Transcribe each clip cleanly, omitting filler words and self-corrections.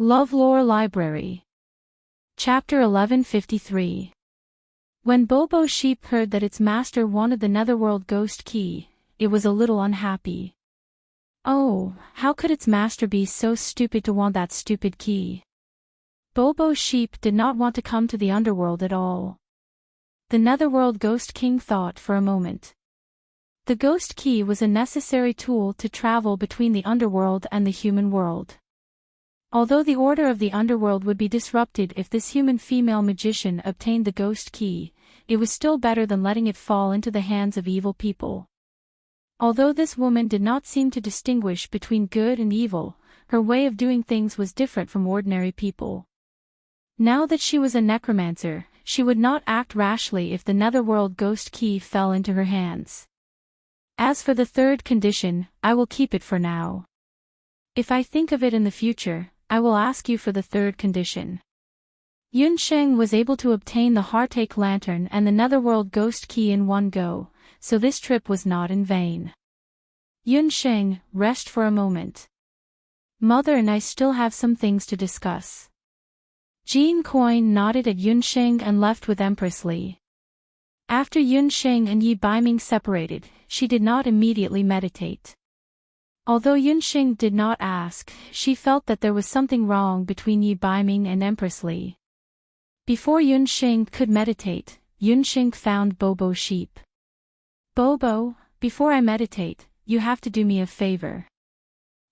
LoveLore Library. Chapter 1153. When Bobo Sheep heard that its master wanted the Netherworld Ghost Key, it was a little unhappy. Oh, how could its master be so stupid to want that stupid key? Bobo Sheep did not want to come to the underworld at all. The Netherworld Ghost King thought for a moment. The Ghost Key was a necessary tool to travel between the underworld and the human world. Although the order of the underworld would be disrupted if this human female magician obtained the Ghost Key, it was still better than letting it fall into the hands of evil people. Although this woman did not seem to distinguish between good and evil, her way of doing things was different from ordinary people. Now that she was a necromancer, she would not act rashly if the Netherworld Ghost Key fell into her hands. As for the third condition, I will keep it for now. If I think of it in the future, I will ask you for the third condition. Yunsheng was able to obtain the Heartache Lantern and the Netherworld Ghost Key in one go, so this trip was not in vain. Yunsheng, rest for a moment. Mother and I still have some things to discuss. Jean Coin nodded at Yunsheng and left with Empress Li. After Yunsheng and Yi Baiming separated, she did not immediately meditate. Although Yunsheng did not ask, she felt that there was something wrong between Yi Baiming and Empress Li. Before Yunsheng could meditate, Yunsheng found Bobo Sheep. Bobo, before I meditate, you have to do me a favor.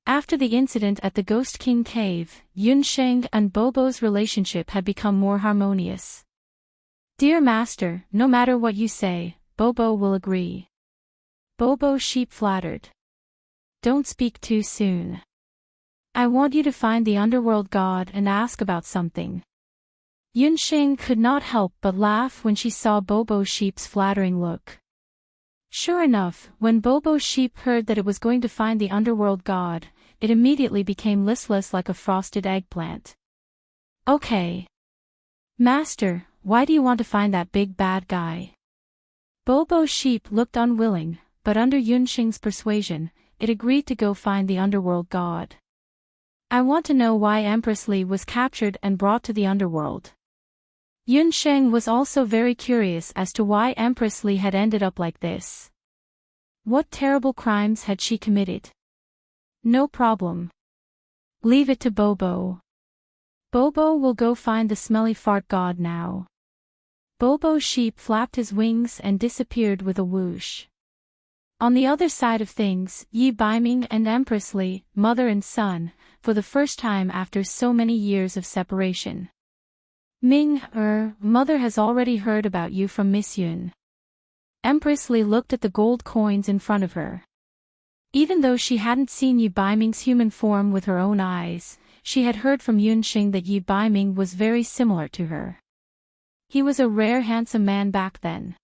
After the incident at the Ghost King Cave, Yunsheng and Bobo's relationship had become more harmonious. Dear Master, no matter what you say, Bobo will agree. Bobo Sheep flattered. Don't speak too soon. I want you to find the underworld god and ask about something. Yunsheng could not help but laugh when she saw Bobo Sheep's flattering look. Sure enough, when Bobo Sheep heard that it was going to find the underworld god, it immediately became listless like a frosted eggplant. Okay. Master, why do you want to find that big bad guy? Bobo Sheep looked unwilling, but under Yunsheng's persuasion, it agreed to go find the underworld god. I want to know why Empress Li was captured and brought to the underworld. Yunsheng was also very curious as to why Empress Li had ended up like this. What terrible crimes had she committed? No problem. Leave it to Bobo. Bobo will go find the smelly fart god now. Bobo Sheep flapped his wings and disappeared with a whoosh. On the other side of things, Yi Baiming and Empress Li, mother and son, for the first time after so many years of separation. Ming, mother has already heard about you from Miss Yun. Empress Li looked at the gold coins in front of her. Even though she hadn't seen Yi Baiming's human form with her own eyes, she had heard from Yunsheng that Yi Baiming was very similar to her. He was a rare handsome man back then.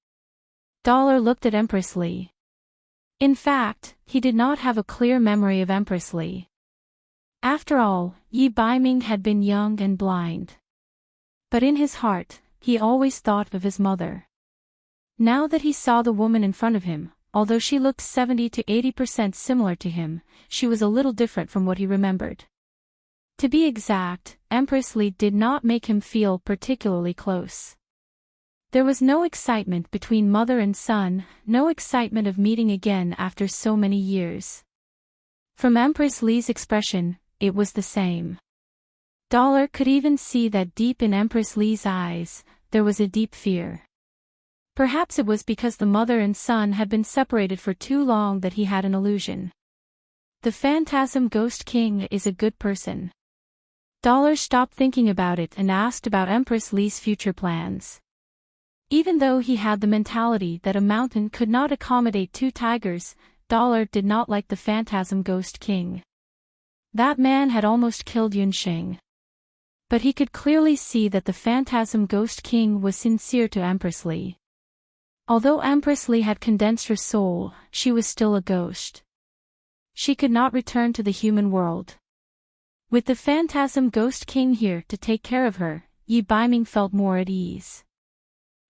Dollar looked at Empress Li. In fact, he did not have a clear memory of Empress Li. After all, Yi Baiming had been young and blind. But in his heart, he always thought of his mother. Now that he saw the woman in front of him, although she looked 70 to 80% similar to him, she was a little different from what he remembered. To be exact, Empress Li did not make him feel particularly close. There was no excitement between mother and son, no excitement of meeting again after so many years. From Empress Li's expression, it was the same. Dollar could even see that deep in Empress Li's eyes, there was a deep fear. Perhaps it was because the mother and son had been separated for too long that he had an illusion. The Phantasm Ghost King is a good person. Dollar stopped thinking about it and asked about Empress Li's future plans. Even though he had the mentality that a mountain could not accommodate two tigers, Dollar did not like the Phantasm Ghost King. That man had almost killed Yunsheng. But he could clearly see that the Phantasm Ghost King was sincere to Empress Li. Although Empress Li had condensed her soul, she was still a ghost. She could not return to the human world. With the Phantasm Ghost King here to take care of her, Yi Baiming felt more at ease.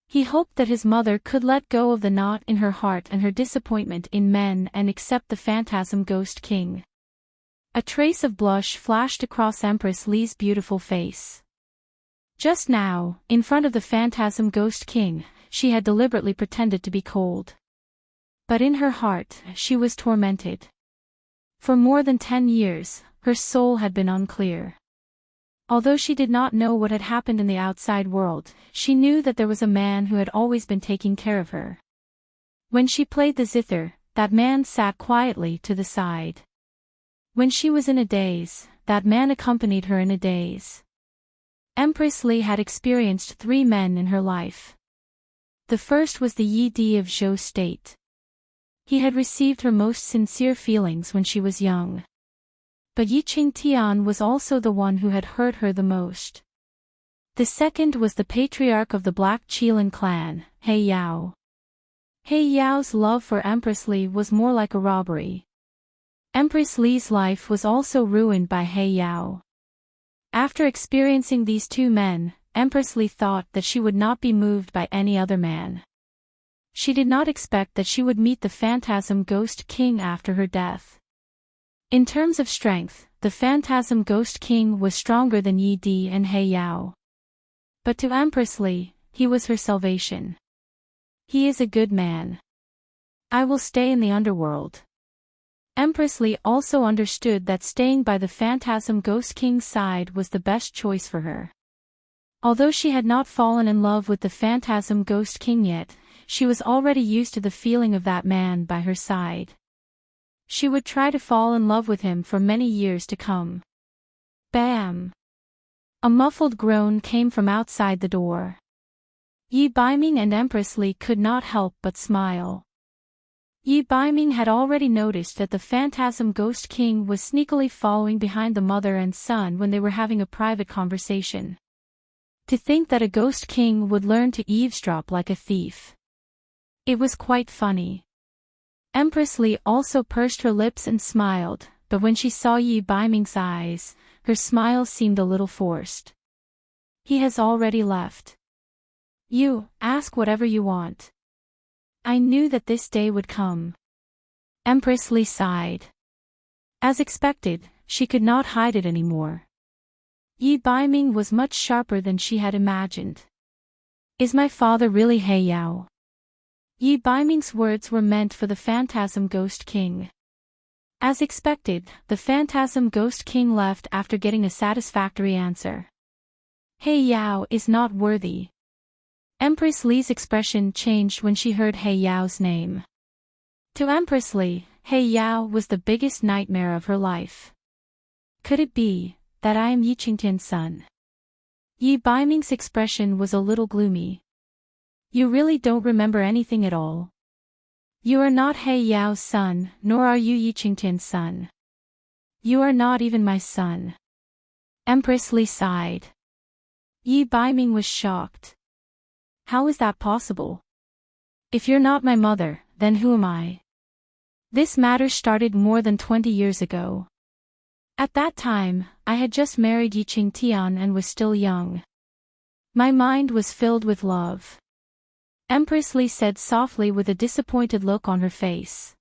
He hoped that his mother could let go of the knot in her heart and her disappointment in men and accept the Phantasm Ghost King. A trace of blush flashed across Empress Li's beautiful face. Just now, in front of the phantasm Ghost King, she had deliberately pretended to be cold. But in her heart, she was tormented. For more than 10 years, her soul had been unclear. Although she did not know what had happened in the outside world, she knew that there was a man who had always been taking care of her. When she played the zither, that man sat quietly to the side. When she was in a daze, that man accompanied her in a daze. Empress Li had experienced 3 men in her life. The first was the Yi Di of Zhou State. He had received her most sincere feelings when she was young. But Yi Qingtian was also the one who had hurt her the most. The second was the patriarch of the Black Qilin clan, He Yao. He Yao's love for Empress Li was more like a robbery. Empress Li's life was also ruined by He Yao. After experiencing these 2 men, Empress Li thought that she would not be moved by any other man. She did not expect that she would meet the phantasm Ghost King after her death. In terms of strength, the phantasm Ghost King was stronger than Yi Di and He Yao. But to Empress Li, he was her salvation. He is a good man. I will stay in the underworld. Empress Li also understood that staying by the phantasm Ghost King's side was the best choice for her. Although she had not fallen in love with the phantasm Ghost King yet, she was already used to the feeling of that man by her side. She would try to fall in love with him for many years to come. Bam! A muffled groan came from outside the door. Yi Baiming and Empress Li could not help but smile. Yi Baiming had already noticed that the phantasm Ghost King was sneakily following behind the mother and son when they were having a private conversation. To think that a Ghost King would learn to eavesdrop like a thief. It was quite funny. Empress Li also pursed her lips and smiled, but when she saw Yi Baiming's eyes, her smile seemed a little forced. He has already left. You, ask whatever you want. I knew that this day would come. Empress Li sighed. As expected, she could not hide it anymore. Yi Baiming was much sharper than she had imagined. Is my father really He Yao? Yi Baiming's words were meant for the phantasm Ghost King. As expected, the phantasm Ghost King left after getting a satisfactory answer. He Yao is not worthy. Empress Li's expression changed when she heard He Yao's name. To Empress Li, He Yao was the biggest nightmare of her life. Could it be that I am Yi Qingtian's son? Yi Baiming's expression was a little gloomy. You really don't remember anything at all. You are not He Yao's son, nor are you Yi Qingtian's son. You are not even my son. Empress Li sighed. Yi Baiming was shocked. How is that possible? If you're not my mother, then who am I? This matter started more than 20 years ago. At that time, I had just married Yi Qingtian and was still young. My mind was filled with love. Empress Li said softly with a disappointed look on her face.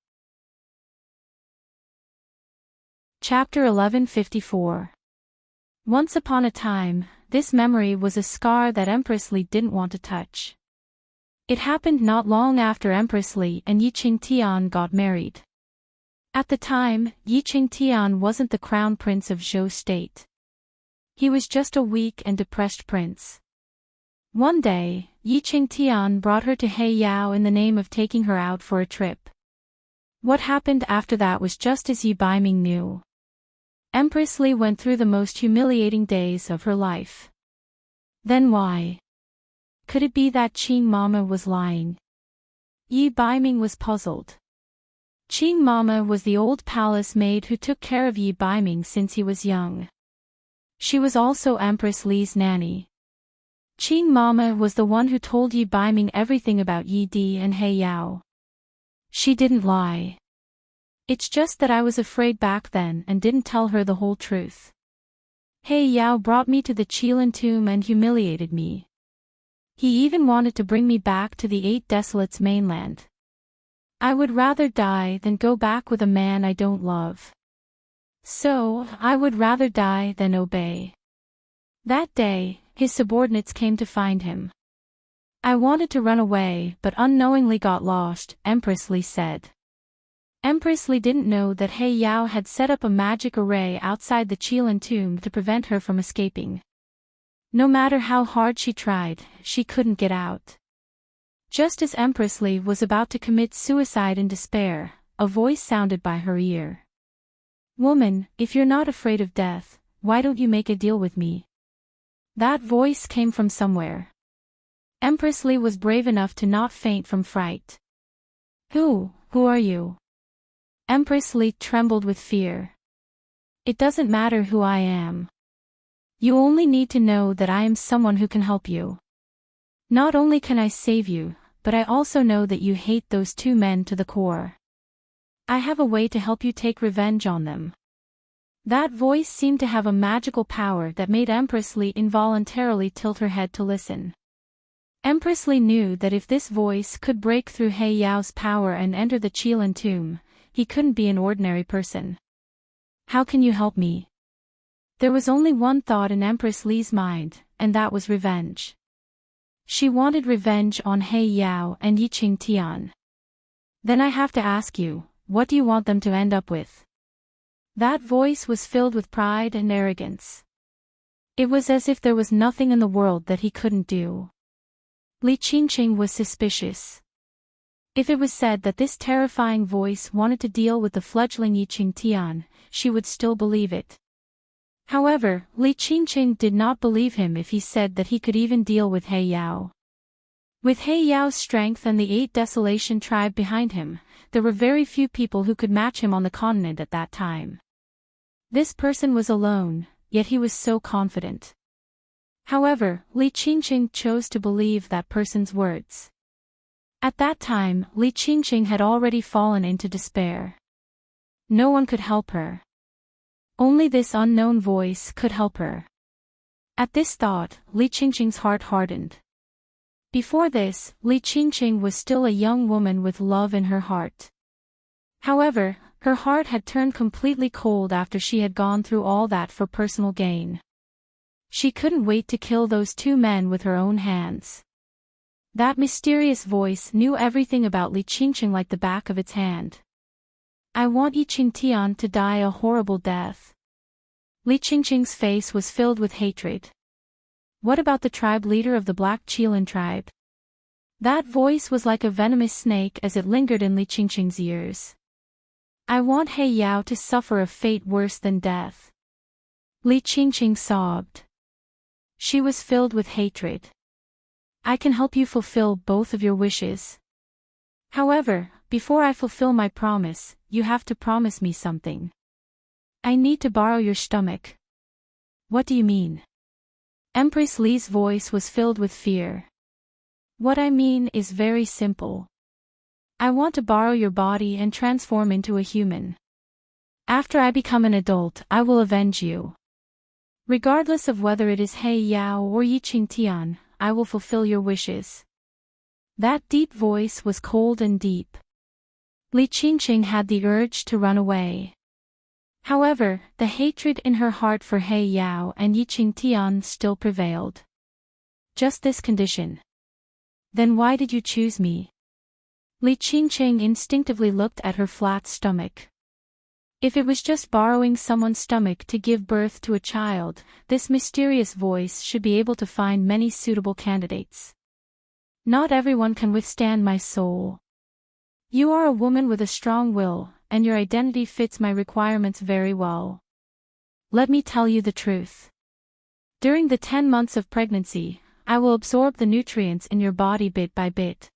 Chapter 1154. Once upon a time, this memory was a scar that Empress Li didn't want to touch. It happened not long after Empress Li and Yi Qingtian got married. At the time, Yi Qingtian wasn't the crown prince of Zhou State. He was just a weak and depressed prince. One day, Yi Qingtian brought her to He Yao in the name of taking her out for a trip. What happened after that was just as Yi Baiming knew. Empress Li went through the most humiliating days of her life. Then why? Could it be that Qing Mama was lying? Yi Baiming was puzzled. Qing Mama was the old palace maid who took care of Yi Baiming since he was young. She was also Empress Li's nanny. Qing Mama was the one who told Yi Baiming everything about Yi Di and He Yao. She didn't lie. It's just that I was afraid back then and didn't tell her the whole truth. He Yao brought me to the Qilin tomb and humiliated me. He even wanted to bring me back to the 8 Desolates mainland. I would rather die than go back with a man I don't love. So, I would rather die than obey. That day, his subordinates came to find him. I wanted to run away but unknowingly got lost, Empress Li said. Empress Li didn't know that He Yao had set up a magic array outside the Qilin tomb to prevent her from escaping. No matter how hard she tried, she couldn't get out. Just as Empress Li was about to commit suicide in despair, a voice sounded by her ear. "Woman, if you're not afraid of death, why don't you make a deal with me?" That voice came from somewhere. Empress Li was brave enough to not faint from fright. Who are you?" Empress Li trembled with fear. "It doesn't matter who I am. You only need to know that I am someone who can help you. Not only can I save you, but I also know that you hate those two men to the core. I have a way to help you take revenge on them." That voice seemed to have a magical power that made Empress Li involuntarily tilt her head to listen. Empress Li knew that if this voice could break through He Yao's power and enter the Qilin tomb, he couldn't be an ordinary person. "How can you help me?" There was only one thought in Empress Li's mind, and that was revenge. She wanted revenge on He Yao and Enchanting. "Then I have to ask you, what do you want them to end up with?" That voice was filled with pride and arrogance. It was as if there was nothing in the world that he couldn't do. Li Qingqing was suspicious. If it was said that this terrifying voice wanted to deal with the fledgling Enchanting, she would still believe it. However, Li Qingqing did not believe him if he said that he could even deal with He Yao. With He Yao's strength and the 8 Desolation tribe behind him, there were very few people who could match him on the continent at that time. This person was alone, yet he was so confident. However, Li Qingqing chose to believe that person's words. At that time, Li Qingqing had already fallen into despair. No one could help her. Only this unknown voice could help her. At this thought, Li Qingqing's heart hardened. Before this, Li Qingqing was still a young woman with love in her heart. However, her heart had turned completely cold after she had gone through all that for personal gain. She couldn't wait to kill those 2 men with her own hands. That mysterious voice knew everything about Li Qingqing like the back of its hand. "I want Enchanting to die a horrible death." Li Qingqing's face was filled with hatred. What about the tribe leader of the Black Qilin tribe? That voice was like a venomous snake as it lingered in Li Qingqing's ears. "I want He Yao to suffer a fate worse than death." Li Qingqing sobbed. She was filled with hatred. "I can help you fulfill both of your wishes. However, before I fulfill my promise, you have to promise me something. I need to borrow your stomach." "What do you mean?" Empress Li's voice was filled with fear. "What I mean is very simple. I want to borrow your body and transform into a human. After I become an adult, I will avenge you. Regardless of whether it is He Yao or Enchanting, I will fulfill your wishes." That deep voice was cold and deep. Li Qingqing had the urge to run away. However, the hatred in her heart for He Yao and Enchanting still prevailed. "Just this condition. Then why did you choose me?" Li Qingqing instinctively looked at her flat stomach. If it was just borrowing someone's stomach to give birth to a child, this mysterious voice should be able to find many suitable candidates. "Not everyone can withstand my soul. You are a woman with a strong will, and your identity fits my requirements very well. Let me tell you the truth. During the 10 months of pregnancy, I will absorb the nutrients in your body bit by bit.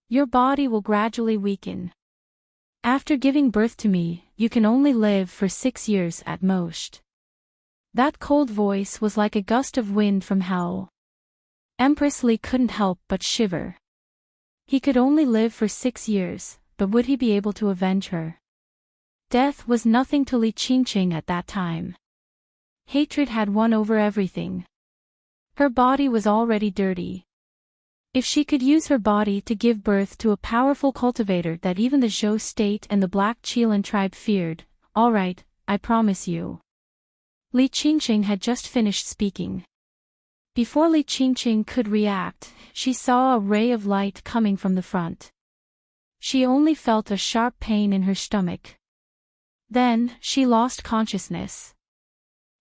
Your body will gradually weaken. After giving birth to me, you can only live for 6 years at most." That cold voice was like a gust of wind from hell. Empress Li couldn't help but shiver. He could only live for 6 years, but would he be able to avenge her? Death was nothing to Li Qingqing at that time. Hatred had won over everything. Her body was already dirty. If she could use her body to give birth to a powerful cultivator that even the Zhou state and the Black Qilin tribe feared, alright, I promise you. Li Qingqing had just finished speaking. Before Li Qingqing could react, she saw a ray of light coming from the front. She only felt a sharp pain in her stomach. Then, she lost consciousness.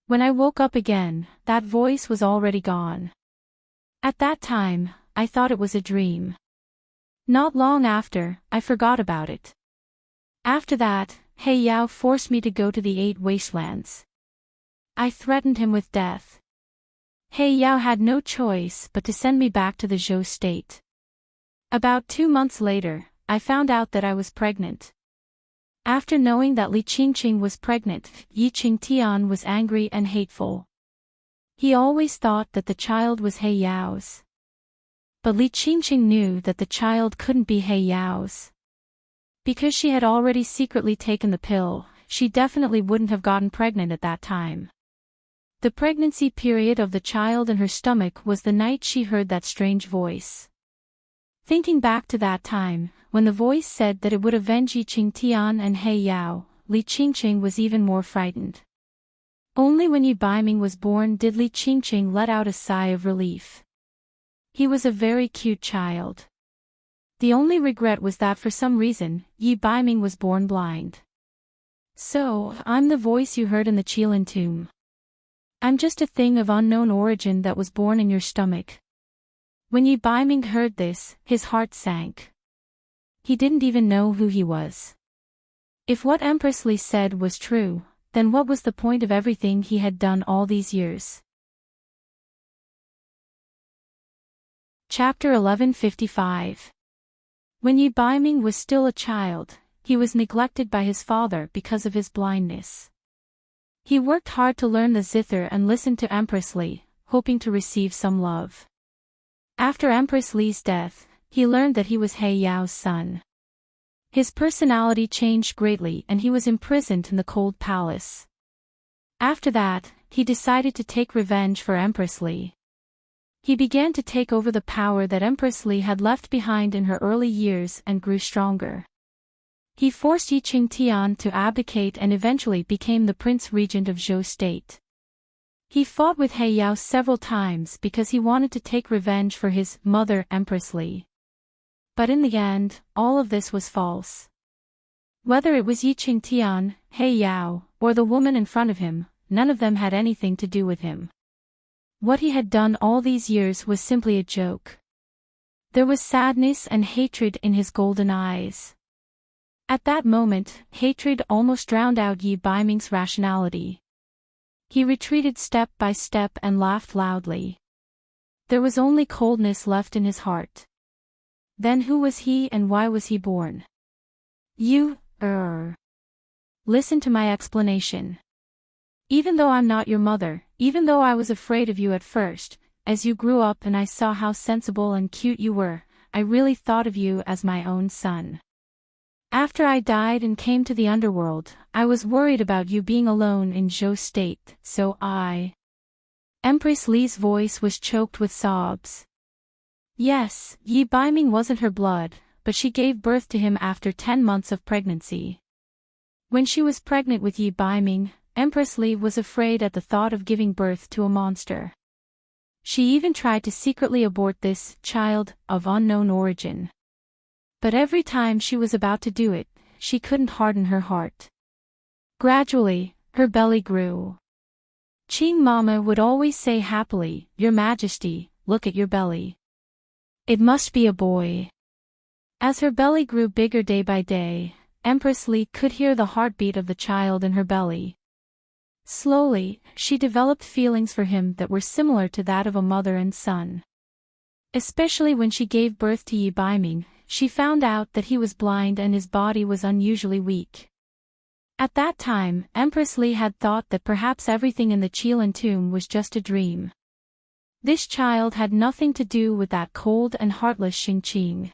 When I woke up again, that voice was already gone. At that time, I thought it was a dream. Not long after, I forgot about it. After that, He Yao forced me to go to the 8 wastelands. I threatened him with death. He Yao had no choice but to send me back to the Zhou state. About 2 months later, I found out that I was pregnant. After knowing that Li Qingqing was pregnant, Yi Qingtian was angry and hateful. He always thought that the child was He Yao's. But Li Qingqing knew that the child couldn't be He Yao's. Because she had already secretly taken the pill, she definitely wouldn't have gotten pregnant at that time. The pregnancy period of the child in her stomach was the night she heard that strange voice. Thinking back to that time, when the voice said that it would avenge Yi Qingtian and He Yao, Li Qingqing was even more frightened. Only when Yi Baiming was born did Li Qingqing let out a sigh of relief. He was a very cute child. The only regret was that for some reason, Yi Baiming was born blind. So, I'm the voice you heard in the Qilin tomb. I'm just a thing of unknown origin that was born in your stomach. When Yi Baiming heard this, his heart sank. He didn't even know who he was. If what Empress Li said was true, then what was the point of everything he had done all these years? Chapter 1155. When Yi Baiming was still a child, he was neglected by his father because of his blindness. He worked hard to learn the zither and listened to Empress Li, hoping to receive some love. After Empress Li's death, he learned that he was He Yao's son. His personality changed greatly and he was imprisoned in the cold palace. After that, he decided to take revenge for Empress Li. He began to take over the power that Empress Li had left behind in her early years and grew stronger. He forced Yi Qingtian to abdicate and eventually became the Prince Regent of Zhou State. He fought with He Yao several times because he wanted to take revenge for his mother, Empress Li. But in the end, all of this was false. Whether it was Yi Qingtian, He Yao, or the woman in front of him, none of them had anything to do with him. What he had done all these years was simply a joke. There was sadness and hatred in his golden eyes. At that moment, hatred almost drowned out Yi Baiming's rationality. He retreated step by step and laughed loudly. There was only coldness left in his heart. Then who was he and why was he born? Listen to my explanation. Even though I'm not your mother, even though I was afraid of you at first, as you grew up and I saw how sensible and cute you were, I really thought of you as my own son. After I died and came to the underworld, I was worried about you being alone in Zhou State, so Empress Li's voice was choked with sobs. Yes, Yi Baiming wasn't her blood, but she gave birth to him after 10 months of pregnancy. When she was pregnant with Yi Baiming, Empress Li was afraid at the thought of giving birth to a monster. She even tried to secretly abort this child of unknown origin. But every time she was about to do it, she couldn't harden her heart. Gradually, her belly grew. Qing Mama would always say happily, "Your Majesty, look at your belly. It must be a boy." As her belly grew bigger day by day, Empress Li could hear the heartbeat of the child in her belly. Slowly, she developed feelings for him that were similar to that of a mother and son. Especially when she gave birth to Yi Baiming, she found out that he was blind and his body was unusually weak. At that time, Empress Li had thought that perhaps everything in the Qilin tomb was just a dream. This child had nothing to do with that cold and heartless Xingqing.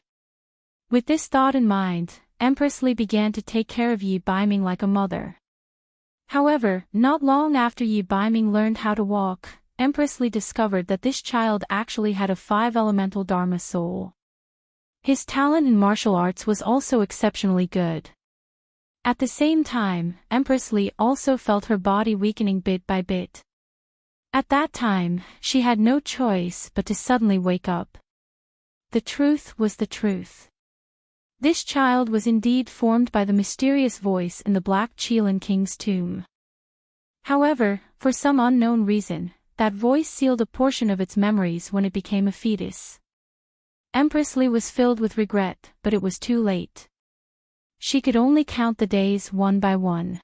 With this thought in mind, Empress Li began to take care of Yi Baiming like a mother. However, not long after Yi Baiming learned how to walk, Empress Li discovered that this child actually had a 5-elemental Dharma soul. His talent in martial arts was also exceptionally good. At the same time, Empress Lee also felt her body weakening bit by bit. At that time, she had no choice but to suddenly wake up. The truth was the truth. This child was indeed formed by the mysterious voice in the Black Qilin King's tomb. However, for some unknown reason, that voice sealed a portion of its memories when it became a fetus. Empress Lee was filled with regret, but it was too late. She could only count the days one by one.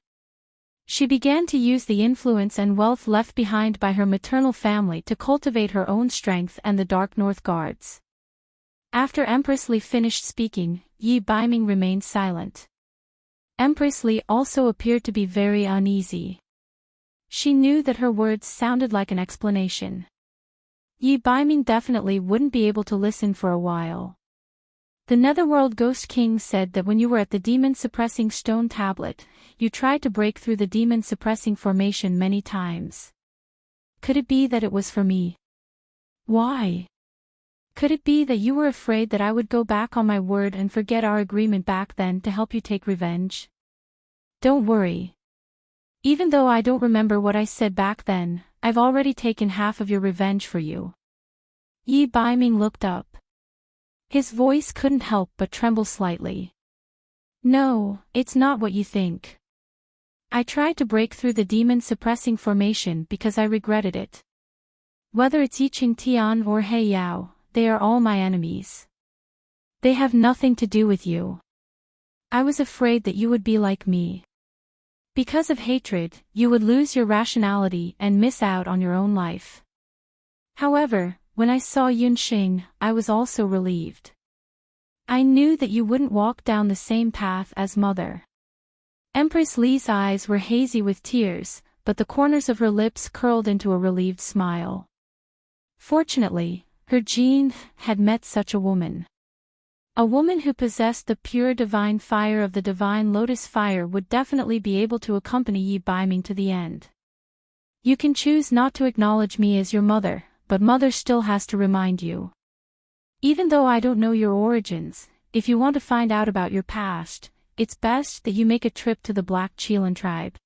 She began to use the influence and wealth left behind by her maternal family to cultivate her own strength and the Dark North Guards. After Empress Lee finished speaking, Yi Baiming remained silent. Empress Lee also appeared to be very uneasy. She knew that her words sounded like an explanation. Yi Baiming definitely wouldn't be able to listen for a while. The Netherworld Ghost King said that when you were at the demon-suppressing stone tablet, you tried to break through the demon-suppressing formation many times. Could it be that it was for me? Why? Could it be that you were afraid that I would go back on my word and forget our agreement back then to help you take revenge? Don't worry. Even though I don't remember what I said back then, I've already taken half of your revenge for you. Yi Baiming looked up. His voice couldn't help but tremble slightly. No, it's not what you think. I tried to break through the demon-suppressing formation because I regretted it. Whether it's Yiqing Tian or He Yao, they are all my enemies. They have nothing to do with you. I was afraid that you would be like me. Because of hatred, you would lose your rationality and miss out on your own life. However, when I saw Yunxing, I was also relieved. I knew that you wouldn't walk down the same path as Mother. Empress Li's eyes were hazy with tears, but the corners of her lips curled into a relieved smile. Fortunately, her gene had met such a woman. A woman who possessed the pure divine fire of the divine lotus fire would definitely be able to accompany Yi Baiming to the end. You can choose not to acknowledge me as your mother, but Mother still has to remind you. Even though I don't know your origins, if you want to find out about your past, it's best that you make a trip to the Black Qilin tribe.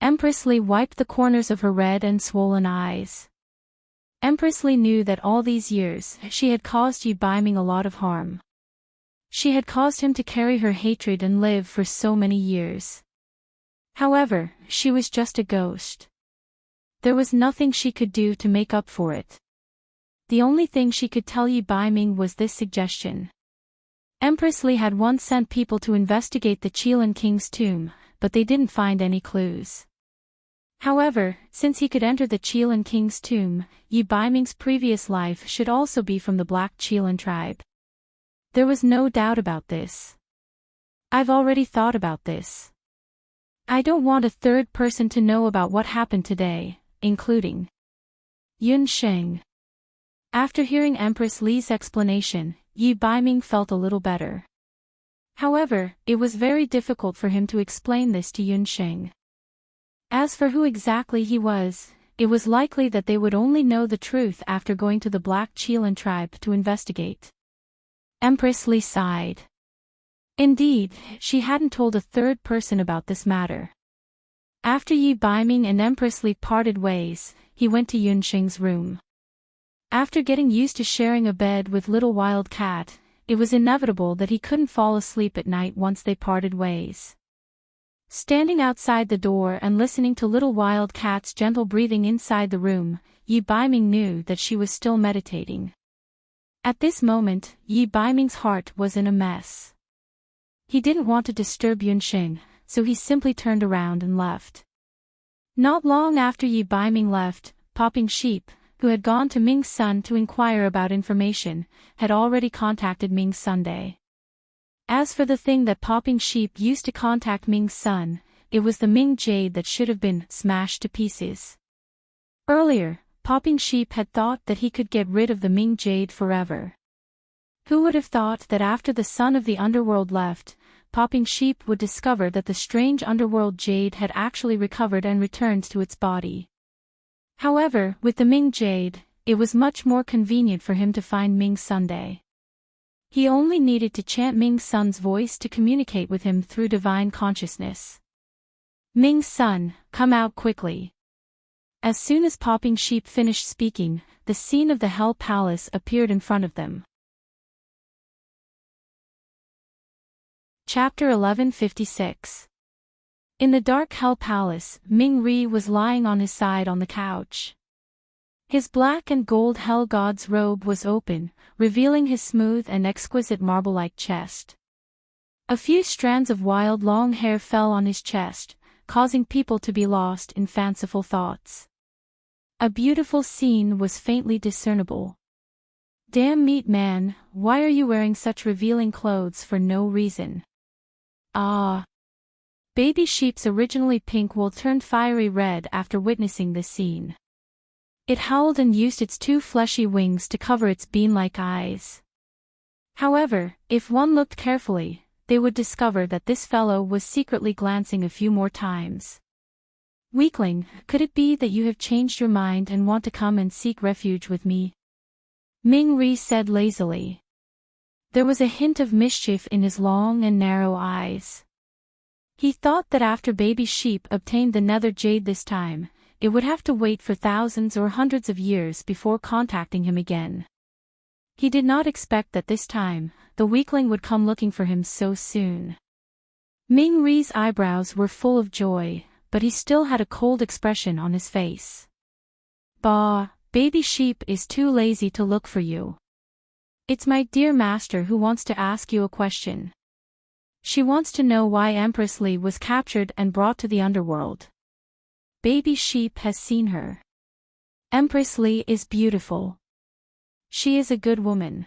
Empress Li wiped the corners of her red and swollen eyes. Empress Li knew that all these years she had caused Yi Baiming a lot of harm. She had caused him to carry her hatred and live for so many years. However, she was just a ghost. There was nothing she could do to make up for it. The only thing she could tell Yi Baiming was this suggestion. Empress Li had once sent people to investigate the Qilin King's tomb, but they didn't find any clues. However, since he could enter the Qilin King's tomb, Yi Baiming's previous life should also be from the Black Qilin tribe. There was no doubt about this. I've already thought about this. I don't want a third person to know about what happened today, including Yunxing. After hearing Empress Li's explanation, Yi Baiming felt a little better. However, it was very difficult for him to explain this to Yunxing. As for who exactly he was, it was likely that they would only know the truth after going to the Black Qilin tribe to investigate. Empress Li sighed. Indeed, she hadn't told a third person about this matter. After Yi Baiming and Empress Li parted ways, he went to Yunxing's room. After getting used to sharing a bed with Little Wild Cat, it was inevitable that he couldn't fall asleep at night once they parted ways. Standing outside the door and listening to Little Wild Cat's gentle breathing inside the room, Yi Baiming knew that she was still meditating. At this moment, Yi Baiming's heart was in a mess. He didn't want to disturb Yunxing, so he simply turned around and left. Not long after Yi Baiming left, Popping Sheep, who had gone to Ming's son to inquire about information, had already contacted Ming's Sunday. As for the thing that Popping Sheep used to contact Ming's son, it was the Ming Jade that should have been smashed to pieces. Earlier, Popping Sheep had thought that he could get rid of the Ming Jade forever. Who would have thought that after the son of the underworld left, Popping Sheep would discover that the strange underworld jade had actually recovered and returned to its body. However, with the Ming Jade, it was much more convenient for him to find Ming Sunday. He only needed to chant Ming's son's voice to communicate with him through divine consciousness. Ming's son, come out quickly. As soon as Popping Sheep finished speaking, the scene of the Hell Palace appeared in front of them. Chapter 1156. In the dark Hell Palace, Ming Ri was lying on his side on the couch. His black and gold Hell God's robe was open, revealing his smooth and exquisite marble-like chest. A few strands of wild long hair fell on his chest, causing people to be lost in fanciful thoughts. A beautiful scene was faintly discernible. Damn meat man, why are you wearing such revealing clothes for no reason? Ah! Baby Sheep's originally pink wool turned fiery red after witnessing this scene. It howled and used its two fleshy wings to cover its bean-like eyes. However, if one looked carefully, they would discover that this fellow was secretly glancing a few more times. Weakling, could it be that you have changed your mind and want to come and seek refuge with me? Ming Ri said lazily. There was a hint of mischief in his long and narrow eyes. He thought that after Baby Sheep obtained the nether jade this time, it would have to wait for thousands or hundreds of years before contacting him again. He did not expect that this time, the weakling would come looking for him so soon. Ming Ri's eyebrows were full of joy, but he still had a cold expression on his face. Bah, Baby Sheep is too lazy to look for you. It's my dear master who wants to ask you a question. She wants to know why Empress Li was captured and brought to the underworld. Baby Sheep has seen her. Empress Li is beautiful. She is a good woman.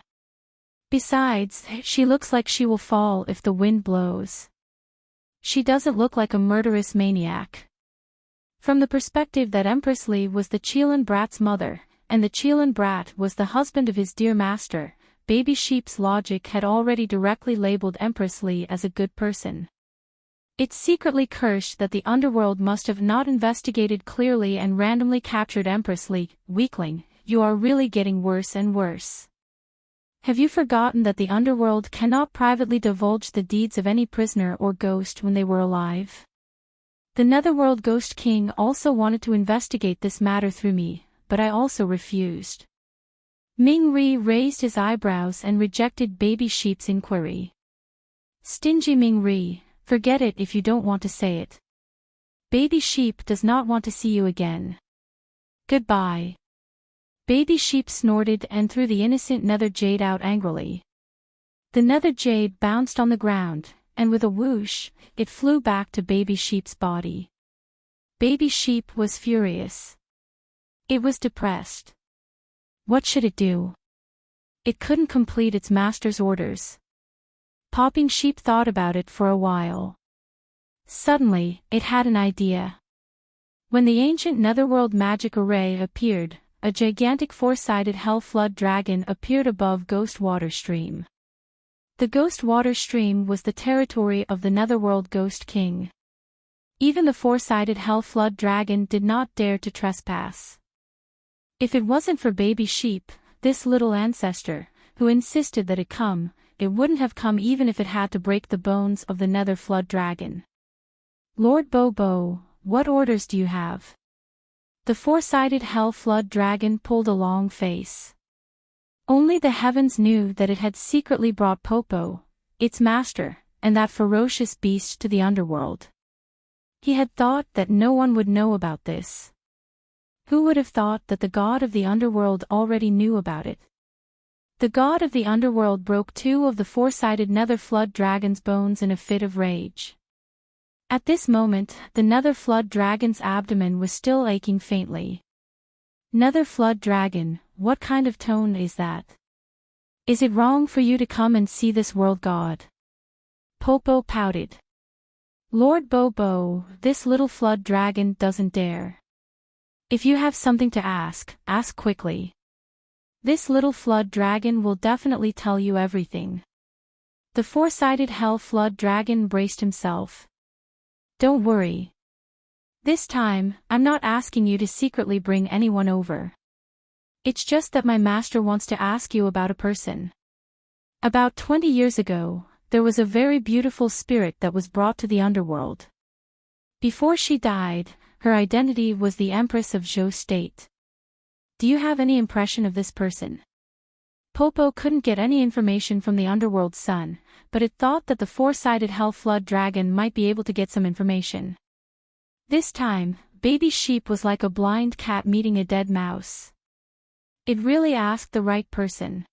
Besides, she looks like she will fall if the wind blows. She doesn't look like a murderous maniac. From the perspective that Empress Li was the Qilin brat's mother, and the Qilin brat was the husband of his dear master, Baby Sheep's logic had already directly labeled Empress Li as a good person. It secretly cursed that the underworld must have not investigated clearly and randomly captured Empress Li. Weakling, you are really getting worse and worse. Have you forgotten that the underworld cannot privately divulge the deeds of any prisoner or ghost when they were alive? The Netherworld Ghost King also wanted to investigate this matter through me, but I also refused. Ming Ri raised his eyebrows and rejected Baby Sheep's inquiry. Stingy Ming Ri, forget it if you don't want to say it. Baby Sheep does not want to see you again. Goodbye. Baby Sheep snorted and threw the innocent nether jade out angrily. The nether jade bounced on the ground, and with a whoosh, it flew back to Baby Sheep's body. Baby Sheep was furious. It was depressed. What should it do? It couldn't complete its master's orders. Popping Sheep thought about it for a while. Suddenly, it had an idea. When the ancient netherworld magic array appeared, a gigantic four-sided hell flood dragon appeared above Ghost Water Stream. The Ghost Water Stream was the territory of the Netherworld Ghost King. Even the four-sided hell flood dragon did not dare to trespass. If it wasn't for Baby Sheep, this little ancestor, who insisted that it come, it wouldn't have come even if it had to break the bones of the Nether Flood Dragon. Lord Bobo, what orders do you have? The four-sided Hell Flood Dragon pulled a long face. Only the heavens knew that it had secretly brought Popo, its master, and that ferocious beast to the underworld. He had thought that no one would know about this. Who would have thought that the god of the underworld already knew about it? The god of the underworld broke two of the four-sided Nether Flood Dragon's bones in a fit of rage. At this moment, the Nether Flood Dragon's abdomen was still aching faintly. Nether Flood Dragon, what kind of tone is that? Is it wrong for you to come and see this world god? Popo pouted. Lord Bobo, this little flood dragon doesn't dare. If you have something to ask, ask quickly. This little flood dragon will definitely tell you everything. The four-sided hell flood dragon braced himself. Don't worry. This time, I'm not asking you to secretly bring anyone over. It's just that my master wants to ask you about a person. About 20 years ago, there was a very beautiful spirit that was brought to the underworld. Before she died, her identity was the Empress of Zhou State. Do you have any impression of this person? Popo couldn't get any information from the underworld sun, but it thought that the four-sided hell flood dragon might be able to get some information. This time, baby sheep was like a blind cat meeting a dead mouse. It really asked the right person.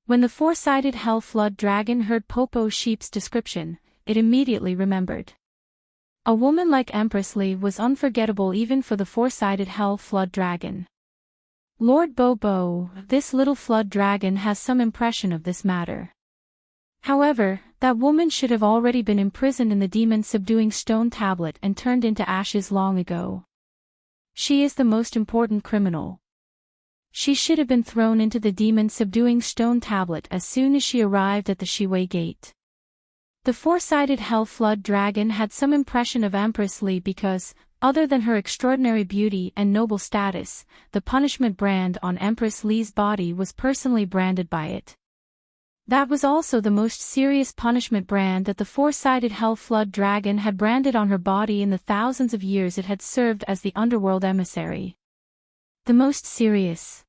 When the four-sided hell flood dragon heard Popo sheep's description, it immediately remembered. A woman like Empress Li was unforgettable even for the four-sided hell flood dragon. Lord Bobo, this little flood dragon has some impression of this matter. However, that woman should have already been imprisoned in the demon-subduing stone tablet and turned into ashes long ago. She is the most important criminal. She should have been thrown into the demon-subduing stone tablet as soon as she arrived at the Shiwei Gate. The four-sided hell flood dragon had some impression of Empress Li because, other than her extraordinary beauty and noble status, the punishment brand on Empress Li's body was personally branded by it. That was also the most serious punishment brand that the four-sided hell flood dragon had branded on her body in the thousands of years it had served as the underworld emissary. The most serious.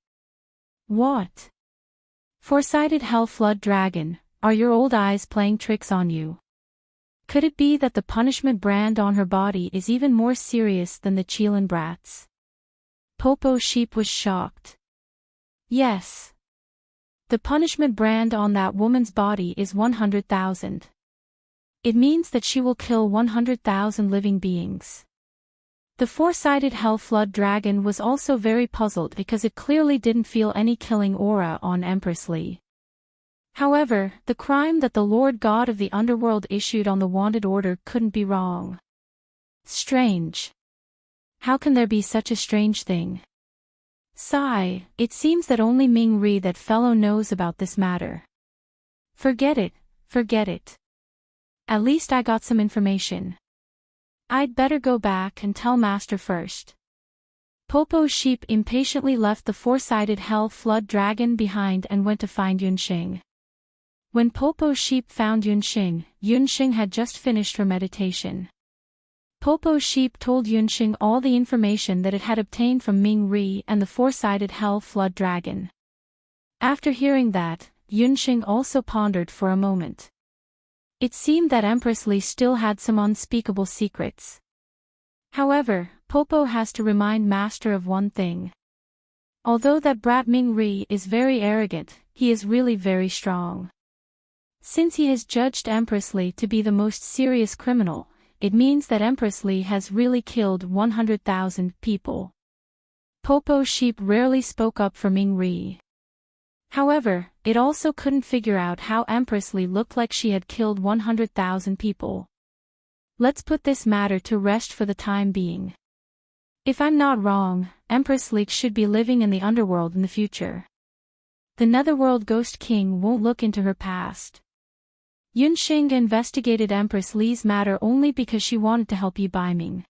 What? Four-sided hell flood dragon, are your old eyes playing tricks on you? Could it be that the punishment brand on her body is even more serious than the Qilin brats? Popo sheep was shocked. Yes. The punishment brand on that woman's body is 100,000. It means that she will kill 100,000 living beings. The four-sided hell flood dragon was also very puzzled because it clearly didn't feel any killing aura on Empress Li. However, the crime that the Lord God of the underworld issued on the wanted order couldn't be wrong. Strange. How can there be such a strange thing? Sigh, it seems that only Ming Ri that fellow knows about this matter. Forget it, forget it. At least I got some information. I'd better go back and tell Master first. Popo sheep impatiently left the four-sided hell flood dragon behind and went to find Yunxing. When Popo sheep found Yunxing, Yunxing had just finished her meditation. Popo sheep told Yunxing all the information that it had obtained from Ming Ri and the four-sided hell flood dragon. After hearing that, Yunxing also pondered for a moment. It seemed that Empress Li still had some unspeakable secrets. However, Popo has to remind Master of one thing. Although that brat Ming Ri is very arrogant, he is really very strong. Since he has judged Empress Li to be the most serious criminal, it means that Empress Li has really killed 100,000 people. Popo sheep rarely spoke up for Ming Ri. However, it also couldn't figure out how Empress Li looked like she had killed 100,000 people. Let's put this matter to rest for the time being. If I'm not wrong, Empress Li should be living in the underworld in the future. The Netherworld Ghost King won't look into her past. Yunxing investigated Empress Li's matter only because she wanted to help Yi Baiming.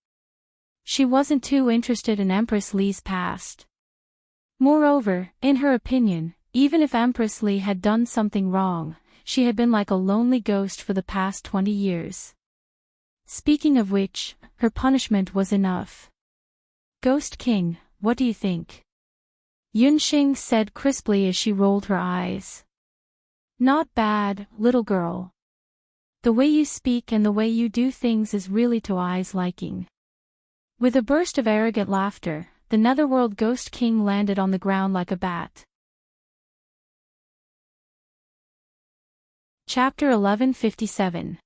She wasn't too interested in Empress Li's past. Moreover, in her opinion, even if Empress Li had done something wrong, she had been like a lonely ghost for the past 20 years. Speaking of which, her punishment was enough. Ghost King, what do you think? Yunxing said crisply as she rolled her eyes. Not bad, little girl. The way you speak and the way you do things is really to Ai's liking. With a burst of arrogant laughter, the Netherworld Ghost King landed on the ground like a bat. Chapter 1157.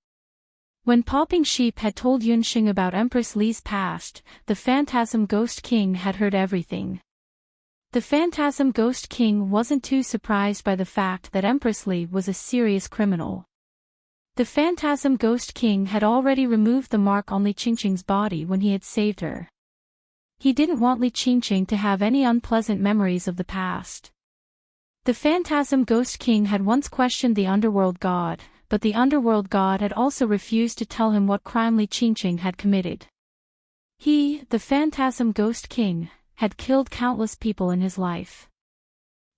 When Popping Sheep had told Yunxing about Empress Li's past, the Phantasm Ghost King had heard everything. The Phantasm Ghost King wasn't too surprised by the fact that Empress Li was a serious criminal. The Phantasm Ghost King had already removed the mark on Li Qingqing's body when he had saved her. He didn't want Li Qingqing to have any unpleasant memories of the past. The Phantasm Ghost King had once questioned the Underworld God, but the Underworld God had also refused to tell him what crime Li Qingqing had committed. He, the Phantasm Ghost King, had killed countless people in his life.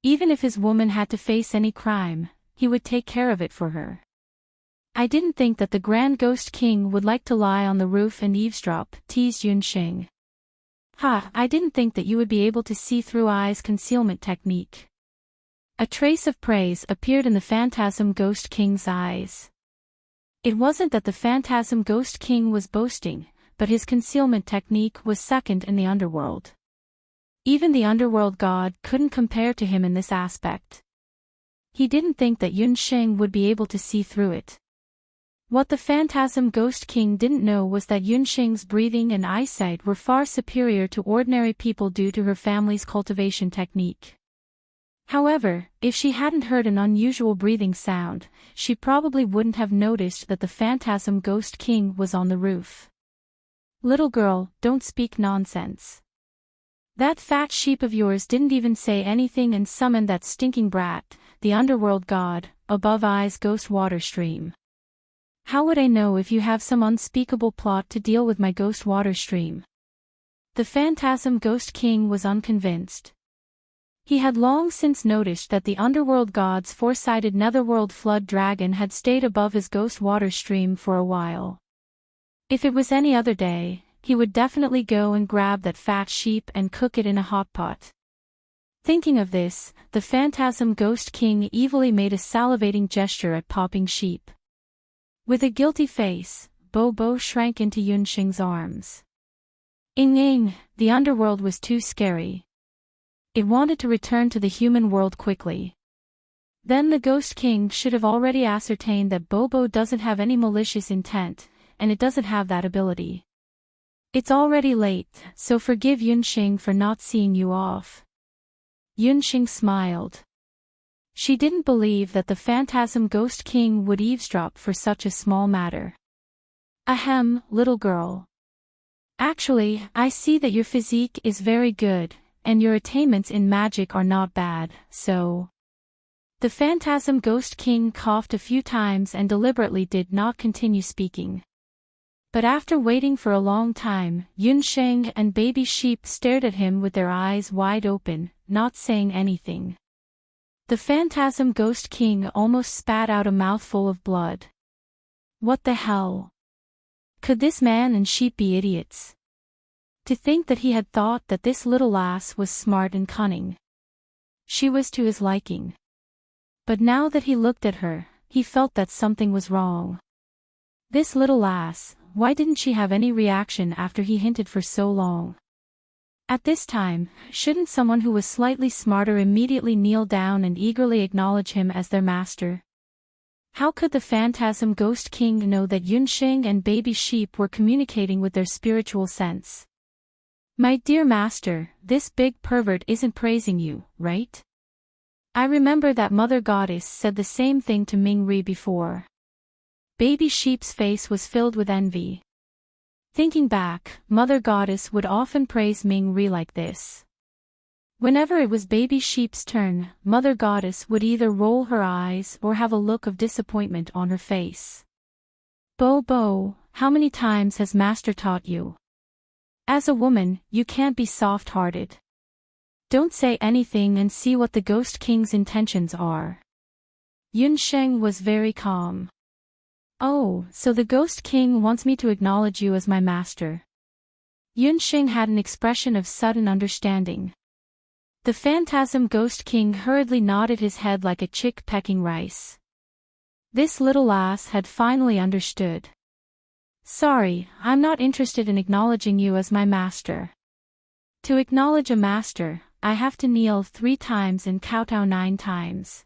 Even if his woman had to face any crime, he would take care of it for her. I didn't think that the Grand Ghost King would like to lie on the roof and eavesdrop, teased Yunxing. Ha, I didn't think that you would be able to see through eyes concealment technique. A trace of praise appeared in the Phantasm Ghost King's eyes. It wasn't that the Phantasm Ghost King was boasting, but his concealment technique was second in the underworld. Even the underworld god couldn't compare to him in this aspect. He didn't think that Yunxing would be able to see through it. What the Phantasm Ghost King didn't know was that Yunxing's breathing and eyesight were far superior to ordinary people due to her family's cultivation technique. However, if she hadn't heard an unusual breathing sound, she probably wouldn't have noticed that the Phantasm Ghost King was on the roof. Little girl, don't speak nonsense. That fat sheep of yours didn't even say anything and summoned that stinking brat, the underworld god, above eyes ghost water stream. How would I know if you have some unspeakable plot to deal with my ghost water stream? The Phantasm Ghost King was unconvinced. He had long since noticed that the underworld god's four-sided netherworld flood dragon had stayed above his ghost water stream for a while. If it was any other day, he would definitely go and grab that fat sheep and cook it in a hot pot. Thinking of this, the Phantasm Ghost King evilly made a salivating gesture at popping sheep. With a guilty face, Bo shrank into Yunxing's arms. Ing, the underworld was too scary. It wanted to return to the human world quickly. Then the Ghost King should have already ascertained that Bobo doesn't have any malicious intent, and it doesn't have that ability. It's already late, so forgive Yunxing for not seeing you off. Yunxing smiled. She didn't believe that the Phantasm Ghost King would eavesdrop for such a small matter. Ahem, little girl. Actually, I see that your physique is very good, and your attainments in magic are not bad, so... The Phantasm Ghost King coughed a few times and deliberately did not continue speaking. But after waiting for a long time, Yunxing and Baby Sheep stared at him with their eyes wide open, not saying anything. The Phantasm Ghost King almost spat out a mouthful of blood. What the hell? Could this man and sheep be idiots? To think that he had thought that this little lass was smart and cunning. She was to his liking. But now that he looked at her, he felt that something was wrong. This little lass, why didn't she have any reaction after he hinted for so long? At this time, shouldn't someone who was slightly smarter immediately kneel down and eagerly acknowledge him as their master? How could the Phantasm Ghost King know that Yunxing and Baby Sheep were communicating with their spiritual sense? My dear master, this big pervert isn't praising you, right? I remember that Mother Goddess said the same thing to Mingri before. Baby Sheep's face was filled with envy. Thinking back, Mother Goddess would often praise Mingri like this. Whenever it was Baby Sheep's turn, Mother Goddess would either roll her eyes or have a look of disappointment on her face. Bo, how many times has Master taught you? As a woman, you can't be soft-hearted. Don't say anything and see what the Ghost King's intentions are. Yunxing was very calm. Oh, so the Ghost King wants me to acknowledge you as my master. Yunxing had an expression of sudden understanding. The Phantasm Ghost King hurriedly nodded his head like a chick pecking rice. This little lass had finally understood. Sorry, I'm not interested in acknowledging you as my master. To acknowledge a master, I have to kneel 3 times and kowtow 9 times.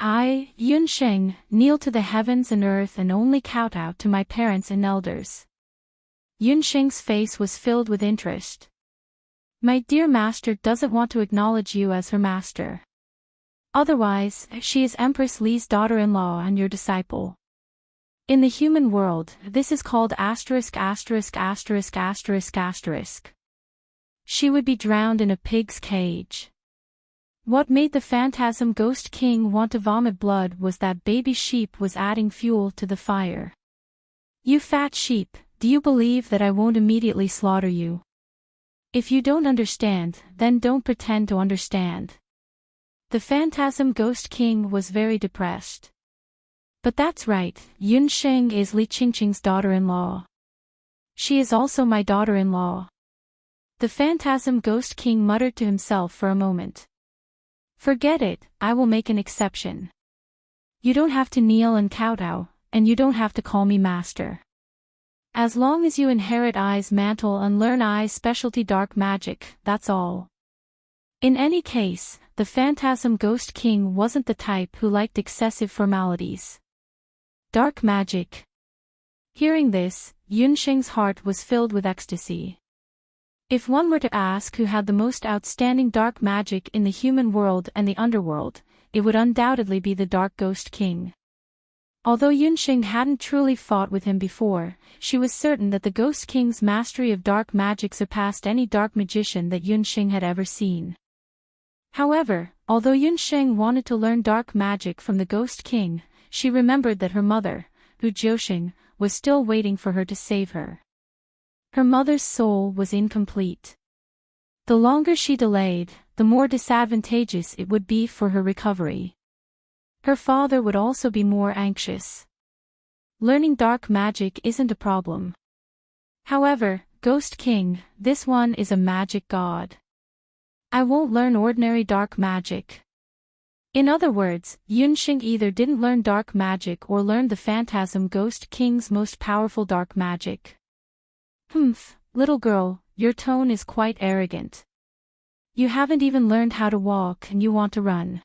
I, Yunxing, kneel to the heavens and earth and only kowtow to my parents and elders. Yunxing's face was filled with interest. My dear master doesn't want to acknowledge you as her master. Otherwise, she is Empress Li's daughter-in-law and your disciple. In the human world, this is called ***********. She would be drowned in a pig's cage. What made the Phantasm Ghost King want to vomit blood was that Baby Sheep was adding fuel to the fire. You fat sheep, do you believe that I won't immediately slaughter you? If you don't understand, then don't pretend to understand. The Phantasm Ghost King was very depressed. But that's right, Yunsheng is Li Qingqing's daughter-in-law. She is also my daughter-in-law. The Phantasm Ghost King muttered to himself for a moment. Forget it, I will make an exception. You don't have to kneel and kowtow, and you don't have to call me master. As long as you inherit Ai's mantle and learn Ai's specialty dark magic, that's all. In any case, the Phantasm Ghost King wasn't the type who liked excessive formalities. Dark magic. Hearing this, Yunsheng's heart was filled with ecstasy. If one were to ask who had the most outstanding dark magic in the human world and the underworld, it would undoubtedly be the Dark Ghost King. Although Yunsheng hadn't truly fought with him before, she was certain that the Ghost King's mastery of dark magic surpassed any dark magician that Yunsheng had ever seen. However, although Yunsheng wanted to learn dark magic from the Ghost King, she remembered that her mother, Hu Jiusheng, was still waiting for her to save her. Her mother's soul was incomplete. The longer she delayed, the more disadvantageous it would be for her recovery. Her father would also be more anxious. Learning dark magic isn't a problem. However, Ghost King, this one is a magic god. I won't learn ordinary dark magic. In other words, Yunsheng either didn't learn dark magic or learned the Phantasm Ghost King's most powerful dark magic. Little girl, your tone is quite arrogant. You haven't even learned how to walk and you want to run.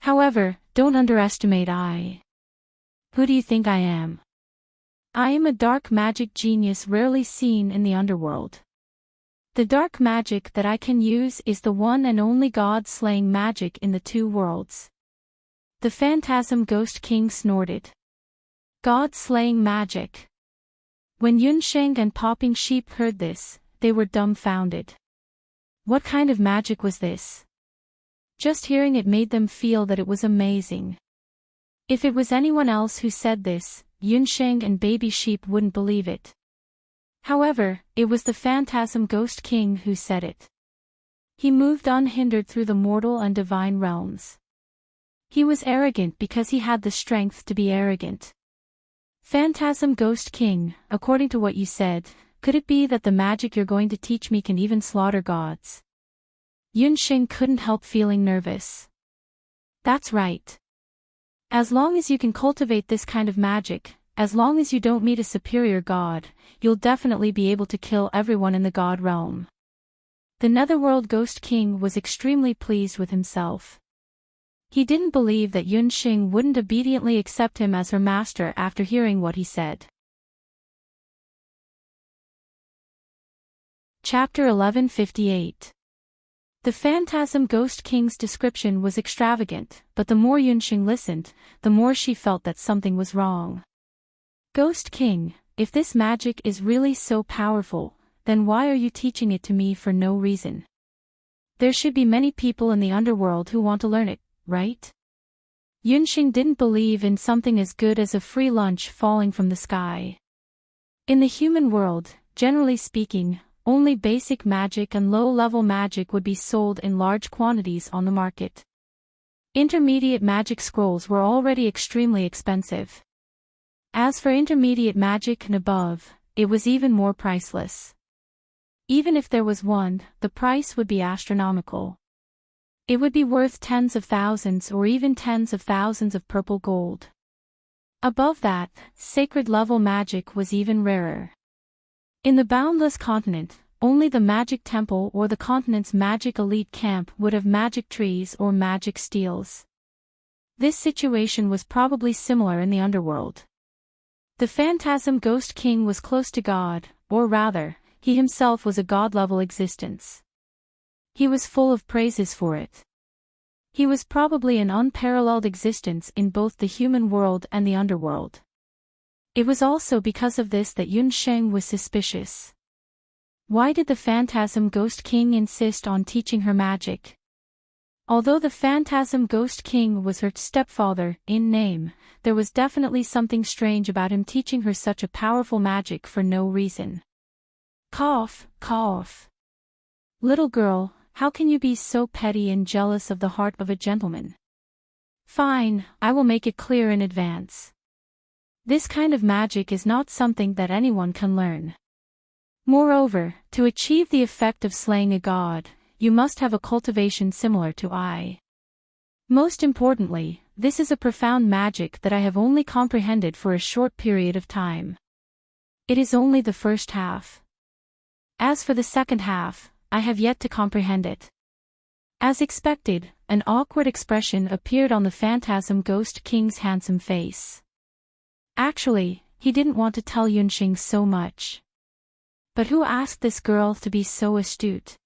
However, don't underestimate I. Who do you think I am? I am a dark magic genius rarely seen in the underworld. The dark magic that I can use is the one and only god-slaying magic in the two worlds. The Phantasm Ghost King snorted. God-slaying magic. When Yunsheng and Popping Sheep heard this, they were dumbfounded. What kind of magic was this? Just hearing it made them feel that it was amazing. If it was anyone else who said this, Yunsheng and Baby Sheep wouldn't believe it. However, it was the Phantasm Ghost King who said it. He moved unhindered through the mortal and divine realms. He was arrogant because he had the strength to be arrogant. Phantasm Ghost King, according to what you said, could it be that the magic you're going to teach me can even slaughter gods? Yunsheng couldn't help feeling nervous. That's right. As long as you can cultivate this kind of magic, as long as you don't meet a superior god, you'll definitely be able to kill everyone in the god realm. The Netherworld Ghost King was extremely pleased with himself. He didn't believe that Yunsheng wouldn't obediently accept him as her master after hearing what he said. Chapter 1158. The Phantasm Ghost King's description was extravagant, but the more Yunsheng listened, the more she felt that something was wrong. Ghost King, if this magic is really so powerful, then why are you teaching it to me for no reason? There should be many people in the underworld who want to learn it, right? Yunsheng didn't believe in something as good as a free lunch falling from the sky. In the human world, generally speaking, only basic magic and low-level magic would be sold in large quantities on the market. Intermediate magic scrolls were already extremely expensive. As for intermediate magic and above, it was even more priceless. Even if there was one, the price would be astronomical. It would be worth tens of thousands or even tens of thousands of purple gold. Above that, sacred level magic was even rarer. In the Boundless Continent, only the Magic Temple or the continent's magic elite camp would have magic trees or magic steels. This situation was probably similar in the underworld. The Phantasm Ghost King was close to God, or rather, he himself was a god-level existence. He was full of praises for it. He was probably an unparalleled existence in both the human world and the underworld. It was also because of this that Yunsheng was suspicious. Why did the Phantasm Ghost King insist on teaching her magic? Although the Phantasm Ghost King was her stepfather, in name, there was definitely something strange about him teaching her such a powerful magic for no reason. Cough, cough. Little girl, How can you be so petty and jealous of the heart of a gentleman? Fine, I will make it clear in advance. This kind of magic is not something that anyone can learn. Moreover, to achieve the effect of slaying a god, you must have a cultivation similar to I. Most importantly, this is a profound magic that I have only comprehended for a short period of time. It is only the first half. As for the second half, I have yet to comprehend it. As expected, an awkward expression appeared on the Phantasm Ghost King's handsome face. Actually, he didn't want to tell Yunxing so much. But who asked this girl to be so astute?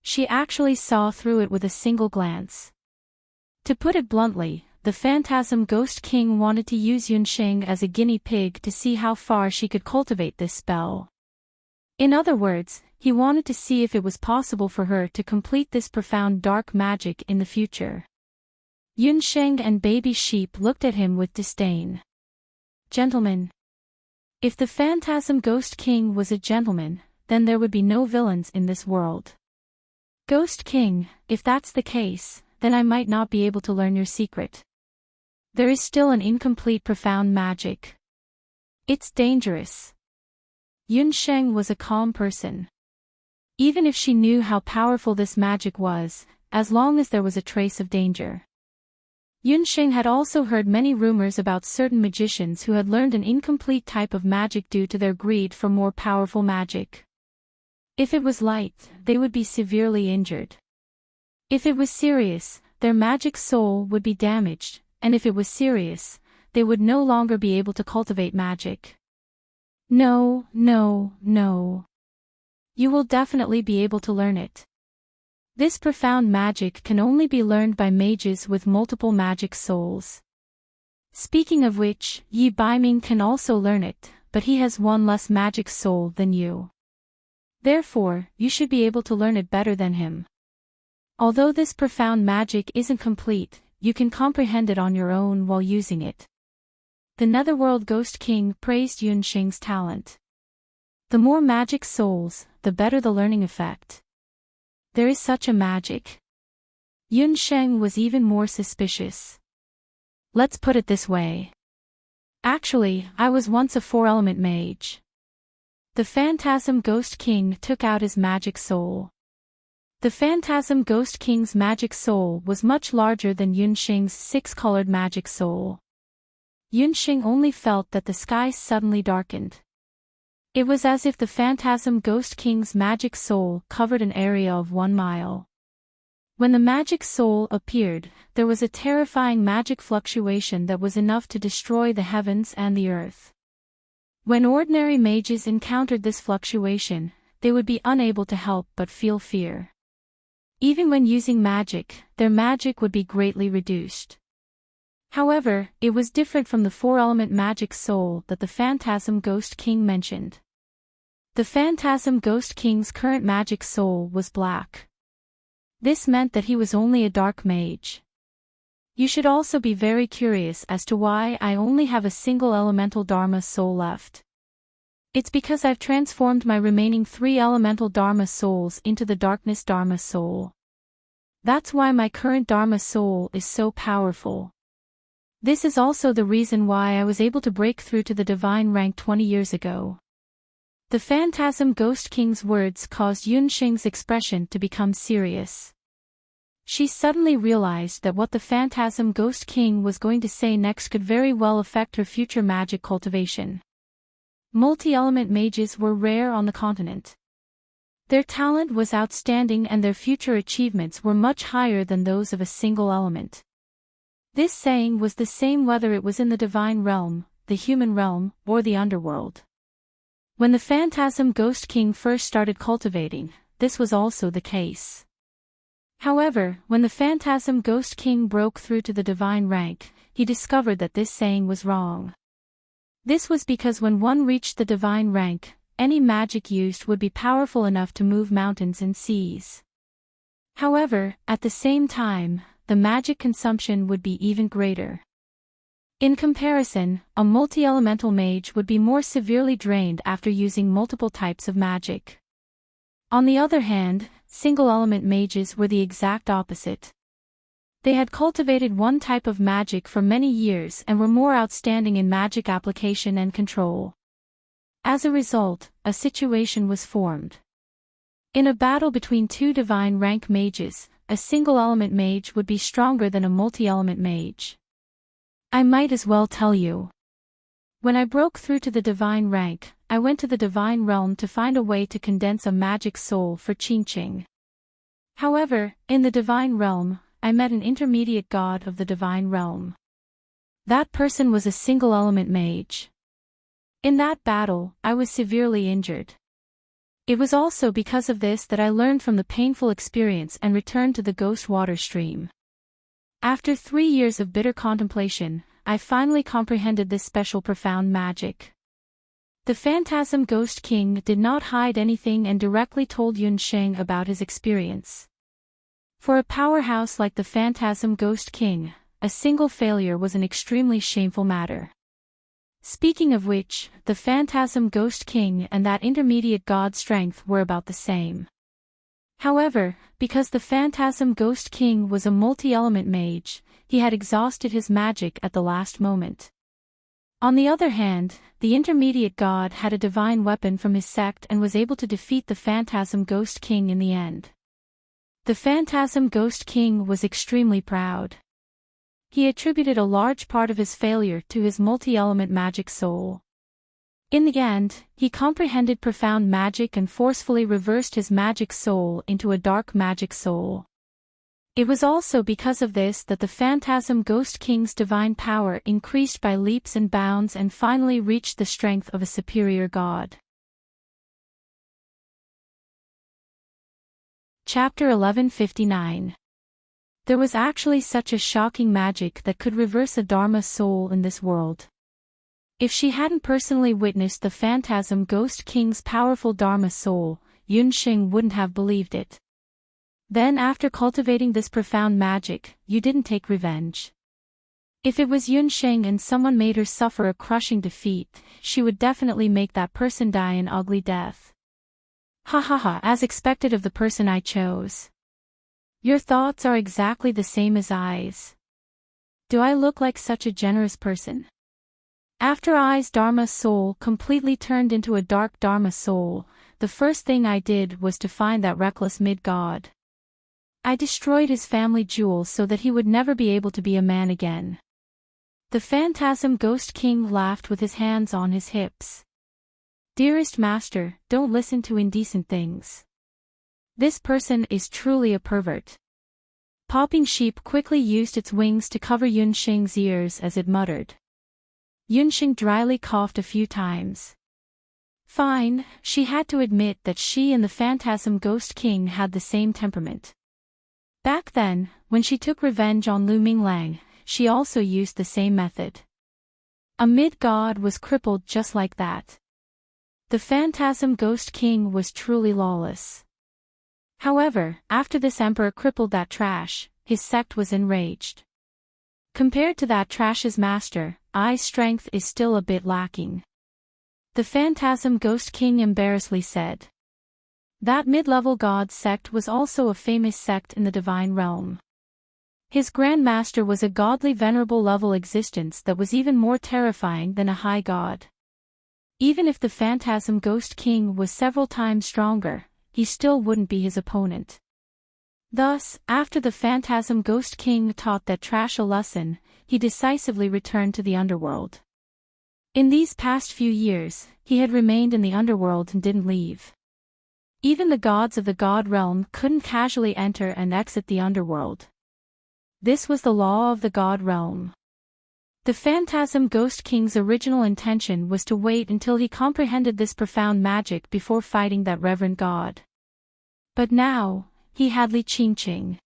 She actually saw through it with a single glance. To put it bluntly, the Phantasm Ghost King wanted to use Yunxing as a guinea pig to see how far she could cultivate this spell. In other words, he wanted to see if it was possible for her to complete this profound dark magic in the future. Yunxing and Baby Sheep looked at him with disdain. Gentlemen. If the Phantasm Ghost King was a gentleman, then there would be no villains in this world. Ghost King, if that's the case, then I might not be able to learn your secret. There is still an incomplete profound magic. It's dangerous. Yunxing was a calm person. Even if she knew how powerful this magic was, as long as there was a trace of danger. Yunxing had also heard many rumors about certain magicians who had learned an incomplete type of magic due to their greed for more powerful magic. If it was light, they would be severely injured. If it was serious, their magic soul would be damaged, and if it was serious, they would no longer be able to cultivate magic. No, no, no. You will definitely be able to learn it. This profound magic can only be learned by mages with multiple magic souls. Speaking of which, Yi Baiming can also learn it, but he has one less magic soul than you. Therefore, you should be able to learn it better than him. Although this profound magic isn't complete, you can comprehend it on your own while using it. The Netherworld Ghost King praised Yunxing's talent. The more magic souls, the better the learning effect. There is such a magic. Yunxing was even more suspicious. Let's put it this way. Actually, I was once a four-element mage. The Phantasm Ghost King took out his magic soul. The Phantasm Ghost King's magic soul was much larger than Yunxing's six-colored magic soul. Yunxing only felt that the sky suddenly darkened. It was as if the Phantasm Ghost King's magic soul covered an area of 1 mile. When the magic soul appeared, there was a terrifying magic fluctuation that was enough to destroy the heavens and the earth. When ordinary mages encountered this fluctuation, they would be unable to help but feel fear. Even when using magic, their magic would be greatly reduced. However, it was different from the four-element magic soul that the Phantasm Ghost King mentioned. The Phantasm Ghost King's current magic soul was black. This meant that he was only a dark mage. You should also be very curious as to why I only have a single elemental Dharma soul left. It's because I've transformed my remaining 3 elemental Dharma souls into the Darkness Dharma soul. That's why my current Dharma soul is so powerful. This is also the reason why I was able to break through to the divine rank 20 years ago. The Phantasm Ghost King's words caused Yunxing's expression to become serious. She suddenly realized that what the Phantasm Ghost King was going to say next could very well affect her future magic cultivation. Multi-element mages were rare on the continent. Their talent was outstanding and their future achievements were much higher than those of a single element. This saying was the same whether it was in the divine realm, the human realm, or the underworld. When the Phantasm Ghost King first started cultivating, this was also the case. However, when the Phantasm Ghost King broke through to the divine rank, he discovered that this saying was wrong. This was because when one reached the divine rank, any magic used would be powerful enough to move mountains and seas. However, at the same time, the magic consumption would be even greater. In comparison, a multi-elemental mage would be more severely drained after using multiple types of magic. On the other hand, single-element mages were the exact opposite. They had cultivated one type of magic for many years and were more outstanding in magic application and control. As a result, a situation was formed. In a battle between two divine rank mages, a single-element mage would be stronger than a multi-element mage. I might as well tell you. When I broke through to the divine rank, I went to the divine realm to find a way to condense a magic soul for Enchanting. However, in the divine realm, I met an intermediate god of the divine realm. That person was a single-element mage. In that battle, I was severely injured. It was also because of this that I learned from the painful experience and returned to the ghost water stream. After 3 years of bitter contemplation, I finally comprehended this special profound magic. The Phantasm Ghost King did not hide anything and directly told Enchanting about his experience. For a powerhouse like the Phantasm Ghost King, a single failure was an extremely shameful matter. Speaking of which, the Phantasm Ghost King and that intermediate god's strength were about the same. However, because the Phantasm Ghost King was a multi-element mage, he had exhausted his magic at the last moment. On the other hand, the intermediate god had a divine weapon from his sect and was able to defeat the Phantasm Ghost King in the end. The Phantasm Ghost King was extremely proud. He attributed a large part of his failure to his multi-element magic soul. In the end, he comprehended profound magic and forcefully reversed his magic soul into a dark magic soul. It was also because of this that the Phantasm Ghost King's divine power increased by leaps and bounds and finally reached the strength of a superior god. Chapter 1159. There was actually such a shocking magic that could reverse a Dharma soul in this world. If she hadn't personally witnessed the Phantasm Ghost King's powerful Dharma soul, Enchanting wouldn't have believed it. Then after cultivating this profound magic, you didn't take revenge. If it was Enchanting and someone made her suffer a crushing defeat, she would definitely make that person die an ugly death. Ha ha ha, as expected of the person I chose. Your thoughts are exactly the same as I's. Do I look like such a generous person? After I's Dharma soul completely turned into a dark Dharma soul, the first thing I did was to find that reckless mid-god. I destroyed his family jewels so that he would never be able to be a man again. The Phantasm Ghost King laughed with his hands on his hips. Dearest master, don't listen to indecent things. This person is truly a pervert. Popping Sheep quickly used its wings to cover Enchanting's ears as it muttered. Enchanting dryly coughed a few times. Fine, she had to admit that she and the Phantasm Ghost King had the same temperament. Back then, when she took revenge on Lu Minglang, she also used the same method. A mid-god was crippled just like that. The Phantasm Ghost King was truly lawless. However, after this emperor crippled that trash, his sect was enraged. Compared to that trash's master, I's strength is still a bit lacking. The Phantasm Ghost King embarrassedly said. That mid-level god's sect was also a famous sect in the divine realm. His Grand Master was a godly venerable level existence that was even more terrifying than a high god. Even if the Phantasm Ghost King was several times stronger, he still wouldn't be his opponent. Thus, after the Phantasm Ghost King taught that trash a lesson, he decisively returned to the underworld. In these past few years, he had remained in the underworld and didn't leave. Even the gods of the god realm couldn't casually enter and exit the underworld. This was the law of the god realm. The Phantasm Ghost King's original intention was to wait until he comprehended this profound magic before fighting that reverend god. But now, he had Enchanting.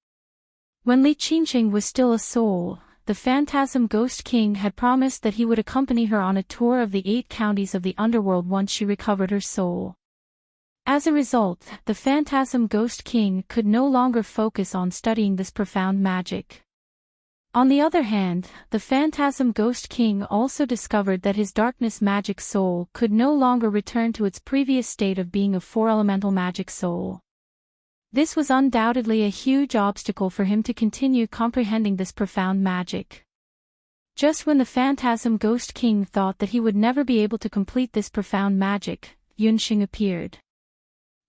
When Enchanting was still a soul, the Phantasm Ghost King had promised that he would accompany her on a tour of the 8 counties of the underworld once she recovered her soul. As a result, the Phantasm Ghost King could no longer focus on studying this profound magic. On the other hand, the Phantasm Ghost King also discovered that his darkness magic soul could no longer return to its previous state of being a 4-elemental magic soul. This was undoubtedly a huge obstacle for him to continue comprehending this profound magic. Just when the Phantasm Ghost King thought that he would never be able to complete this profound magic, Yunxing appeared.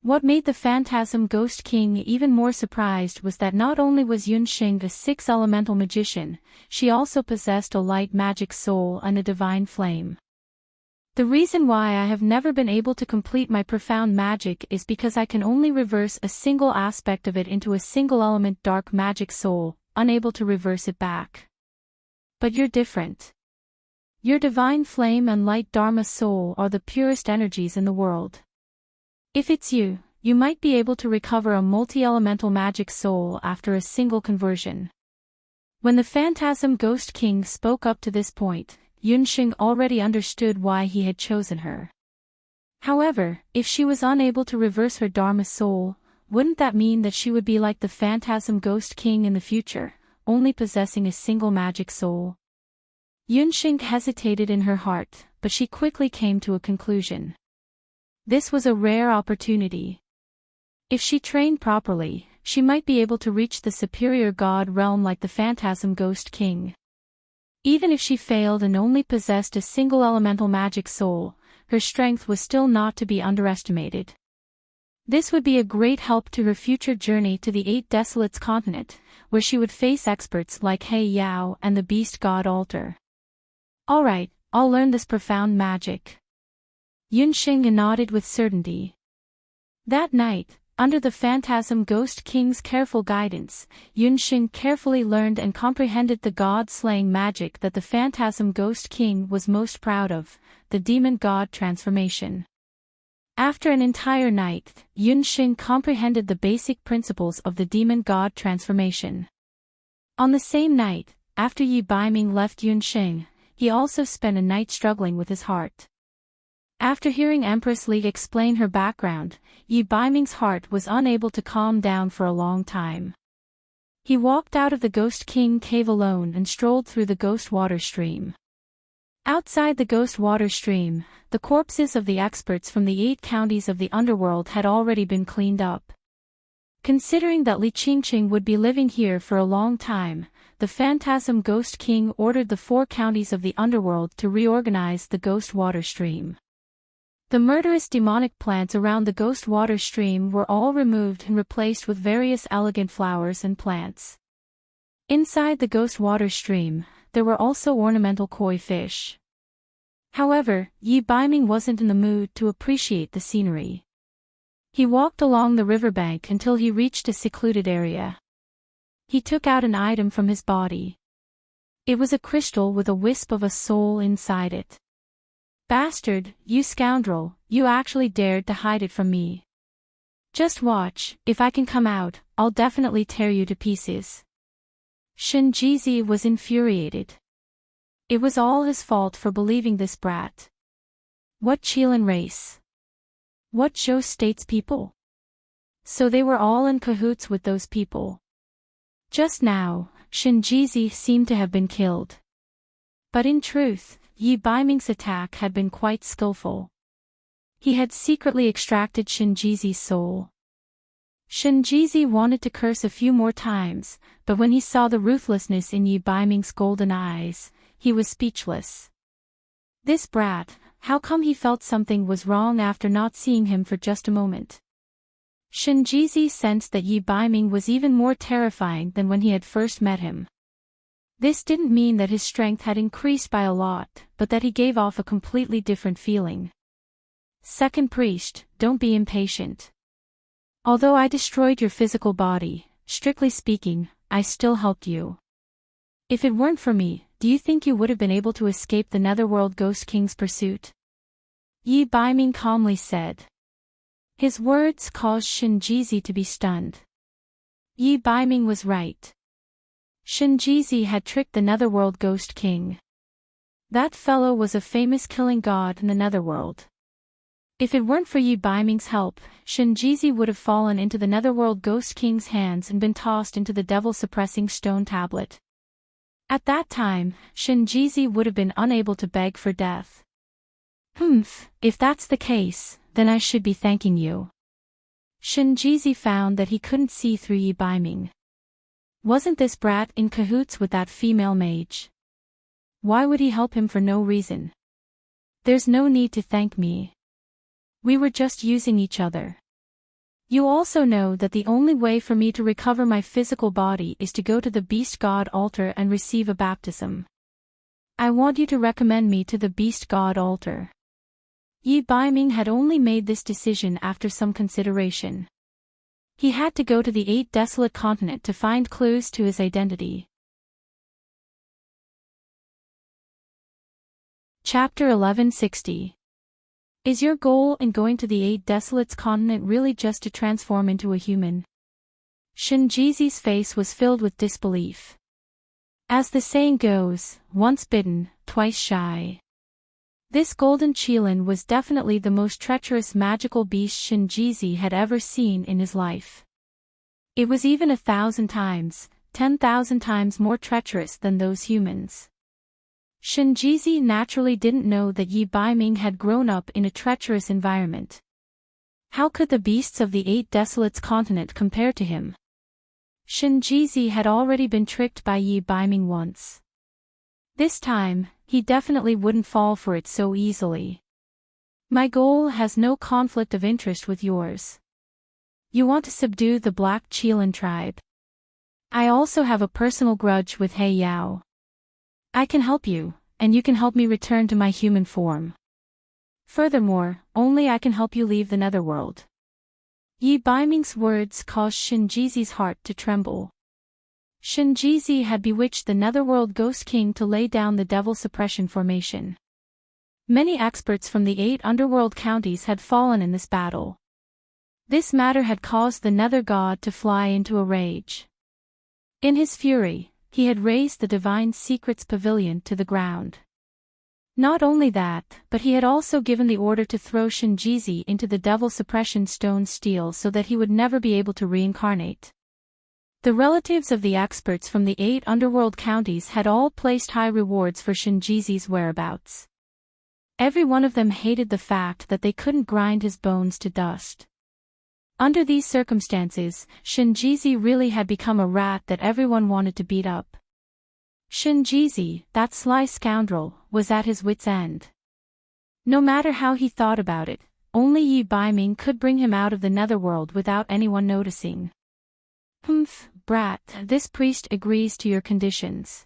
What made the Phantasm Ghost King even more surprised was that not only was Yunxing a six-elemental magician, she also possessed a light magic soul and a divine flame. The reason why I have never been able to complete my profound magic is because I can only reverse a single aspect of it into a single-element dark magic soul, unable to reverse it back. But you're different. Your divine flame and light Dharma soul are the purest energies in the world. If it's you, you might be able to recover a multi-elemental magic soul after a single conversion. When the Phantasm Ghost King spoke up to this point, Yunxing already understood why he had chosen her. However, if she was unable to reverse her Dharma soul, wouldn't that mean that she would be like the Phantasm Ghost King in the future, only possessing a single magic soul? Yunxing hesitated in her heart, but she quickly came to a conclusion. This was a rare opportunity. If she trained properly, she might be able to reach the superior god realm like the Phantasm Ghost King. Even if she failed and only possessed a single elemental magic soul, her strength was still not to be underestimated. This would be a great help to her future journey to the Eight Desolates continent, where she would face experts like He Yao and the Beast God Altar. Alright, I'll learn this profound magic. Yunxing nodded with certainty. That night, under the Phantasm Ghost King's careful guidance, Yunxing carefully learned and comprehended the god-slaying magic that the Phantasm Ghost King was most proud of, the demon god transformation. After an entire night, Yunxing comprehended the basic principles of the demon god transformation. On the same night, after Yi Baiming left Yunxing, he also spent a night struggling with his heart. After hearing Empress Li explain her background, Yi Baiming's heart was unable to calm down for a long time. He walked out of the Ghost King cave alone and strolled through the Ghost Water Stream. Outside the Ghost Water Stream, the corpses of the experts from the 8 counties of the underworld had already been cleaned up. Considering that Li Qingqing would be living here for a long time, the Phantasm Ghost King ordered the 4 counties of the underworld to reorganize the Ghost Water Stream. The murderous demonic plants around the Ghost Water Stream were all removed and replaced with various elegant flowers and plants. Inside the Ghost Water Stream, there were also ornamental koi fish. However, Yi Baiming wasn't in the mood to appreciate the scenery. He walked along the riverbank until he reached a secluded area. He took out an item from his body. It was a crystal with a wisp of a soul inside it. Bastard, you scoundrel, you actually dared to hide it from me. Just watch, if I can come out, I'll definitely tear you to pieces. Shinjizi was infuriated. It was all his fault for believing this brat. What Qilin race? What Zhou State's people? So they were all in cahoots with those people. Just now, Shinjizi seemed to have been killed. But in truth, Yi Baiming's attack had been quite skillful. He had secretly extracted Shinjizi's soul. Shinjizi wanted to curse a few more times, but when he saw the ruthlessness in Yi Baiming's golden eyes, he was speechless. This brat, how come he felt something was wrong after not seeing him for just a moment? Shinjizi sensed that Yi Baiming was even more terrifying than when he had first met him. This didn't mean that his strength had increased by a lot, but that he gave off a completely different feeling. Second priest, don't be impatient. Although I destroyed your physical body, strictly speaking, I still helped you. If it weren't for me, do you think you would have been able to escape the Netherworld Ghost King's pursuit? Yi Baiming calmly said. His words caused Shinjizi to be stunned. Yi Baiming was right. Shinjizi had tricked the Netherworld Ghost King. That fellow was a famous killing god in the Netherworld. If it weren't for Yi Baiming's help, Shinjizi would have fallen into the Netherworld Ghost King's hands and been tossed into the devil-suppressing stone tablet. At that time, Shinjizi would have been unable to beg for death. If that's the case, then I should be thanking you. Shinjizi found that he couldn't see through Yi Baiming. Wasn't this brat in cahoots with that female mage? Why would he help him for no reason? There's no need to thank me. We were just using each other. You also know that the only way for me to recover my physical body is to go to the Beast God altar and receive a baptism. I want you to recommend me to the Beast God altar. Yi Baiming had only made this decision after some consideration. He had to go to the 8 desolate continent to find clues to his identity. Chapter 1160. Is your goal in going to the 8 desolates continent really just to transform into a human? Shinjizi's face was filled with disbelief. As the saying goes, once bitten, twice shy. This golden qilin was definitely the most treacherous magical beast Shinjizi had ever seen in his life. It was even 1,000 times, 10,000 times more treacherous than those humans. Shinjizi naturally didn't know that Yi Baiming had grown up in a treacherous environment. How could the beasts of the 8 desolates continent compare to him? Shinjizi had already been tricked by Yi Baiming once. This time, he definitely wouldn't fall for it so easily. My goal has no conflict of interest with yours. You want to subdue the Black Qilin tribe. I also have a personal grudge with He Yao. I can help you, and you can help me return to my human form. Furthermore, only I can help you leave the netherworld. Yi Baiming's words caused Shinjizi's heart to tremble. Shinjizi had bewitched the netherworld ghost king to lay down the devil suppression formation. Many experts from the 8 underworld counties had fallen in this battle. This matter had caused the nether god to fly into a rage. In his fury, he had razed the Divine Secrets Pavilion to the ground. Not only that, but he had also given the order to throw Shinjizi into the Devil Suppression Stone Steel so that he would never be able to reincarnate. The relatives of the experts from the 8 underworld counties had all placed high rewards for Shinjizi's whereabouts. Every one of them hated the fact that they couldn't grind his bones to dust. Under these circumstances, Shinjizi really had become a rat that everyone wanted to beat up. Shinjizi, that sly scoundrel, was at his wit's end. No matter how he thought about it, only Yi Baiming could bring him out of the netherworld without anyone noticing. Humph, brat, this priest agrees to your conditions.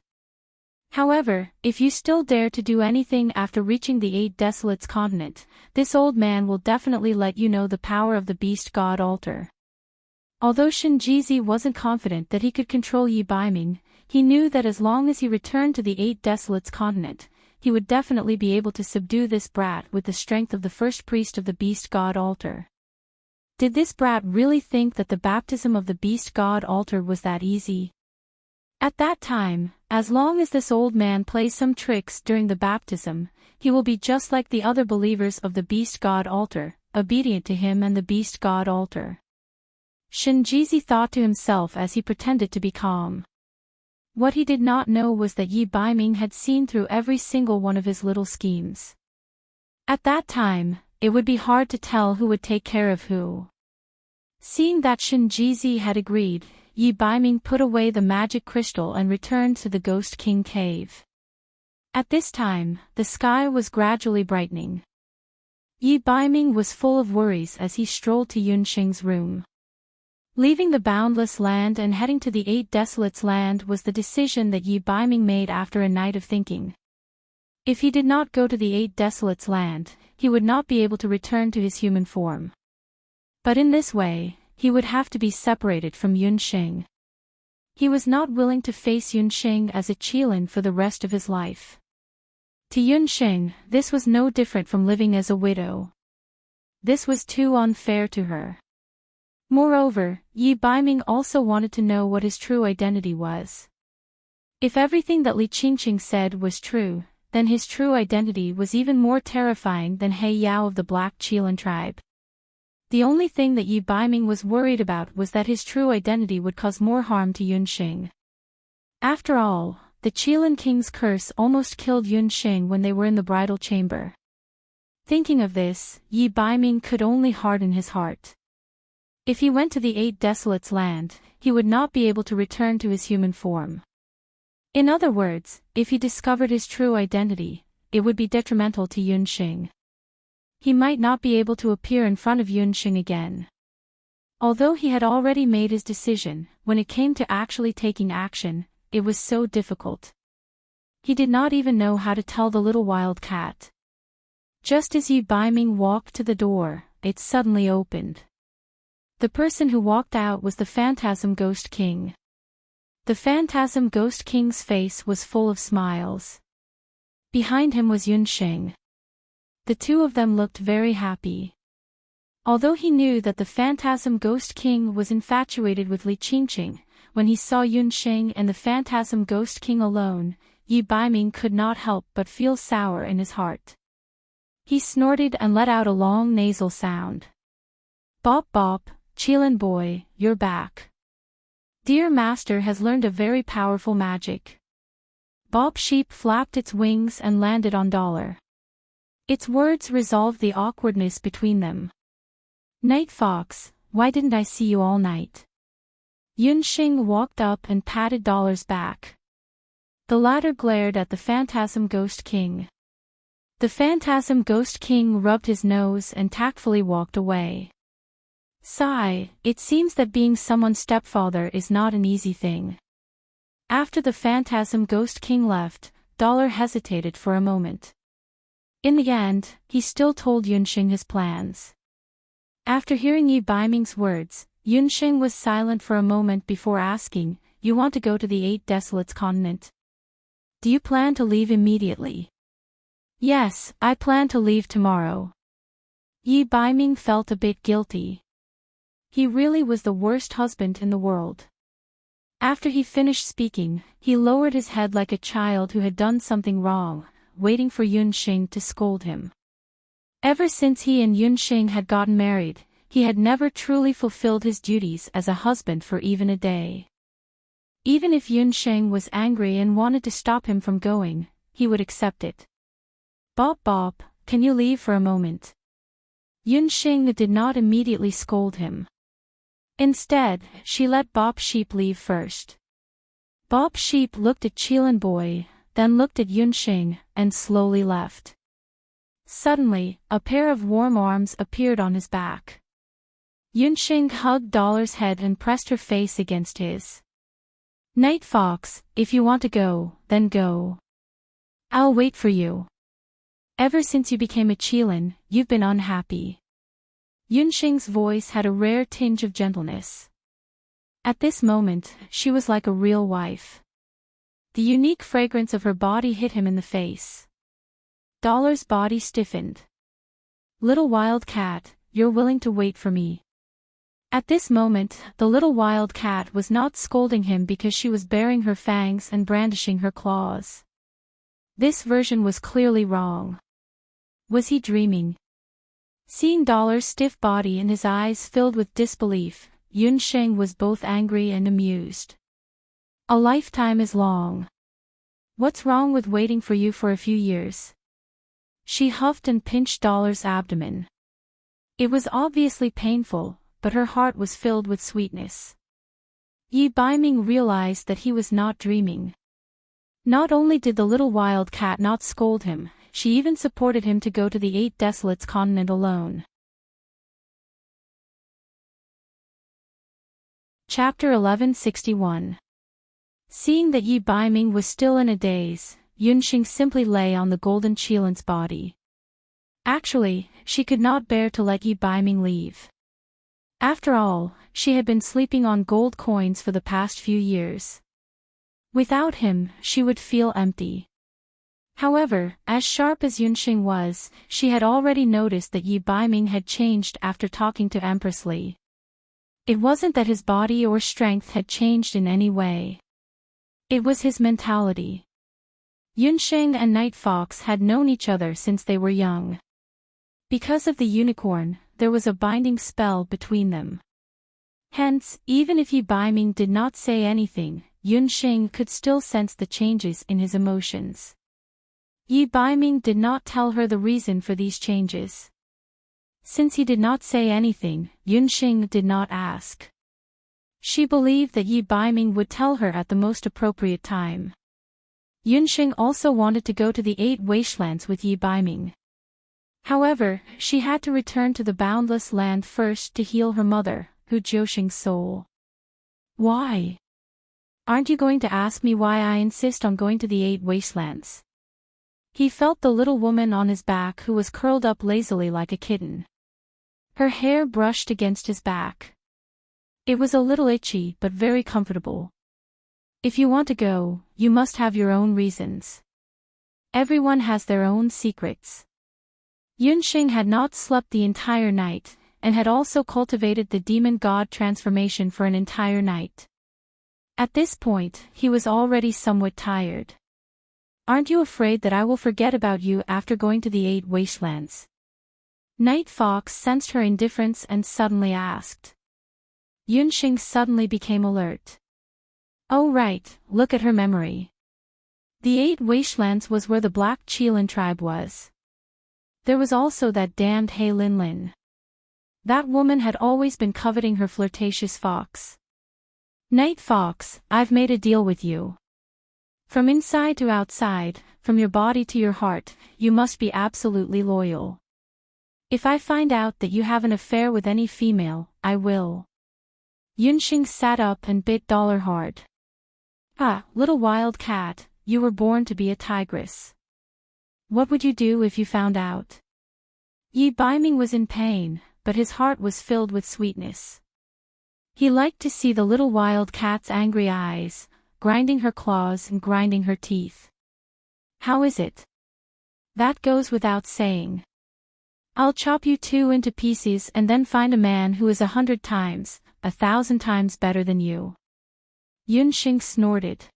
However, if you still dare to do anything after reaching the 8 desolates continent, this old man will definitely let you know the power of the Beast God altar. Although Shinjizi wasn't confident that he could control Yi Baiming, he knew that as long as he returned to the 8 desolates continent, he would definitely be able to subdue this brat with the strength of the first priest of the Beast God altar. Did this brat really think that the baptism of the Beast God altar was that easy? At that time, as long as this old man plays some tricks during the baptism, he will be just like the other believers of the Beast God altar, obedient to him and the Beast God altar. Shinjizi thought to himself as he pretended to be calm. What he did not know was that Yi Baiming had seen through every single one of his little schemes. At that time, it would be hard to tell who would take care of who. Seeing that Shinjizi had agreed, Yi Baiming put away the magic crystal and returned to the Ghost King cave. At this time, the sky was gradually brightening. Yi Baiming was full of worries as he strolled to Yunxing's room. Leaving the boundless land and heading to the 8 desolates land was the decision that Yi Baiming made after a night of thinking. If he did not go to the 8 desolates land, he would not be able to return to his human form. But in this way, he would have to be separated from Yunxing. He was not willing to face Yunxing as a qilin for the rest of his life. To Yunxing, this was no different from living as a widow. This was too unfair to her. Moreover, Yi Baiming also wanted to know what his true identity was. If everything that Li Qingqing said was true, then his true identity was even more terrifying than He Yao of the Black Qilin tribe. The only thing that Yi Baiming was worried about was that his true identity would cause more harm to Yunxing. After all, the Qilin King's curse almost killed Yunxing when they were in the bridal chamber. Thinking of this, Yi Baiming could only harden his heart. If he went to the Eight Desolates land, he would not be able to return to his human form. In other words, if he discovered his true identity, it would be detrimental to Yunxing. He might not be able to appear in front of Yunxing again. Although he had already made his decision, when it came to actually taking action, it was so difficult. He did not even know how to tell the little wild cat. Just as Yi Baiming walked to the door, it suddenly opened. The person who walked out was the Phantasm Ghost King. The Phantasm Ghost King's face was full of smiles. Behind him was Yunxing. The two of them looked very happy. Although he knew that the Phantasm Ghost King was infatuated with Li Qingqing, when he saw Yunxing and the Phantasm Ghost King alone, Yi Baiming could not help but feel sour in his heart. He snorted and let out a long nasal sound. "Bop bop, Qilin boy, you're back. Dear Master has learned a very powerful magic." Bop Sheep flapped its wings and landed on Dollar. Its words resolved the awkwardness between them. "Night Fox, why didn't I see you all night?" Yunxing walked up and patted Dollar's back. The latter glared at the Phantasm Ghost King. The Phantasm Ghost King rubbed his nose and tactfully walked away. Sigh, it seems that being someone's stepfather is not an easy thing. After the Phantasm Ghost King left, Dollar hesitated for a moment. In the end, he still told Yunxing his plans. After hearing Yi Baiming's words, Yunxing was silent for a moment before asking, "You want to go to the Eight Desolates continent? Do you plan to leave immediately?" "Yes, I plan to leave tomorrow." Yi Baiming felt a bit guilty. He really was the worst husband in the world. After he finished speaking, he lowered his head like a child who had done something wrong, waiting for Yunxing to scold him. Ever since he and Yunxing had gotten married, he had never truly fulfilled his duties as a husband for even a day. Even if Yunxing was angry and wanted to stop him from going, he would accept it. "Bop bop, can you leave for a moment?" Yunxing did not immediately scold him. Instead, she let Bop Sheep leave first. Bop Sheep looked at Qilin boy, then looked at Yunxing, and slowly left. Suddenly, a pair of warm arms appeared on his back. Yunxing hugged Dollar's head and pressed her face against his. "Night Fox, if you want to go, then go. I'll wait for you. Ever since you became a Qilin, you've been unhappy." Yunxing's voice had a rare tinge of gentleness. At this moment, she was like a real wife. The unique fragrance of her body hit him in the face. Dollar's body stiffened. "Little wild cat, you're willing to wait for me." At this moment, the little wild cat was not scolding him because she was baring her fangs and brandishing her claws. This version was clearly wrong. Was he dreaming? Seeing Dollar's stiff body and his eyes filled with disbelief, Yunxing was both angry and amused. "A lifetime is long. What's wrong with waiting for you for a few years?" She huffed and pinched Dollar's abdomen. It was obviously painful, but her heart was filled with sweetness. Yi Baiming realized that he was not dreaming. Not only did the little wild cat not scold him, she even supported him to go to the Eight Desolates continent alone. Chapter 1161. Seeing that Yi Baiming was still in a daze, Yunxing simply lay on the golden Qilin's body. Actually, she could not bear to let Yi Baiming leave. After all, she had been sleeping on gold coins for the past few years. Without him, she would feel empty. However, as sharp as Yunxing was, she had already noticed that Yi Baiming had changed after talking to Empress Li. It wasn't that his body or strength had changed in any way. It was his mentality. Yunxing and Night Fox had known each other since they were young. Because of the unicorn, there was a binding spell between them. Hence, even if Yi Baiming did not say anything, Yunxing could still sense the changes in his emotions. Yi Baiming did not tell her the reason for these changes. Since he did not say anything, Yunxing did not ask. She believed that Yi Baiming would tell her at the most appropriate time. Yunxing also wanted to go to the 8 wastelands with Yi Baiming. However, she had to return to the boundless land first to heal her mother, Hu Jiuxing's soul. Why? Aren't you going to ask me why I insist on going to the 8 wastelands? He felt the little woman on his back who was curled up lazily like a kitten. Her hair brushed against his back. It was a little itchy but very comfortable. If you want to go, you must have your own reasons. Everyone has their own secrets. Yunxing had not slept the entire night, and had also cultivated the demon god transformation for an entire night. At this point, he was already somewhat tired. Aren't you afraid that I will forget about you after going to the 8 wastelands? Night Fox sensed her indifference and suddenly asked. Yunxing suddenly became alert. Oh right, look at her memory. The 8 wastelands was where the Black Qilin tribe was. There was also that damned He Linlin. That woman had always been coveting her flirtatious fox. Night Fox, I've made a deal with you. From inside to outside, from your body to your heart, you must be absolutely loyal. If I find out that you have an affair with any female, I will. Yunxing sat up and bit Dollar hard. Ah, little wild cat, you were born to be a tigress. What would you do if you found out? Yi Baiming was in pain, but his heart was filled with sweetness. He liked to see the little wild cat's angry eyes, grinding her claws and grinding her teeth. How is it? That goes without saying. I'll chop you 2 into pieces and then find a man who is 100 times, 1,000 times better than you. Yunxing snorted.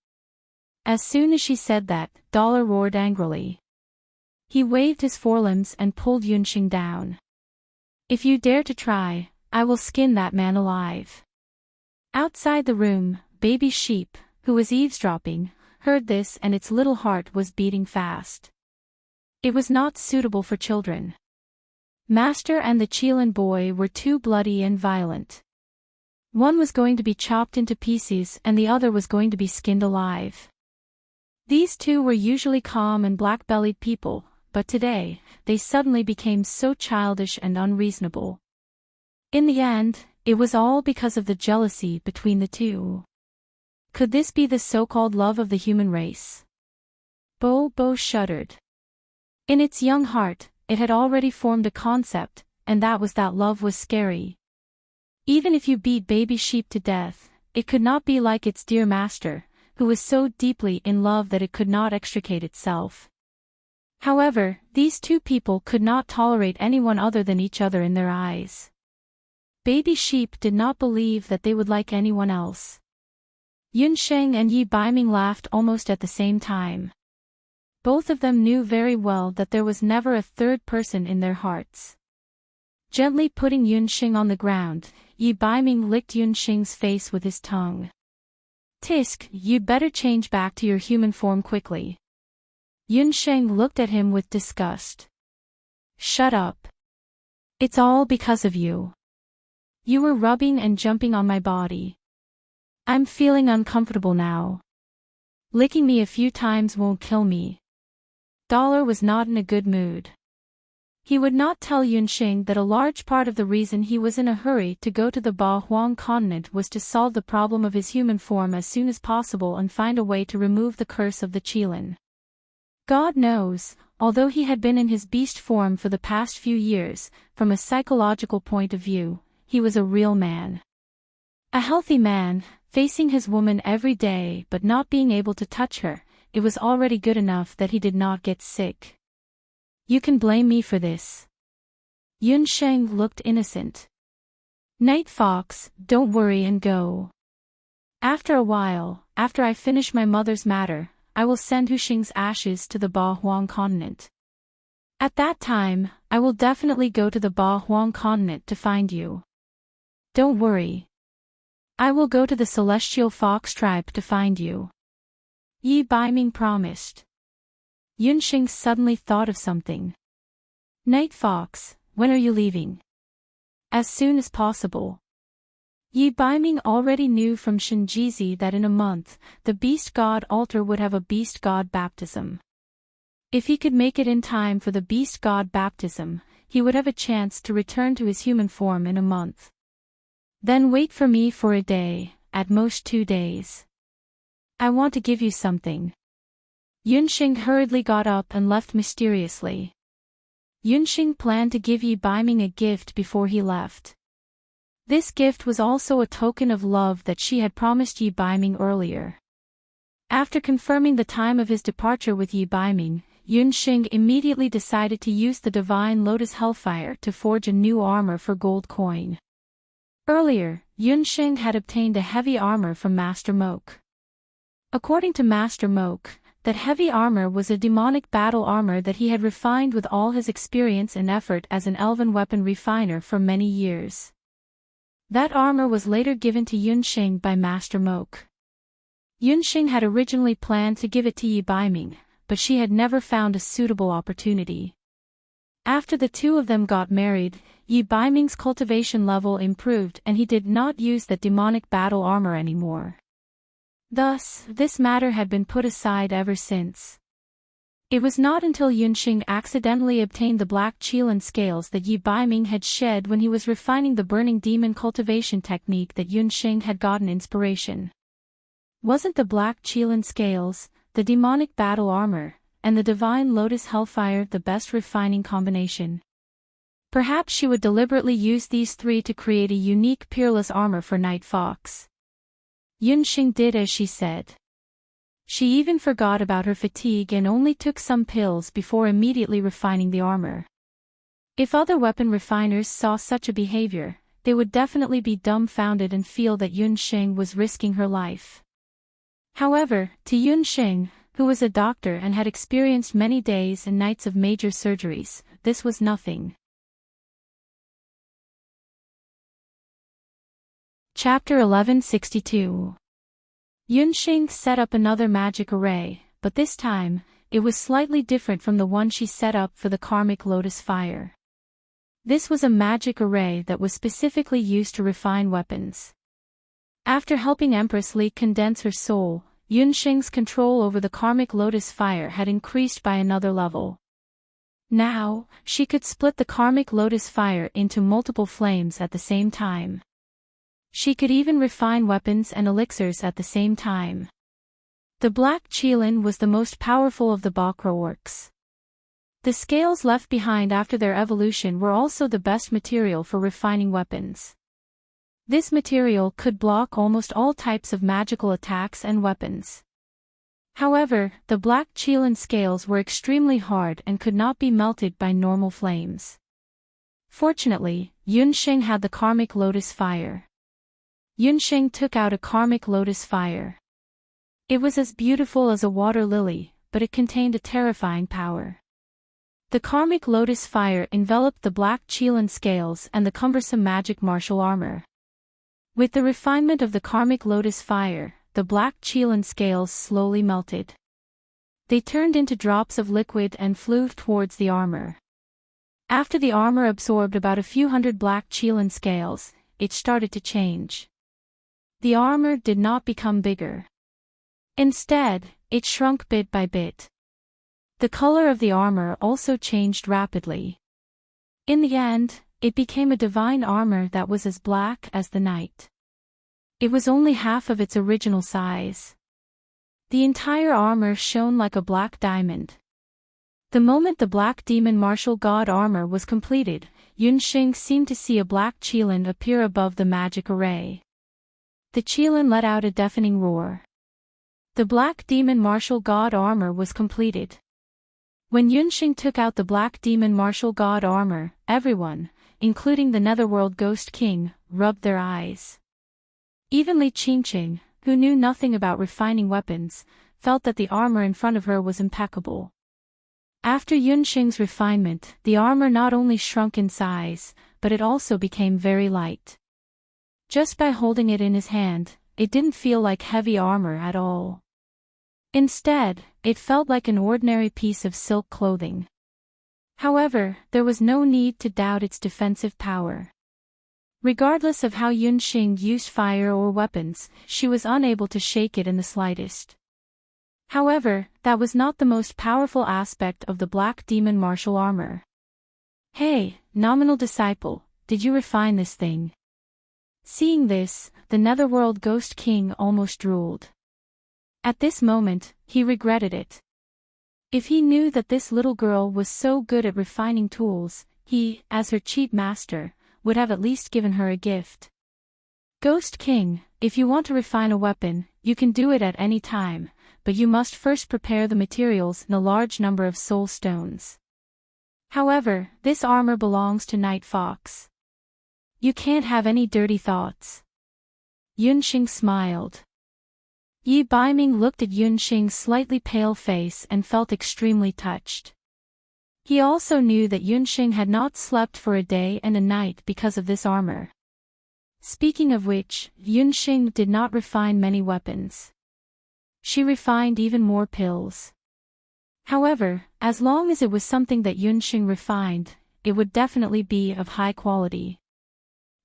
As soon as she said that, Dollar roared angrily. He waved his forelimbs and pulled Yunxing down. If you dare to try, I will skin that man alive. Outside the room, Baby Sheep, who was eavesdropping, heard this and its little heart was beating fast. It was not suitable for children. Master and the Qilin boy were too bloody and violent. One was going to be chopped into pieces and the other was going to be skinned alive. These two were usually calm and black-bellied people, but today, they suddenly became so childish and unreasonable. In the end, it was all because of the jealousy between the two. Could this be the so-called love of the human race? Bo shuddered. In its young heart, it had already formed a concept, and that was that love was scary. Even if you beat Baby Sheep to death, it could not be like its dear master, who was so deeply in love that it could not extricate itself. However, these two people could not tolerate anyone other than each other in their eyes. Baby Sheep did not believe that they would like anyone else. Yunxing and Yi Baiming laughed almost at the same time. Both of them knew very well that there was never a third person in their hearts. Gently putting Yunxing on the ground, Yi Baiming licked Yunxing's face with his tongue. Tisk, you'd better change back to your human form quickly. Yunxing looked at him with disgust. Shut up. It's all because of you. You were rubbing and jumping on my body. I'm feeling uncomfortable now. Licking me a few times won't kill me. Dollar was not in a good mood. He would not tell Yunxing that a large part of the reason he was in a hurry to go to the Ba Huang continent was to solve the problem of his human form as soon as possible and find a way to remove the curse of the Qilin. God knows, although he had been in his beast form for the past few years, from a psychological point of view, he was a real man. A healthy man, facing his woman every day but not being able to touch her, it was already good enough that he did not get sick. You can blame me for this. Yunxing looked innocent. Night Fox, don't worry and go. After a while, after I finish my mother's matter, I will send Huxing's ashes to the Ba Huang continent. At that time, I will definitely go to the Ba Huang continent to find you. Don't worry. I will go to the Celestial Fox tribe to find you. Yi Baiming promised. Yunxing suddenly thought of something. Night Fox, when are you leaving? As soon as possible. Yi Baiming already knew from Shinjizi that in a month, the Beast God altar would have a Beast God baptism. If he could make it in time for the Beast God baptism, he would have a chance to return to his human form in a month. Then wait for me for a day, at most 2 days. I want to give you something. Yunxing hurriedly got up and left mysteriously. Yunxing planned to give Yi Baiming a gift before he left. This gift was also a token of love that she had promised Yi Baiming earlier. After confirming the time of his departure with Yi Baiming, Yunxing immediately decided to use the Divine Lotus Hellfire to forge a new armor for gold coin. Earlier, Yunxing had obtained a heavy armor from Master Moke. According to Master Moke, that heavy armor was a demonic battle armor that he had refined with all his experience and effort as an elven weapon refiner for many years. That armor was later given to Yunxing by Master Moke. Yunxing had originally planned to give it to Yi Baiming, but she had never found a suitable opportunity. After the two of them got married, Yi Baiming's cultivation level improved and he did not use that demonic battle armor anymore. Thus, this matter had been put aside ever since. It was not until Yunxing accidentally obtained the black Qilin scales that Yi Baiming had shed when he was refining the burning demon cultivation technique that Yunxing had gotten inspiration. Wasn't the black Qilin scales, the demonic battle armor, and the divine lotus hellfire the best refining combination? Perhaps she would deliberately use these three to create a unique peerless armor for Night Fox. Yunxing did as she said. She even forgot about her fatigue and only took some pills before immediately refining the armor. If other weapon refiners saw such a behavior, they would definitely be dumbfounded and feel that Yunxing was risking her life. However, to Yunxing, who was a doctor and had experienced many days and nights of major surgeries, this was nothing. Chapter 1162. Yunxing set up another magic array, but this time, it was slightly different from the one she set up for the karmic lotus fire. This was a magic array that was specifically used to refine weapons. After helping Empress Li condense her soul, Yunxing's control over the karmic lotus fire had increased by another level. Now, she could split the karmic lotus fire into multiple flames at the same time. She could even refine weapons and elixirs at the same time. The black Qilin was the most powerful of the Bakra orcs. The scales left behind after their evolution were also the best material for refining weapons. This material could block almost all types of magical attacks and weapons. However, the black Qilin scales were extremely hard and could not be melted by normal flames. Fortunately, Yunxing had the karmic lotus fire. Yunxing took out a karmic lotus fire. It was as beautiful as a water lily, but it contained a terrifying power. The karmic lotus fire enveloped the black Qilin scales and the cumbersome magic martial armor. With the refinement of the karmic lotus fire, the black Qilin scales slowly melted. They turned into drops of liquid and flew towards the armor. After the armor absorbed about a few hundred black Qilin scales, it started to change. The armor did not become bigger. Instead, it shrunk bit by bit. The color of the armor also changed rapidly. In the end, it became a divine armor that was as black as the night. It was only half of its original size. The entire armor shone like a black diamond. The moment the black demon martial god armor was completed, Yunxing seemed to see a black Qilin appear above the magic array. The Qilin let out a deafening roar. The black demon martial god armor was completed. When Yunxing took out the black demon martial god armor, everyone, including the Netherworld Ghost King, rubbed their eyes. Even Li Qingqing, who knew nothing about refining weapons, felt that the armor in front of her was impeccable. After Yunxing's refinement, the armor not only shrunk in size, but it also became very light. Just by holding it in his hand, it didn't feel like heavy armor at all. Instead, it felt like an ordinary piece of silk clothing. However, there was no need to doubt its defensive power. Regardless of how Yunxing used fire or weapons, she was unable to shake it in the slightest. However, that was not the most powerful aspect of the Black Demon martial armor. "Hey, nominal disciple, did you refine this thing?" Seeing this, the Netherworld Ghost King almost drooled. At this moment, he regretted it. If he knew that this little girl was so good at refining tools, he, as her chief master, would have at least given her a gift. "Ghost King, if you want to refine a weapon, you can do it at any time, but you must first prepare the materials in a large number of soul stones. However, this armor belongs to Night Fox. You can't have any dirty thoughts." Yunxing smiled. Yi Baiming looked at Yunxing's slightly pale face and felt extremely touched. He also knew that Yunxing had not slept for a day and a night because of this armor. Speaking of which, Yunxing did not refine many weapons. She refined even more pills. However, as long as it was something that Yunxing refined, it would definitely be of high quality.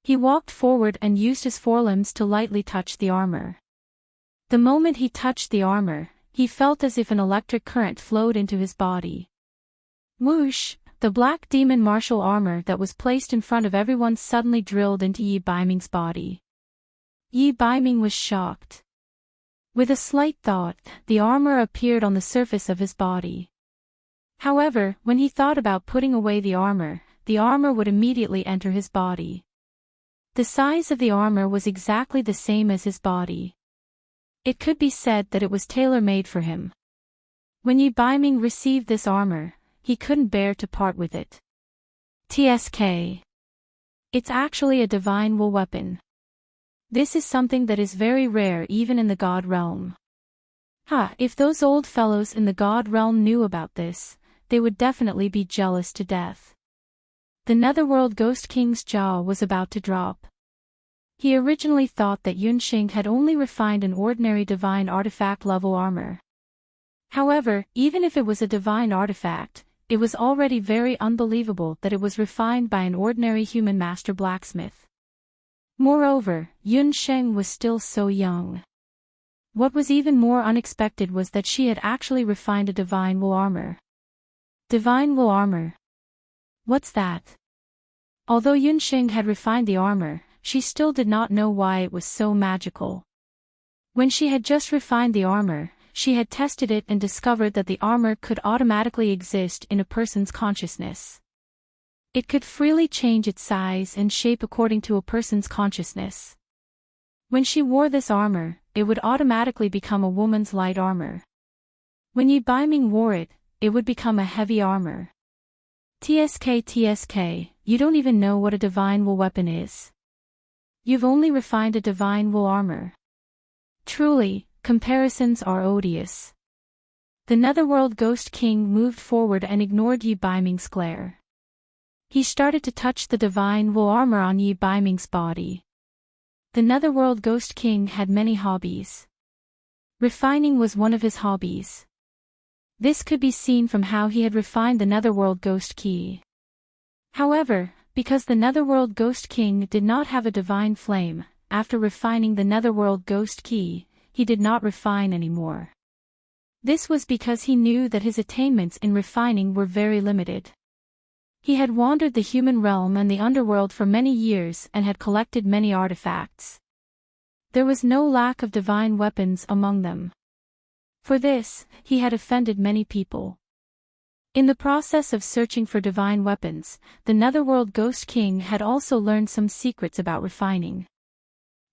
He walked forward and used his forelimbs to lightly touch the armor. The moment he touched the armor, he felt as if an electric current flowed into his body. Whoosh! The Black Demon martial armor that was placed in front of everyone suddenly drilled into Yi Baiming's body. Yi Baiming was shocked. With a slight thought, the armor appeared on the surface of his body. However, when he thought about putting away the armor would immediately enter his body. The size of the armor was exactly the same as his body. It could be said that it was tailor-made for him. When Yi Baiming received this armor, he couldn't bear to part with it. TSK. It's actually a divine will weapon. This is something that is very rare even in the God realm. If those old fellows in the God realm knew about this, they would definitely be jealous to death. The Netherworld Ghost King's jaw was about to drop. He originally thought that Yunxing had only refined an ordinary divine artifact level armor. However, even if it was a divine artifact, it was already very unbelievable that it was refined by an ordinary human master blacksmith. Moreover, Yunxing was still so young. What was even more unexpected was that she had actually refined a divine will armor. Divine will armor. What's that? Although Yunxing had refined the armor, she still did not know why it was so magical. When she had just refined the armor, she had tested it and discovered that the armor could automatically exist in a person's consciousness. It could freely change its size and shape according to a person's consciousness. When she wore this armor, it would automatically become a woman's light armor. When Yi Baiming wore it, it would become a heavy armor. TSK, you don't even know what a divine will weapon is. You've only refined a divine will armor. Truly, comparisons are odious. The Netherworld Ghost King moved forward and ignored Yi Baiming's glare. He started to touch the divine will armor on Yi Baiming's body. The Netherworld Ghost King had many hobbies. Refining was one of his hobbies. This could be seen from how he had refined the Netherworld Ghost Key. However, because the Netherworld Ghost King did not have a divine flame, after refining the Netherworld Ghost Key, he did not refine anymore. This was because he knew that his attainments in refining were very limited. He had wandered the human realm and the underworld for many years and had collected many artifacts. There was no lack of divine weapons among them. For this, he had offended many people. In the process of searching for divine weapons, the Netherworld Ghost King had also learned some secrets about refining.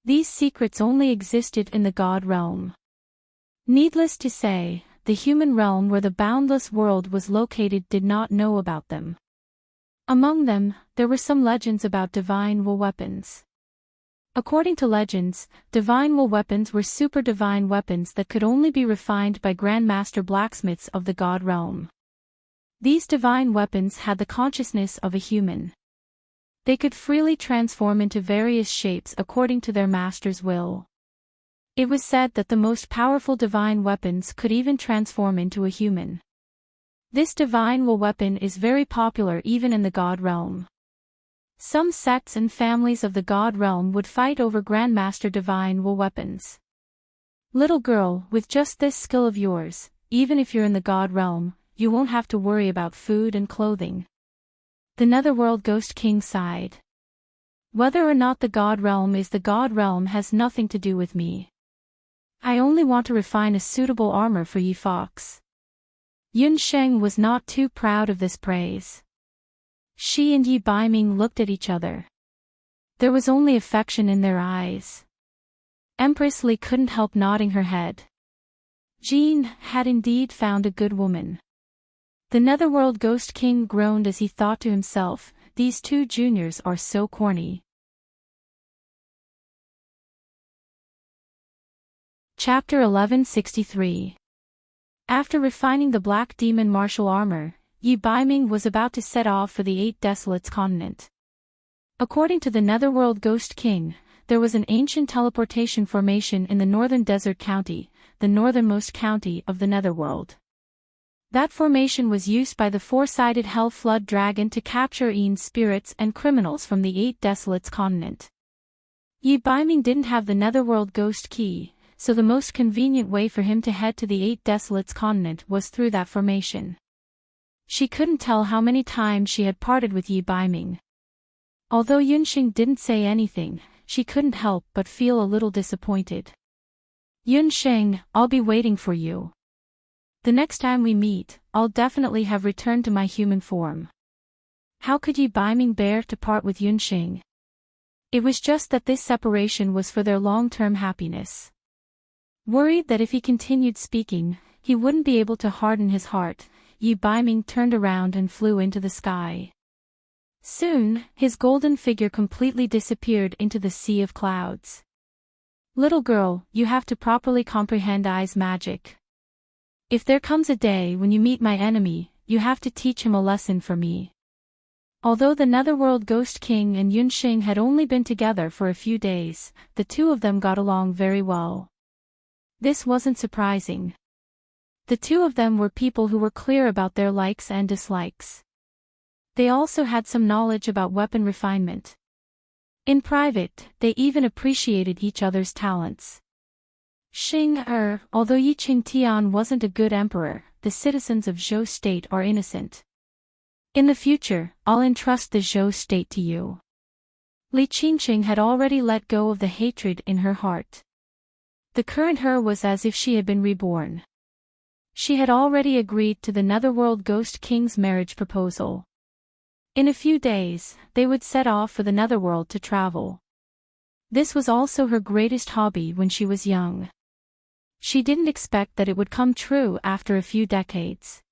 These secrets only existed in the God realm. Needless to say, the human realm where the boundless world was located did not know about them. Among them, there were some legends about divine will weapons. According to legends, divine will weapons were super divine weapons that could only be refined by grandmaster blacksmiths of the God realm. These divine weapons had the consciousness of a human. They could freely transform into various shapes according to their master's will. It was said that the most powerful divine weapons could even transform into a human. This divine wool weapon is very popular even in the god realm. Some sects and families of the god realm would fight over Grandmaster divine wool weapons. Little girl, with just this skill of yours, even if you're in the god realm, you won't have to worry about food and clothing. The Netherworld Ghost King sighed. Whether or not the god realm is the god realm has nothing to do with me. I only want to refine a suitable armor for ye fox. Yunsheng was not too proud of this praise. She and Yi Baiming looked at each other. There was only affection in their eyes. Empress Li couldn't help nodding her head. Jean had indeed found a good woman. The Netherworld Ghost King groaned as he thought to himself, these two juniors are so corny. Chapter 1163. After refining the Black Demon martial armor, Yi Baiming was about to set off for the Eight Desolates continent. According to the Netherworld Ghost King, there was an ancient teleportation formation in the northern desert county, the northernmost county of the Netherworld. That formation was used by the four-sided Hell Flood Dragon to capture spirits and criminals from the Eight Desolates continent. Yi Baiming didn't have the Netherworld Ghost Key, so the most convenient way for him to head to the Eight Desolates continent was through that formation. She couldn't tell how many times she had parted with Yi Baiming. Although Yunxing didn't say anything, she couldn't help but feel a little disappointed. Yunsheng, I'll be waiting for you. The next time we meet, I'll definitely have returned to my human form. How could Yi Baiming bear to part with Yunsheng? It was just that this separation was for their long-term happiness. Worried that if he continued speaking, he wouldn't be able to harden his heart, Yi Baiming turned around and flew into the sky. Soon, his golden figure completely disappeared into the sea of clouds. Little girl, you have to properly comprehend I's magic. If there comes a day when you meet my enemy, you have to teach him a lesson for me. Although the Netherworld Ghost King and Yunxing had only been together for a few days, the two of them got along very well. This wasn't surprising. The two of them were people who were clear about their likes and dislikes. They also had some knowledge about weapon refinement. In private, they even appreciated each other's talents. Although Yi Qingtian wasn't a good emperor, the citizens of Zhou State are innocent. In the future, I'll entrust the Zhou State to you. Li Qingqing had already let go of the hatred in her heart. The current her was as if she had been reborn. She had already agreed to the Netherworld Ghost King's marriage proposal. In a few days, they would set off for the Netherworld to travel. This was also her greatest hobby when she was young. She didn't expect that it would come true after a few decades.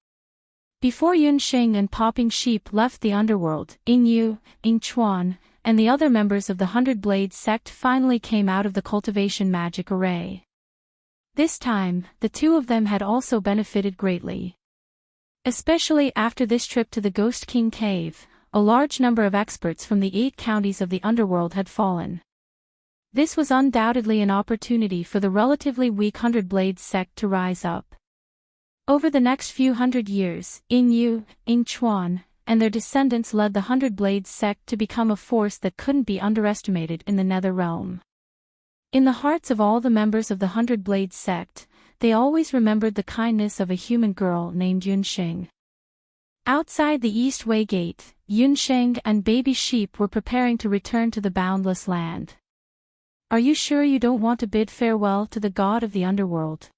Before Yunxing and Popping Sheep left the underworld, Yingyu, Yingchuan, and the other members of the Hundred Blades sect finally came out of the cultivation magic array. This time, the two of them had also benefited greatly. Especially after this trip to the Ghost King Cave, a large number of experts from the 8 counties of the underworld had fallen. This was undoubtedly an opportunity for the relatively weak Hundred Blades sect to rise up. Over the next few hundred years, Yingyu, Yingchuan, and their descendants led the Hundred Blades sect to become a force that couldn't be underestimated in the Nether Realm. In the hearts of all the members of the Hundred Blades sect, they always remembered the kindness of a human girl named Yunxing. Outside the East Way Gate, Yunsheng and Baby Sheep were preparing to return to the boundless land. Are you sure you don't want to bid farewell to the god of the underworld?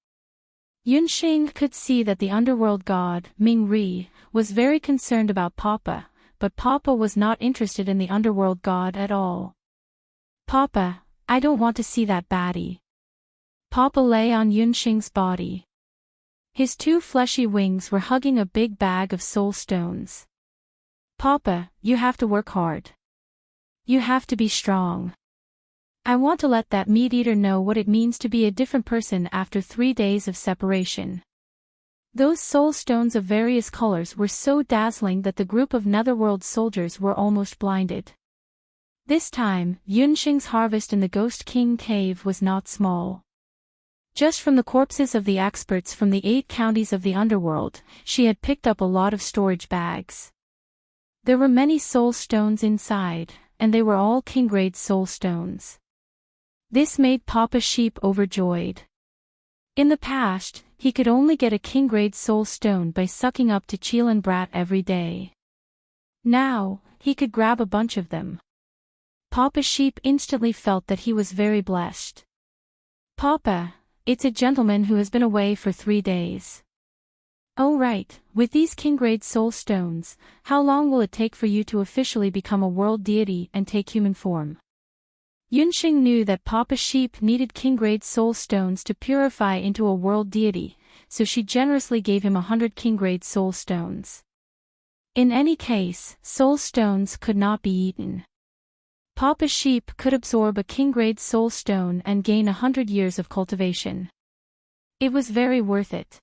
Yunxing could see that the underworld god, Ming Ri, was very concerned about Papa, but Papa was not interested in the underworld god at all. Papa, I don't want to see that baddie. Papa lay on Yunxing's body. His 2 fleshy wings were hugging a big bag of soul stones. Papa, you have to work hard. You have to be strong. I want to let that meat-eater know what it means to be a different person after 3 days of separation. Those soul stones of various colors were so dazzling that the group of Netherworld soldiers were almost blinded. This time, Yunxing's harvest in the Ghost King Cave was not small. Just from the corpses of the experts from the 8 counties of the underworld, she had picked up a lot of storage bags. There were many soul stones inside, and they were all king-grade soul stones. This made Papa Sheep overjoyed. In the past, he could only get a king-grade soul stone by sucking up to Cheelan Brat every day. Now, he could grab a bunch of them. Papa Sheep instantly felt that he was very blessed. "Papa, it's a gentleman who has been away for 3 days. Oh right, with these king-grade soul stones, how long will it take for you to officially become a world deity and take human form?" Yunxing knew that Papa Sheep needed king-grade soul stones to purify into a world deity, so she generously gave him 100 king-grade soul stones. In any case, soul stones could not be eaten. Papa Sheep could absorb a king-grade soul stone and gain 100 years of cultivation. It was very worth it.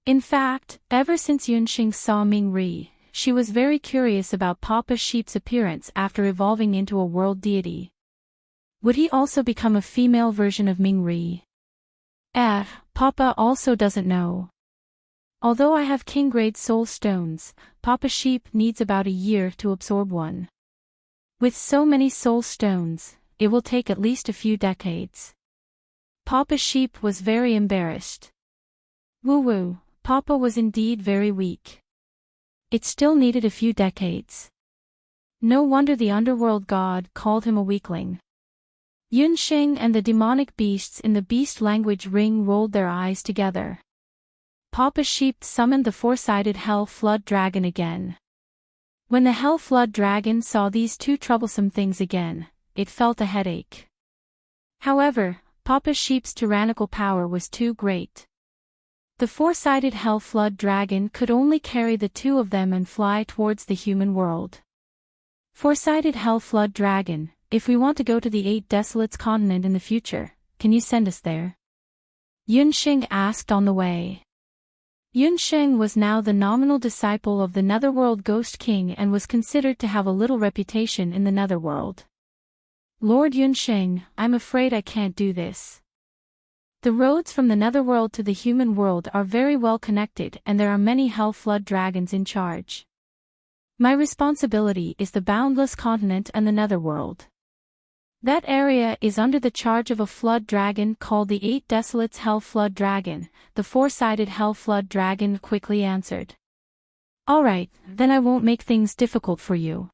In fact, ever since Yunxing saw Ming-Ri, she was very curious about Papa Sheep's appearance after evolving into a world deity. Would he also become a female version of Ming-Ri? Papa also doesn't know. Although I have king-grade soul stones, Papa Sheep needs about a year to absorb one. With so many soul stones, it will take at least a few decades. Papa Sheep was very embarrassed. Woo-woo, Papa was indeed very weak. It still needed a few decades. No wonder the underworld god called him a weakling. Yunxing and the demonic beasts in the beast language ring rolled their eyes together. Papa Sheep summoned the four-sided hell flood dragon again. When the hell flood dragon saw these two troublesome things again, it felt a headache. However, Papa Sheep's tyrannical power was too great. The four-sided hell flood dragon could only carry the two of them and fly towards the human world. "Four-sided hell flood dragon, if we want to go to the 8 Desolates continent in the future, can you send us there?" Yunxing asked on the way. Yunxing was now the nominal disciple of the Netherworld Ghost King and was considered to have a little reputation in the Netherworld. "Lord Yunxing, I'm afraid I can't do this. The roads from the Netherworld to the human world are very well connected and there are many hell flood dragons in charge. My responsibility is the Boundless Continent and the Netherworld. That area is under the charge of a flood dragon called the 8 Desolates Hell Flood Dragon," the four-sided Hell Flood Dragon quickly answered. "Alright, then I won't make things difficult for you.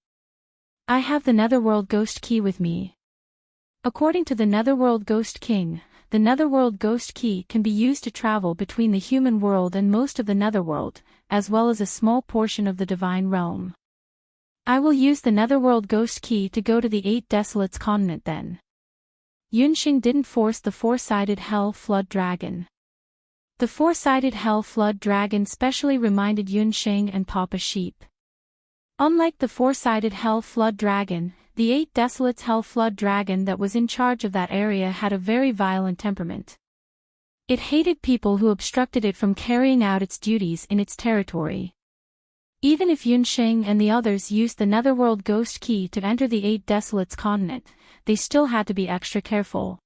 I have the Netherworld Ghost Key with me." According to the Netherworld Ghost King, the Netherworld Ghost Key can be used to travel between the human world and most of the Netherworld, as well as a small portion of the Divine Realm. "I will use the Netherworld Ghost Key to go to the 8 Desolates continent then." Yunxing didn't force the four-sided Hell Flood Dragon. The four-sided Hell Flood Dragon specially reminded Yunxing and Papa Sheep. Unlike the four-sided Hell Flood Dragon, the 8 Desolates Hell Flood Dragon that was in charge of that area had a very violent temperament. It hated people who obstructed it from carrying out its duties in its territory. Even if Yunxing and the others used the Netherworld Ghost Key to enter the 8 Desolates continent, they still had to be extra careful.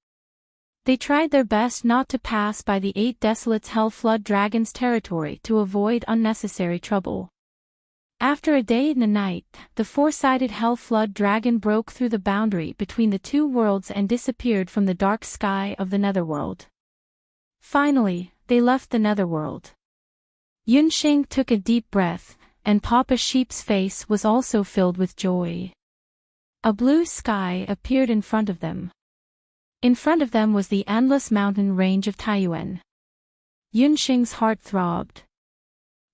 They tried their best not to pass by the 8 Desolates Hell Flood Dragon's territory to avoid unnecessary trouble. After a day and a night, the four-sided Hell Flood Dragon broke through the boundary between the two worlds and disappeared from the dark sky of the Netherworld. Finally, they left the Netherworld. Yunxing took a deep breath, and Papa Sheep's face was also filled with joy. A blue sky appeared in front of them. In front of them was the endless mountain range of Taiyuan. Yunxing's heart throbbed.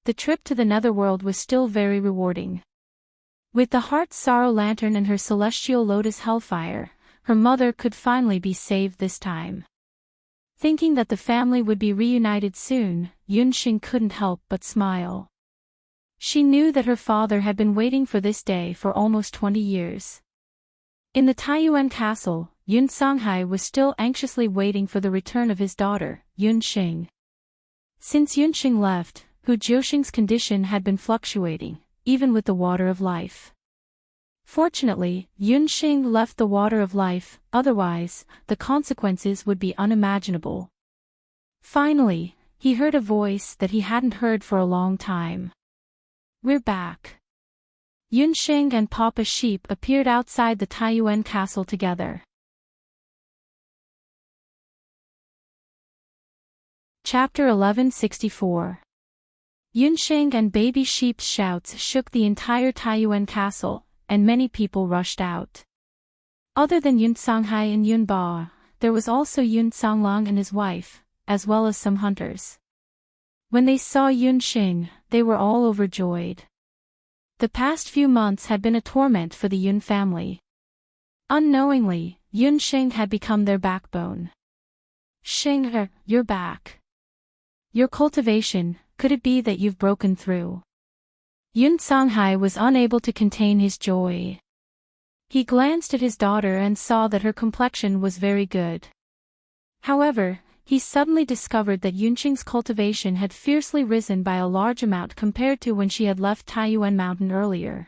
The trip to the Netherworld was still very rewarding. With the Heart Sorrow Lantern and her celestial lotus hellfire, her mother could finally be saved this time. Thinking that the family would be reunited soon, Yunxing couldn't help but smile. She knew that her father had been waiting for this day for almost 20 years. In the Taiyuan castle, Yun Songhai was still anxiously waiting for the return of his daughter, Yunxing. Since Yunxing left, Hu Jiuxing's condition had been fluctuating, even with the water of life. Fortunately, Yunxing left the water of life, otherwise, the consequences would be unimaginable. Finally, he heard a voice that he hadn't heard for a long time. "We're back." Yunsheng and Papa Sheep appeared outside the Taiyuan castle together. Chapter 1164. Yunsheng and Baby Sheep's shouts shook the entire Taiyuan castle, and many people rushed out. Other than Yun Songhai and Yun Ba, there was also Yun Songlong and his wife, as well as some hunters. When they saw Yunsheng, they were all overjoyed. The past few months had been a torment for the Yun family. Unknowingly, Yunsheng had become their backbone. "Sheng, you're back. Your cultivation, could it be that you've broken through?" Yun Songhai was unable to contain his joy. He glanced at his daughter and saw that her complexion was very good. However, he suddenly discovered that Yunsheng's cultivation had fiercely risen by a large amount compared to when she had left Taiyuan Mountain earlier.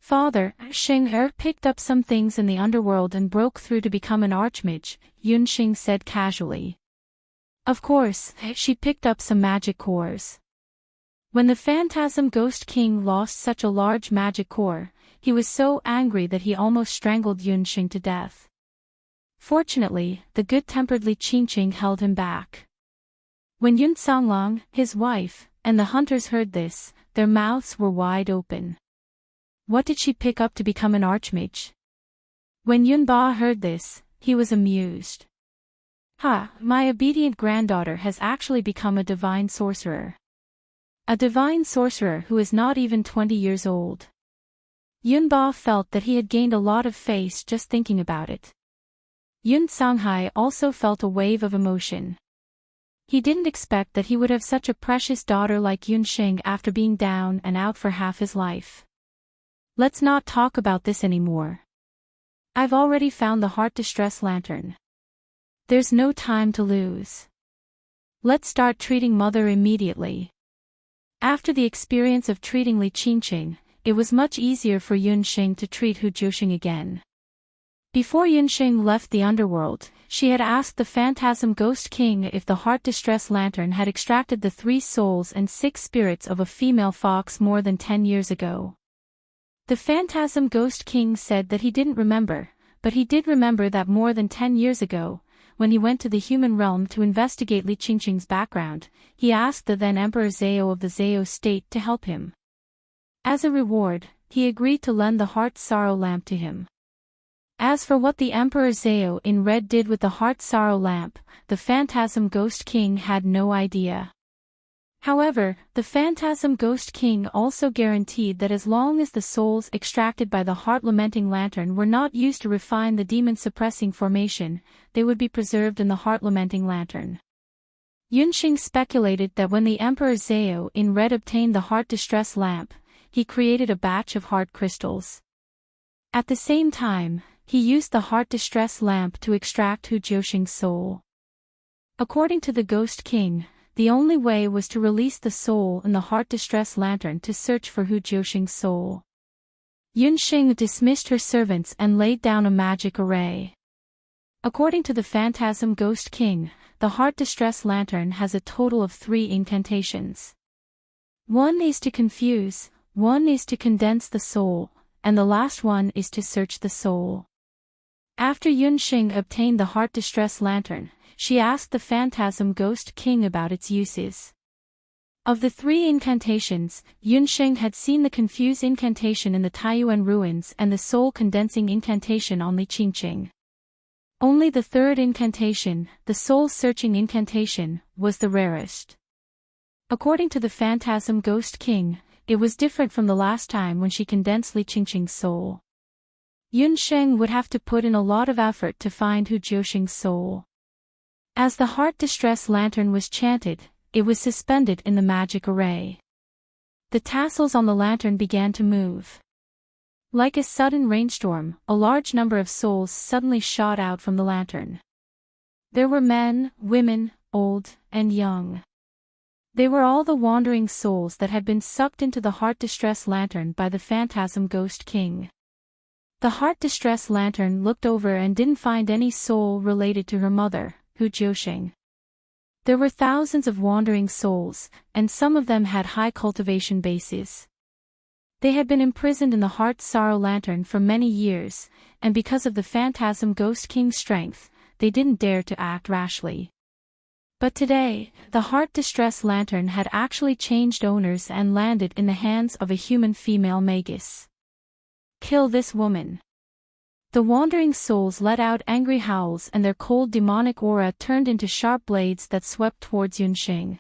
"Father, Sheng picked up some things in the underworld and broke through to become an archmage," Yunsheng said casually. "Of course, she picked up some magic cores." When the Phantasm Ghost King lost such a large magic core, he was so angry that he almost strangled Yunsheng to death. Fortunately, the good-tempered Li Qingqing held him back. When Yun Songlong, his wife, and the hunters heard this, their mouths were wide open. What did she pick up to become an archmage? When Yun Ba heard this, he was amused. "Ha, my obedient granddaughter has actually become a divine sorcerer. A divine sorcerer who is not even 20 years old." Yun Ba felt that he had gained a lot of face just thinking about it. Yun Songhai also felt a wave of emotion. He didn't expect that he would have such a precious daughter like Yunsheng after being down and out for half his life. "Let's not talk about this anymore. I've already found the heart distress lantern. There's no time to lose. Let's start treating mother immediately." After the experience of treating Li Qingqing, it was much easier for Yunsheng to treat Hu Jiuxing again. Before Yunsheng left the underworld, she had asked the Phantasm Ghost King if the Heart Distress Lantern had extracted the 3 souls and 6 spirits of a female fox more than 10 years ago. The Phantasm Ghost King said that he didn't remember, but he did remember that more than 10 years ago, when he went to the human realm to investigate Li Qingqing's background, he asked the then Emperor Zhao of the Zhao state to help him. As a reward, he agreed to lend the Heart Sorrow Lamp to him. As for what the Emperor Zhao in red did with the Heart Sorrow Lamp, the Phantasm Ghost King had no idea. However, the Phantasm Ghost King also guaranteed that as long as the souls extracted by the Heart Lamenting Lantern were not used to refine the demon-suppressing formation, they would be preserved in the Heart Lamenting Lantern. Yunsheng speculated that when the Emperor Zhao in red obtained the Heart Distress Lamp, he created a batch of heart crystals. At the same time, he used the Heart Distress Lamp to extract Hu Jiuxing's soul. According to the Ghost King, the only way was to release the soul in the Heart Distress Lantern to search for Hu Jiuxing's soul. Yunsheng dismissed her servants and laid down a magic array. According to the Phantasm Ghost King, the Heart Distress Lantern has a total of 3 incantations. 1 is to confuse, 1 is to condense the soul, and the last one is to search the soul. After Yunsheng obtained the Heart Distress Lantern, she asked the Phantasm Ghost King about its uses. Of the 3 incantations, Yunsheng had seen the Confuse incantation in the Taiyuan ruins and the Soul Condensing incantation on Li Qingqing. Only the 3rd incantation, the Soul Searching incantation, was the rarest. According to the Phantasm Ghost King, it was different from the last time when she condensed Li Qingqing's soul. Yunsheng would have to put in a lot of effort to find Hu Jiuxing's soul. As the Heart Distress Lantern was chanted, it was suspended in the magic array. The tassels on the lantern began to move. Like a sudden rainstorm, a large number of souls suddenly shot out from the lantern. There were men, women, old, and young. They were all the wandering souls that had been sucked into the Heart Distress Lantern by the Phantasm Ghost King. The Heart Distress Lantern looked over and didn't find any soul related to her mother, Hu Jiuxing. There were thousands of wandering souls, and some of them had high cultivation bases. They had been imprisoned in the Heart Sorrow Lantern for many years, and because of the Phantasm Ghost King's strength, they didn't dare to act rashly. But today, the Heart Distress Lantern had actually changed owners and landed in the hands of a human female magus. Kill this woman. The wandering souls let out angry howls and their cold demonic aura turned into sharp blades that swept towards Yunxing.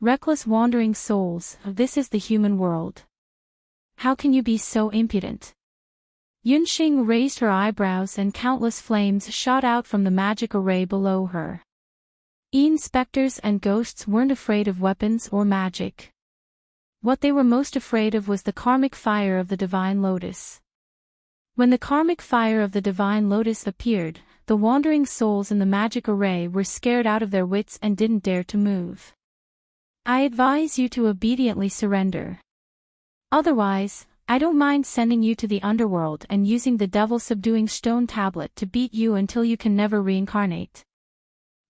Reckless wandering souls, this is the human world. How can you be so impudent? Yunxing raised her eyebrows and countless flames shot out from the magic array below her. Specters and ghosts weren't afraid of weapons or magic. What they were most afraid of was the karmic fire of the Divine Lotus. When the karmic fire of the Divine Lotus appeared, the wandering souls in the magic array were scared out of their wits and didn't dare to move. I advise you to obediently surrender. Otherwise, I don't mind sending you to the underworld and using the devil-subduing stone tablet to beat you until you can never reincarnate.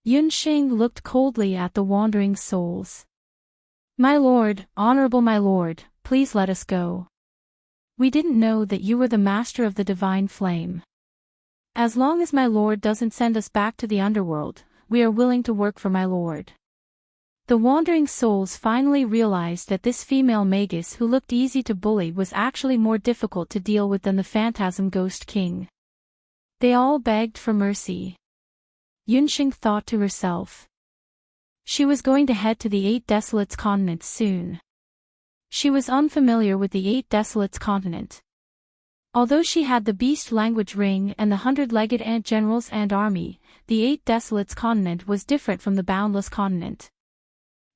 Yunxing looked coldly at the wandering souls. My lord, honorable my lord, please let us go. We didn't know that you were the master of the divine flame. As long as my lord doesn't send us back to the underworld, we are willing to work for my lord. The wandering souls finally realized that this female magus who looked easy to bully was actually more difficult to deal with than the Phantasm Ghost King. They all begged for mercy. Yunxing thought to herself. She was going to head to the 8 Desolates continent soon. She was unfamiliar with the 8 Desolates continent. Although she had the beast language ring and the 100-legged ant generals and army, the 8 Desolates continent was different from the Boundless continent.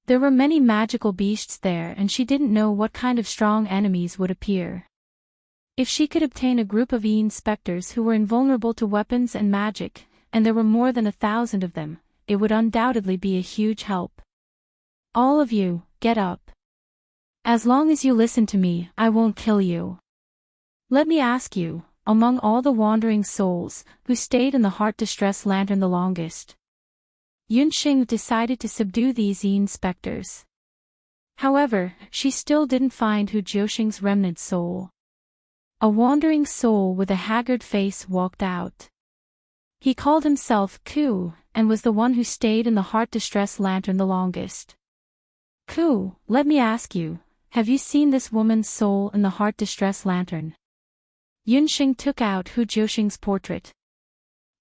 There were many magical beasts there and she didn't know what kind of strong enemies would appear. If she could obtain a group of specters who were invulnerable to weapons and magic, and there were more than 1,000 of them, it would undoubtedly be a huge help. All of you, get up. As long as you listen to me, I won't kill you. Let me ask you, among all the wandering souls, who stayed in the Heart Distress Lantern the longest? Yunxing decided to subdue these specters. However, she still didn't find Hu Jiuxing's remnant soul. A wandering soul with a haggard face walked out. He called himself Ku, and was the one who stayed in the Heart Distress Lantern the longest. Ku, let me ask you, have you seen this woman's soul in the Heart Distress Lantern? Yunxing took out Hu Jiuxing's portrait.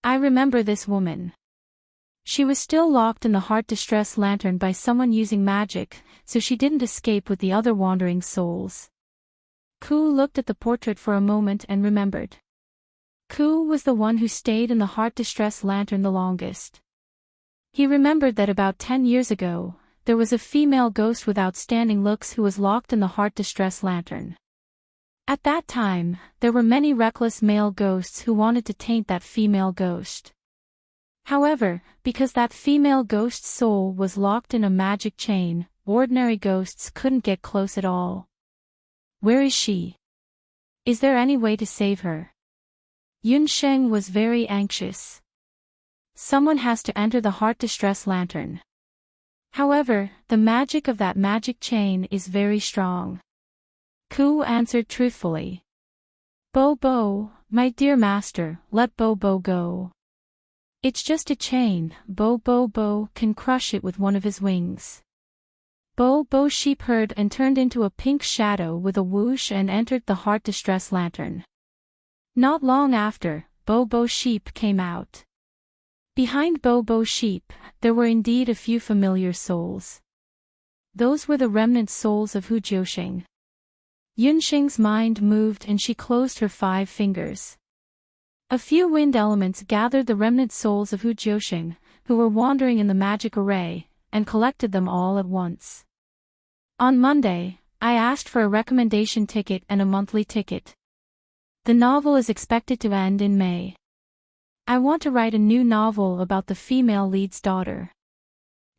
I remember this woman. She was still locked in the Heart Distress Lantern by someone using magic, so she didn't escape with the other wandering souls. Ku looked at the portrait for a moment and remembered. Ku was the one who stayed in the Heart Distress Lantern the longest. He remembered that about 10 years ago, there was a female ghost with outstanding looks who was locked in the Heart Distress Lantern. At that time, there were many reckless male ghosts who wanted to taint that female ghost. However, because that female ghost's soul was locked in a magic chain, ordinary ghosts couldn't get close at all. Where is she? Is there any way to save her? Yunxing was very anxious. Someone has to enter the Heart Distress Lantern. However, the magic of that magic chain is very strong. Ku answered truthfully. Bo, my dear master, let Bo go. It's just a chain, Bo can crush it with one of his wings. Bo sheep heard and turned into a pink shadow with a whoosh and entered the Heart Distress Lantern. Not long after, Bo sheep came out. Behind Bo sheep, there were indeed a few familiar souls. Those were the remnant souls of Hu Jiuxing. Yunxing's mind moved and she closed her 5 fingers. A few wind elements gathered the remnant souls of Hu Jiuxing, who were wandering in the magic array, and collected them all at once. On Monday, I asked for a recommendation ticket and a monthly ticket. The novel is expected to end in May. I want to write a new novel about the female lead's daughter.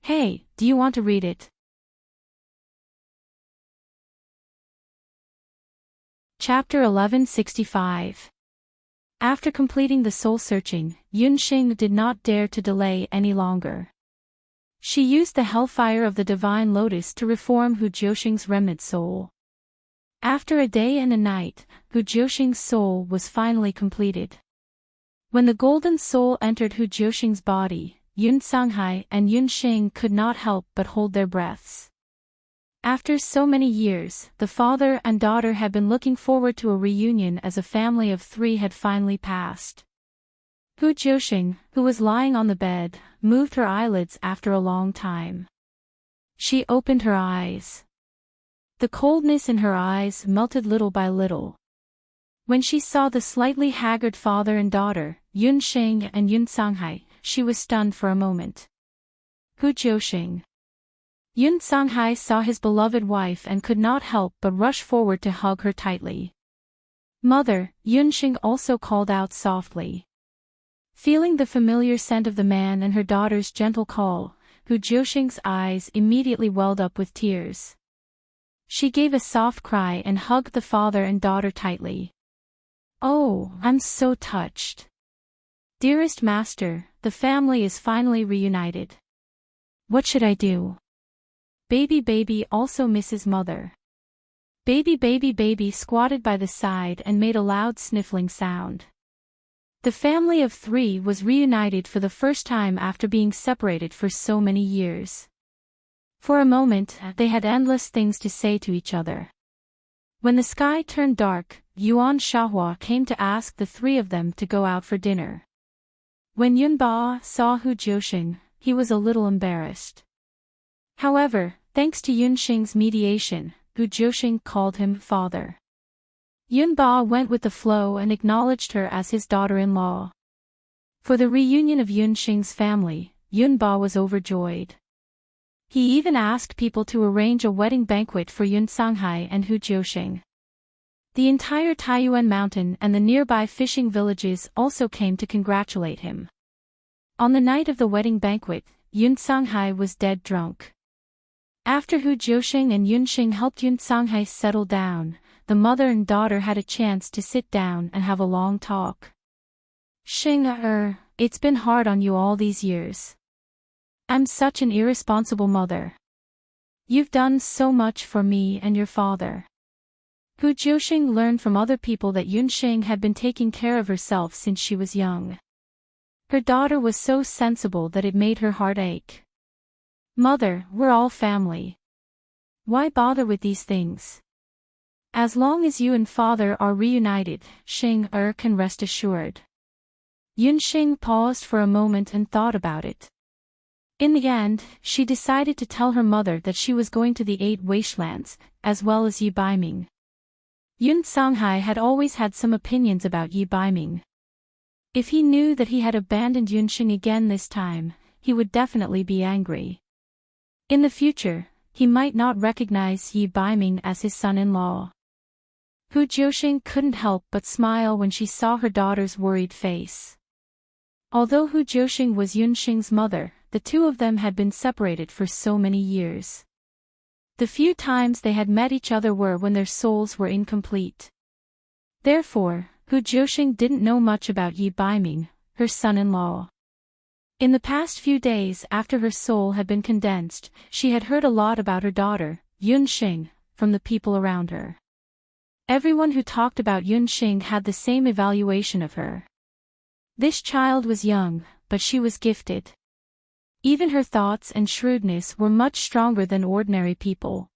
Hey, do you want to read it? Chapter 1165. After completing the soul-searching, Yunxing did not dare to delay any longer. She used the hellfire of the divine lotus to reform Hu Jiuxing's remnant soul. After a day and a night, Hu Jiuxing's soul was finally completed. When the golden soul entered Hu Jiuxing's body, Yun Sanghai and Yun Xing could not help but hold their breaths. After so many years, the father and daughter had been looking forward to a reunion as a family of three had finally passed. Hu Jiuxing, who was lying on the bed, moved her eyelids after a long time. She opened her eyes. The coldness in her eyes melted little by little. When she saw the slightly haggard father and daughter, Yun Xing and Yun Sanghai, she was stunned for a moment. Hu Jiuxing. Yun Sanghai saw his beloved wife and could not help but rush forward to hug her tightly. Mother, Yun Xing also called out softly. Feeling the familiar scent of the man and her daughter's gentle call, Hu Jiuxing's eyes immediately welled up with tears. She gave a soft cry and hugged the father and daughter tightly. Oh, I'm so touched. Dearest master, the family is finally reunited. What should I do? Baby also misses mother. Baby squatted by the side and made a loud sniffling sound. The family of three was reunited for the first time after being separated for so many years. For a moment, they had endless things to say to each other. When the sky turned dark, Yuan Shahua came to ask the three of them to go out for dinner. When Yun Ba saw Hu Jiuxing, he was a little embarrassed. However, thanks to Yun Xing's mediation, Hu Jiuxing called him father. Yun Ba went with the flow and acknowledged her as his daughter-in-law. For the reunion of Yun Xing's family, Yun Ba was overjoyed. He even asked people to arrange a wedding banquet for Yun Sanghai and Hu Jiuxing. The entire Taiyuan mountain and the nearby fishing villages also came to congratulate him. On the night of the wedding banquet, Yun Sanghai was dead drunk. After Hu Jiuxing and Yun Xing helped Yun Sanghai settle down, the mother and daughter had a chance to sit down and have a long talk. Xing, it's been hard on you all these years. I'm such an irresponsible mother. You've done so much for me and your father. Hu Jiuxing learned from other people that Yun Xing had been taking care of herself since she was young. Her daughter was so sensible that it made her heart ache. Mother, we're all family. Why bother with these things? As long as you and father are reunited, Xing can rest assured. Yun Xing paused for a moment and thought about it. In the end, she decided to tell her mother that she was going to the 8 wastelands, as well as Yi Baiming. Yun Sanghai had always had some opinions about Yi Baiming. If he knew that he had abandoned Yun Xing again this time, he would definitely be angry. In the future, he might not recognize Yi Baiming as his son-in-law. Hu Jiuxing couldn't help but smile when she saw her daughter's worried face. Although Hu Jiuxing was Yun Xing's mother, the two of them had been separated for so many years. The few times they had met each other were when their souls were incomplete. Therefore, Hu Jiuxing didn't know much about Yi Baiming, her son-in-law. In the past few days after her soul had been condensed, she had heard a lot about her daughter, Yun Xing, from the people around her. Everyone who talked about Yun Xing had the same evaluation of her. This child was young, but she was gifted. Even her thoughts and shrewdness were much stronger than ordinary people.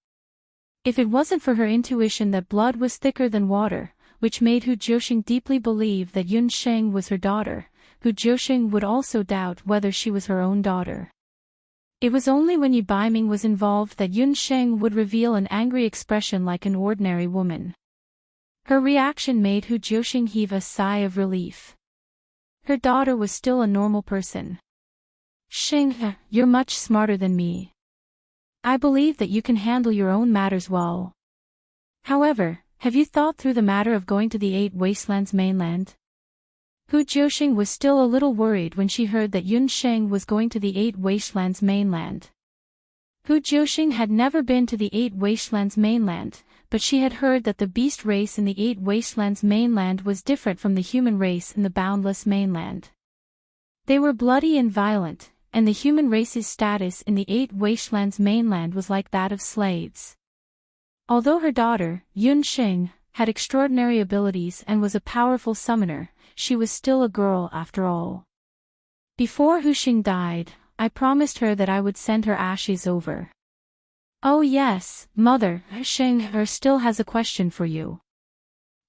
If it wasn't for her intuition that blood was thicker than water, which made Hu Jiuxing deeply believe that Yun Xing was her daughter, Hu Jiuxing would also doubt whether she was her own daughter. It was only when Yi Baiming was involved that Yun Xing would reveal an angry expression like an ordinary woman. Her reaction made Hu Jiuxing heave a sigh of relief. Her daughter was still a normal person. Xing, you're much smarter than me. I believe that you can handle your own matters well. However, have you thought through the matter of going to the 8 Wastelands mainland? Hu Jiuxing was still a little worried when she heard that Yun Xing was going to the 8 Wastelands mainland. Hu Jiuxing had never been to the 8 Wastelands mainland, but she had heard that the beast race in the 8 Wastelands mainland was different from the human race in the boundless mainland. They were bloody and violent, and the human race's status in the 8 Wastelands mainland was like that of slaves. Although her daughter, Yunxing, had extraordinary abilities and was a powerful summoner, she was still a girl after all. Before Huxing died, I promised her that I would send her ashes over. Oh yes, Mother, Huxing still has a question for you.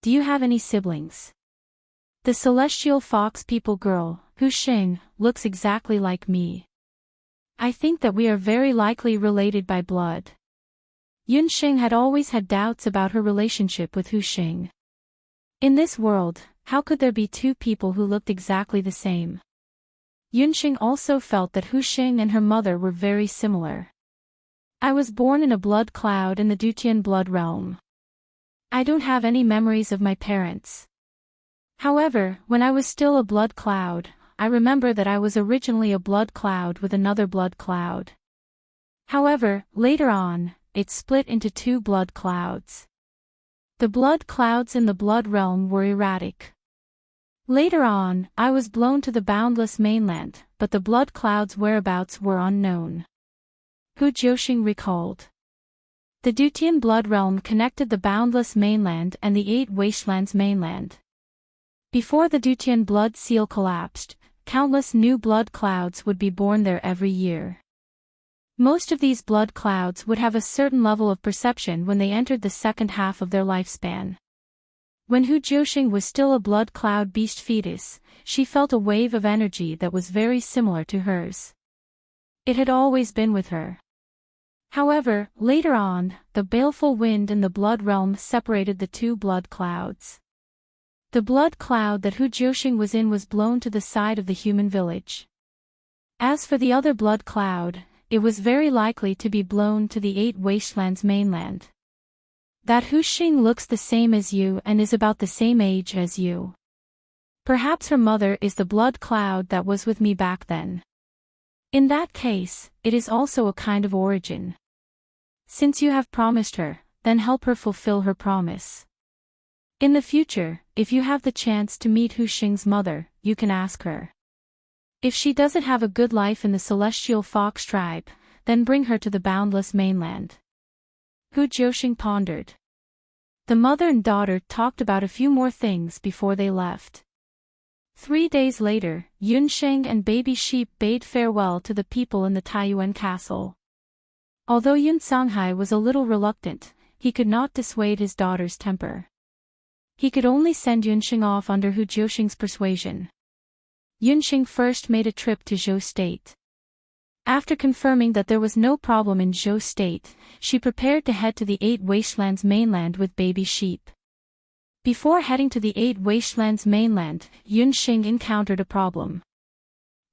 Do you have any siblings? The celestial fox people girl, Huxing, looks exactly like me. I think that we are very likely related by blood. Yunxing had always had doubts about her relationship with Huxing. In this world, how could there be two people who looked exactly the same? Yunxing also felt that Huxing and her mother were very similar. I was born in a blood cloud in the Dutian blood realm. I don't have any memories of my parents. However, when I was still a blood cloud, I remember that I was originally a blood cloud with another blood cloud. However, later on, it split into 2 blood clouds. The blood clouds in the blood realm were erratic. Later on, I was blown to the boundless mainland, but the blood clouds' whereabouts were unknown. Hu Jiuxing recalled. The Dutian blood realm connected the boundless mainland and the 8 Wastelands mainland. Before the Dutian blood seal collapsed, countless new blood clouds would be born there every year. Most of these blood clouds would have a certain level of perception when they entered the second half of their lifespan. When Hu Jiuxing was still a blood cloud beast fetus, she felt a wave of energy that was very similar to hers. It had always been with her. However, later on, the baleful wind in the blood realm separated the 2 blood clouds. The blood cloud that Hu Jiuxing was in was blown to the side of the human village. As for the other blood cloud, it was very likely to be blown to the 8 Wastelands mainland. That Huxing looks the same as you and is about the same age as you. Perhaps her mother is the blood cloud that was with me back then. In that case, it is also a kind of origin. Since you have promised her, then help her fulfill her promise. In the future, if you have the chance to meet Huxing's mother, you can ask her. If she doesn't have a good life in the celestial fox tribe, then bring her to the boundless mainland. Hu Jiuxing pondered. The mother and daughter talked about a few more things before they left. 3 days later, Yunxing and Baby Sheep bade farewell to the people in the Taiyuan castle. Although Yun Songhai was a little reluctant, he could not dissuade his daughter's temper. He could only send Yunxing off under Hu Jiuxing's persuasion. Yunxing first made a trip to Zhou State. After confirming that there was no problem in Zhou State, she prepared to head to the 8 Wastelands mainland with Baby Sheep. Before heading to the 8 Wastelands mainland, Yunxing encountered a problem.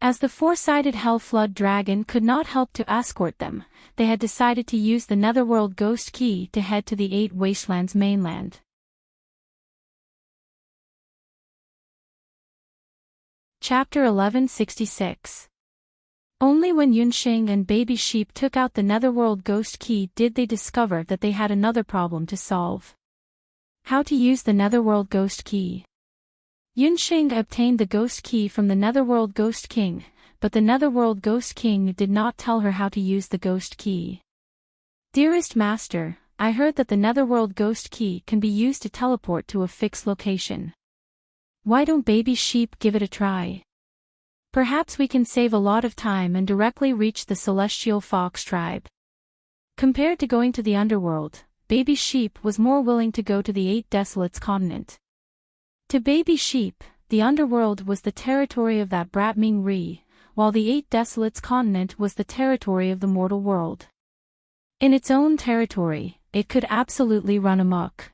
As the 4-sided Hell Flood Dragon could not help to escort them, they had decided to use the Netherworld Ghost Key to head to the 8 Wastelands mainland. Chapter 1166. Only when Yunxing and Baby Sheep took out the Netherworld Ghost Key did they discover that they had another problem to solve. How to use the Netherworld Ghost Key. Yunxing obtained the Ghost Key from the Netherworld Ghost King, but the Netherworld Ghost King did not tell her how to use the Ghost Key. Dearest Master, I heard that the Netherworld Ghost Key can be used to teleport to a fixed location. Why don't Baby Sheep give it a try? Perhaps we can save a lot of time and directly reach the Celestial Fox tribe. Compared to going to the underworld, Baby Sheep was more willing to go to the 8 Desolates continent. To Baby Sheep, the underworld was the territory of that brat Ming Ri, while the 8 Desolates continent was the territory of the mortal world. In its own territory, it could absolutely run amok.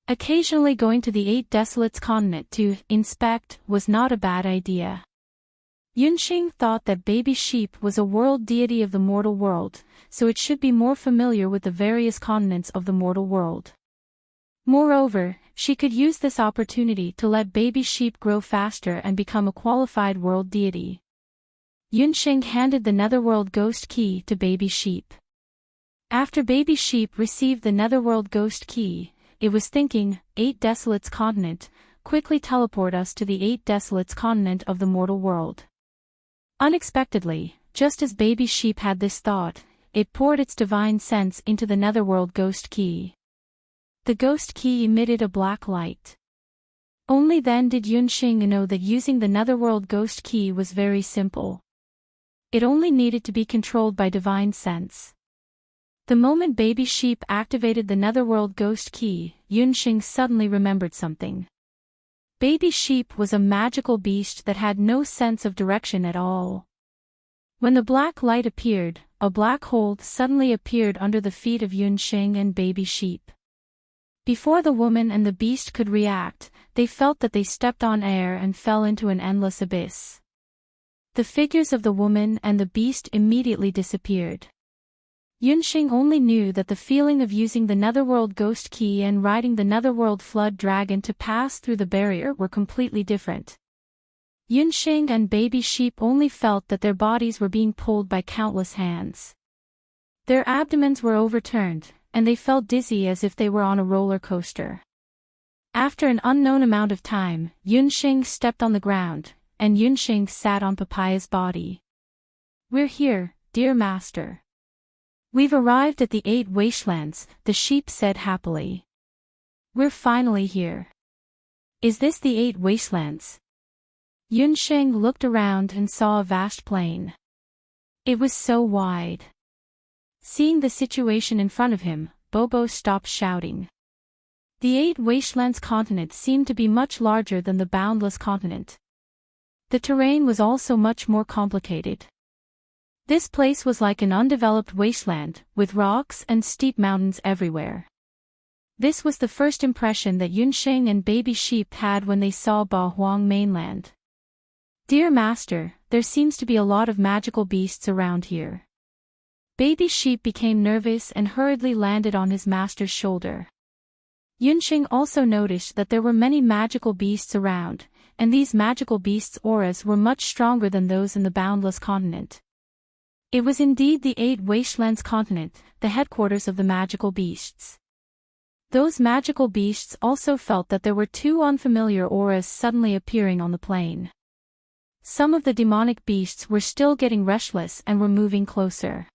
Occasionally going to the 8 Desolates continent to inspect was not a bad idea. Yunxing thought that Baby Sheep was a world deity of the mortal world, so it should be more familiar with the various continents of the mortal world. Moreover, she could use this opportunity to let Baby Sheep grow faster and become a qualified world deity. Yunxing handed the Netherworld Ghost Key to Baby Sheep. After Baby Sheep received the Netherworld Ghost Key, it was thinking, 8 Desolates continent, quickly teleport us to the 8 Desolates continent of the mortal world. Unexpectedly, just as baby sheep had this thought, it poured its divine sense into the netherworld ghost key. The ghost key emitted a black light. Only then did Yunxing know that using the netherworld ghost key was very simple. It only needed to be controlled by divine sense. The moment baby sheep activated the netherworld ghost key, Yunxing suddenly remembered something. Baby sheep was a magical beast that had no sense of direction at all. When the black light appeared, a black hole suddenly appeared under the feet of Yunxing and baby sheep. Before the woman and the beast could react, they felt that they stepped on air and fell into an endless abyss. The figures of the woman and the beast immediately disappeared. Yunxing only knew that the feeling of using the netherworld ghost key and riding the netherworld flood dragon to pass through the barrier were completely different. Yunxing and baby sheep only felt that their bodies were being pulled by countless hands. Their abdomens were overturned, and they felt dizzy as if they were on a roller coaster. After an unknown amount of time, Yunxing stepped on the ground, and Yunxing sat on Papaya's body. "We're here, dear master. We've arrived at the 8 wastelands," the sheep said happily. "We're finally here." "Is this the 8 wastelands?" Yunxing looked around and saw a vast plain. It was so wide. Seeing the situation in front of him, Bobo stopped shouting. The 8 wastelands continent seemed to be much larger than the boundless continent. The terrain was also much more complicated. This place was like an undeveloped wasteland, with rocks and steep mountains everywhere. This was the first impression that Yunxing and baby sheep had when they saw Ba Huang mainland. "Dear master, there seems to be a lot of magical beasts around here." Baby sheep became nervous and hurriedly landed on his master's shoulder. Yunxing also noticed that there were many magical beasts around, and these magical beasts' auras were much stronger than those in the boundless continent. It was indeed the 8 wastelands continent, the headquarters of the magical beasts. Those magical beasts also felt that there were 2 unfamiliar auras suddenly appearing on the plain. Some of the demonic beasts were still getting restless and were moving closer.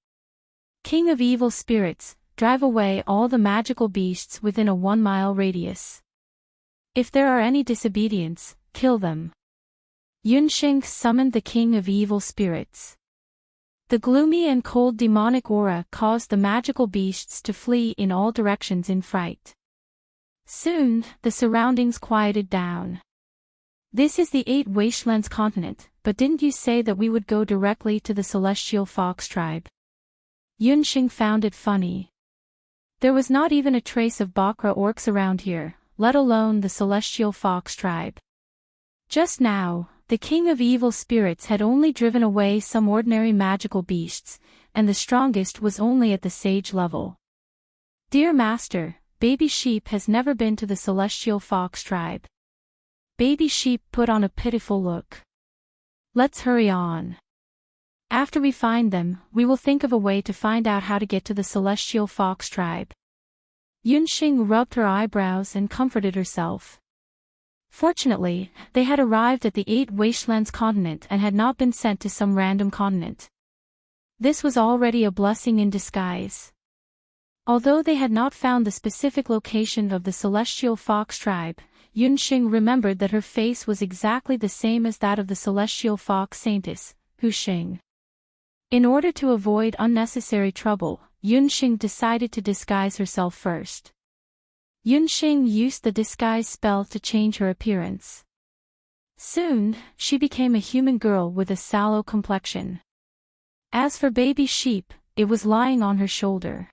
"King of evil spirits, drive away all the magical beasts within a 1-mile radius. If there are any disobedience, kill them." Yunxing summoned the king of evil spirits. The gloomy and cold demonic aura caused the magical beasts to flee in all directions in fright. Soon, the surroundings quieted down. "This is the 8 wastelands continent, but didn't you say that we would go directly to the celestial fox tribe?" Yunxing found it funny. There was not even a trace of Bakra orcs around here, let alone the celestial fox tribe. Just now, the king of evil spirits had only driven away some ordinary magical beasts, and the strongest was only at the sage level. "Dear master, baby sheep has never been to the celestial fox tribe." Baby sheep put on a pitiful look. "Let's hurry on. After we find them, we will think of a way to find out how to get to the celestial fox tribe." Yunxing rubbed her eyebrows and comforted herself. Fortunately, they had arrived at the 8 wastelands continent and had not been sent to some random continent. This was already a blessing in disguise. Although they had not found the specific location of the celestial fox tribe, Yunxing remembered that her face was exactly the same as that of the celestial fox saintess, Huxing. In order to avoid unnecessary trouble, Yunxing decided to disguise herself first. Yunxing used the disguise spell to change her appearance. Soon, she became a human girl with a sallow complexion. As for baby sheep, it was lying on her shoulder.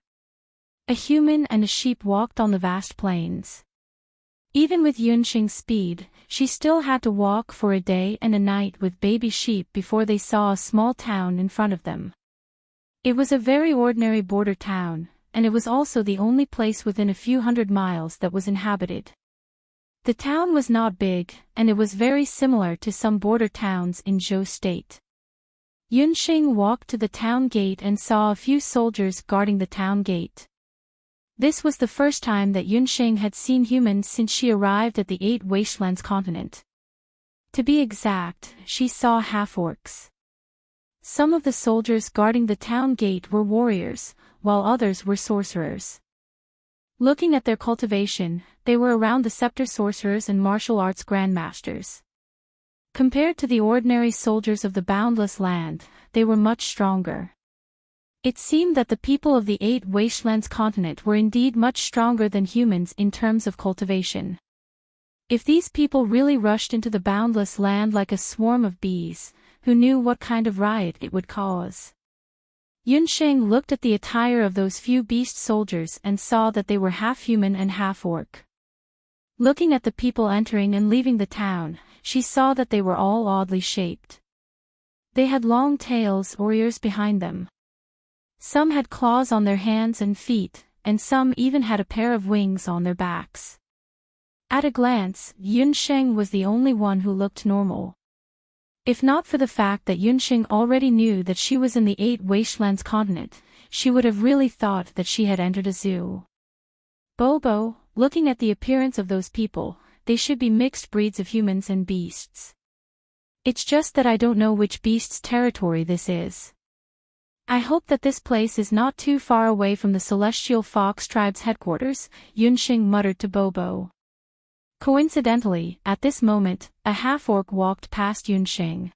A human and a sheep walked on the vast plains. Even with Yunxing's speed, she still had to walk for a day and a night with baby sheep before they saw a small town in front of them. It was a very ordinary border town, and it was also the only place within a few hundred miles that was inhabited. The town was not big, and it was very similar to some border towns in Zhou State. Yunxing walked to the town gate and saw a few soldiers guarding the town gate. This was the first time that Yunxing had seen humans since she arrived at the 8 wastelands continent. To be exact, she saw half-orcs. Some of the soldiers guarding the town gate were warriors, while others were sorcerers. Looking at their cultivation, they were around the scepter sorcerers and martial arts grandmasters. Compared to the ordinary soldiers of the boundless land, they were much stronger. It seemed that the people of the 8 Wastelands continent were indeed much stronger than humans in terms of cultivation. If these people really rushed into the boundless land like a swarm of bees, who knew what kind of riot it would cause? Yunsheng looked at the attire of those few beast soldiers and saw that they were half human and half orc. Looking at the people entering and leaving the town, she saw that they were all oddly shaped. They had long tails or ears behind them. Some had claws on their hands and feet, and some even had a pair of wings on their backs. At a glance, Yunsheng was the only one who looked normal. If not for the fact that Yunsheng already knew that she was in the 8 Wastelands continent, she would have really thought that she had entered a zoo. Bobo, looking at the appearance of those people, they should be mixed breeds of humans and beasts. It's just that I don't know which beast's territory this is. I hope that this place is not too far away from the Celestial Fox Tribe's headquarters, Yunsheng muttered to Bobo. Coincidentally, at this moment, a half-orc walked past Yunsheng.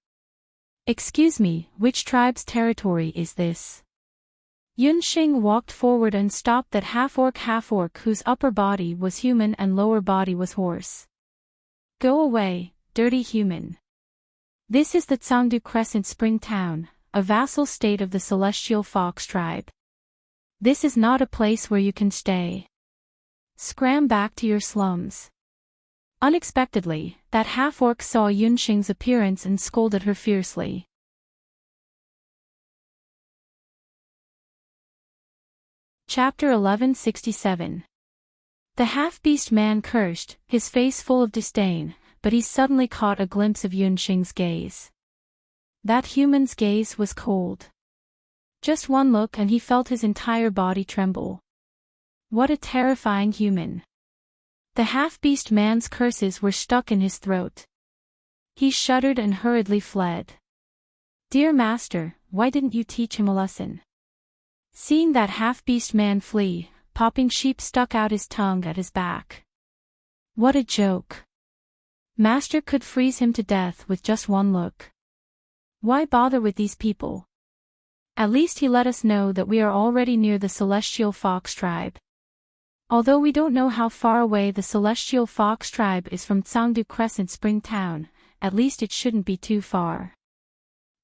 Excuse me, which tribe's territory is this? Yunsheng walked forward and stopped that half-orc whose upper body was human and lower body was horse. Go away, dirty human. This is the Tsangdu Crescent Spring Town, a vassal state of the Celestial Fox Tribe. This is not a place where you can stay. Scram back to your slums. Unexpectedly, that half-orc saw Yunsheng's appearance and scolded her fiercely. Chapter 1167. The half-beast man cursed, his face full of disdain, but he suddenly caught a glimpse of Yunsheng's gaze. That human's gaze was cold. Just one look and he felt his entire body tremble. What a terrifying human. The half-beast man's curses were stuck in his throat. He shuddered and hurriedly fled. Dear master, why didn't you teach him a lesson? Seeing that half-beast man flee, Popping Sheep stuck out his tongue at his back. What a joke. Master could freeze him to death with just one look. Why bother with these people? At least he let us know that we are already near the Celestial Fox Tribe. Although we don't know how far away the Celestial Fox Tribe is from Tsangdu Crescent Spring Town, at least it shouldn't be too far.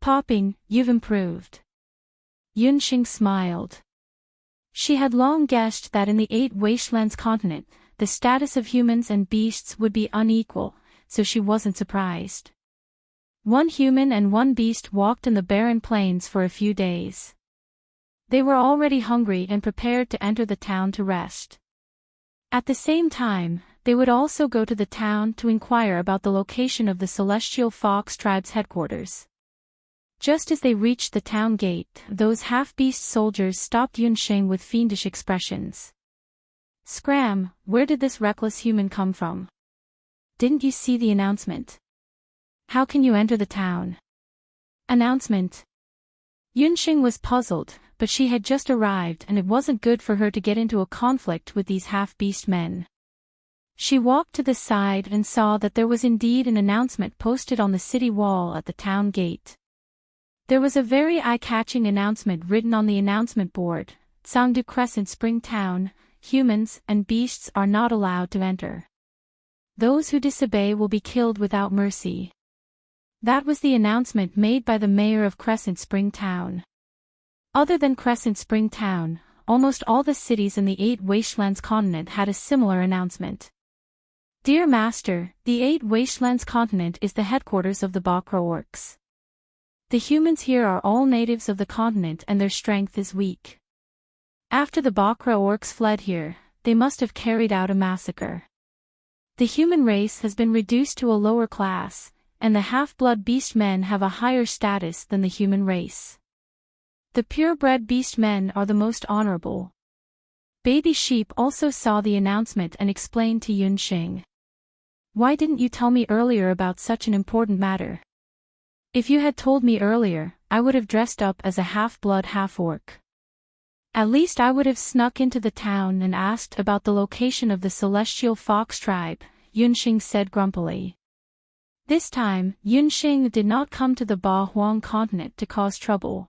Popping, you've improved. Yunsheng smiled. She had long guessed that in the 8 Wastelands continent, the status of humans and beasts would be unequal, so she wasn't surprised. One human and one beast walked in the barren plains for a few days. They were already hungry and prepared to enter the town to rest. At the same time, they would also go to the town to inquire about the location of the Celestial Fox Tribe's headquarters. Just as they reached the town gate, those half-beast soldiers stopped Yunsheng with fiendish expressions. Scram, where did this reckless human come from? Didn't you see the announcement? How can you enter the town? Announcement. Yunsheng was puzzled, but she had just arrived and it wasn't good for her to get into a conflict with these half-beast men. She walked to the side and saw that there was indeed an announcement posted on the city wall at the town gate. There was a very eye-catching announcement written on the announcement board: Tsangdu Crescent Spring Town, humans and beasts are not allowed to enter. Those who disobey will be killed without mercy. That was the announcement made by the mayor of Crescent Spring Town. Other than Crescent Spring Town, almost all the cities in the 8 Wastelands continent had a similar announcement. Dear Master, the 8 Wastelands continent is the headquarters of the Bakra orcs. The humans here are all natives of the continent and their strength is weak. After the Bakra orcs fled here, they must have carried out a massacre. The human race has been reduced to a lower class, and the half-blood beast men have a higher status than the human race. The purebred beast men are the most honorable. Baby Sheep also saw the announcement and explained to Yunsheng. Why didn't you tell me earlier about such an important matter? If you had told me earlier, I would have dressed up as a half-blood half-orc. At least I would have snuck into the town and asked about the location of the celestial fox tribe, Yunxing said grumpily. This time, Yunxing did not come to the Ba Huang continent to cause trouble.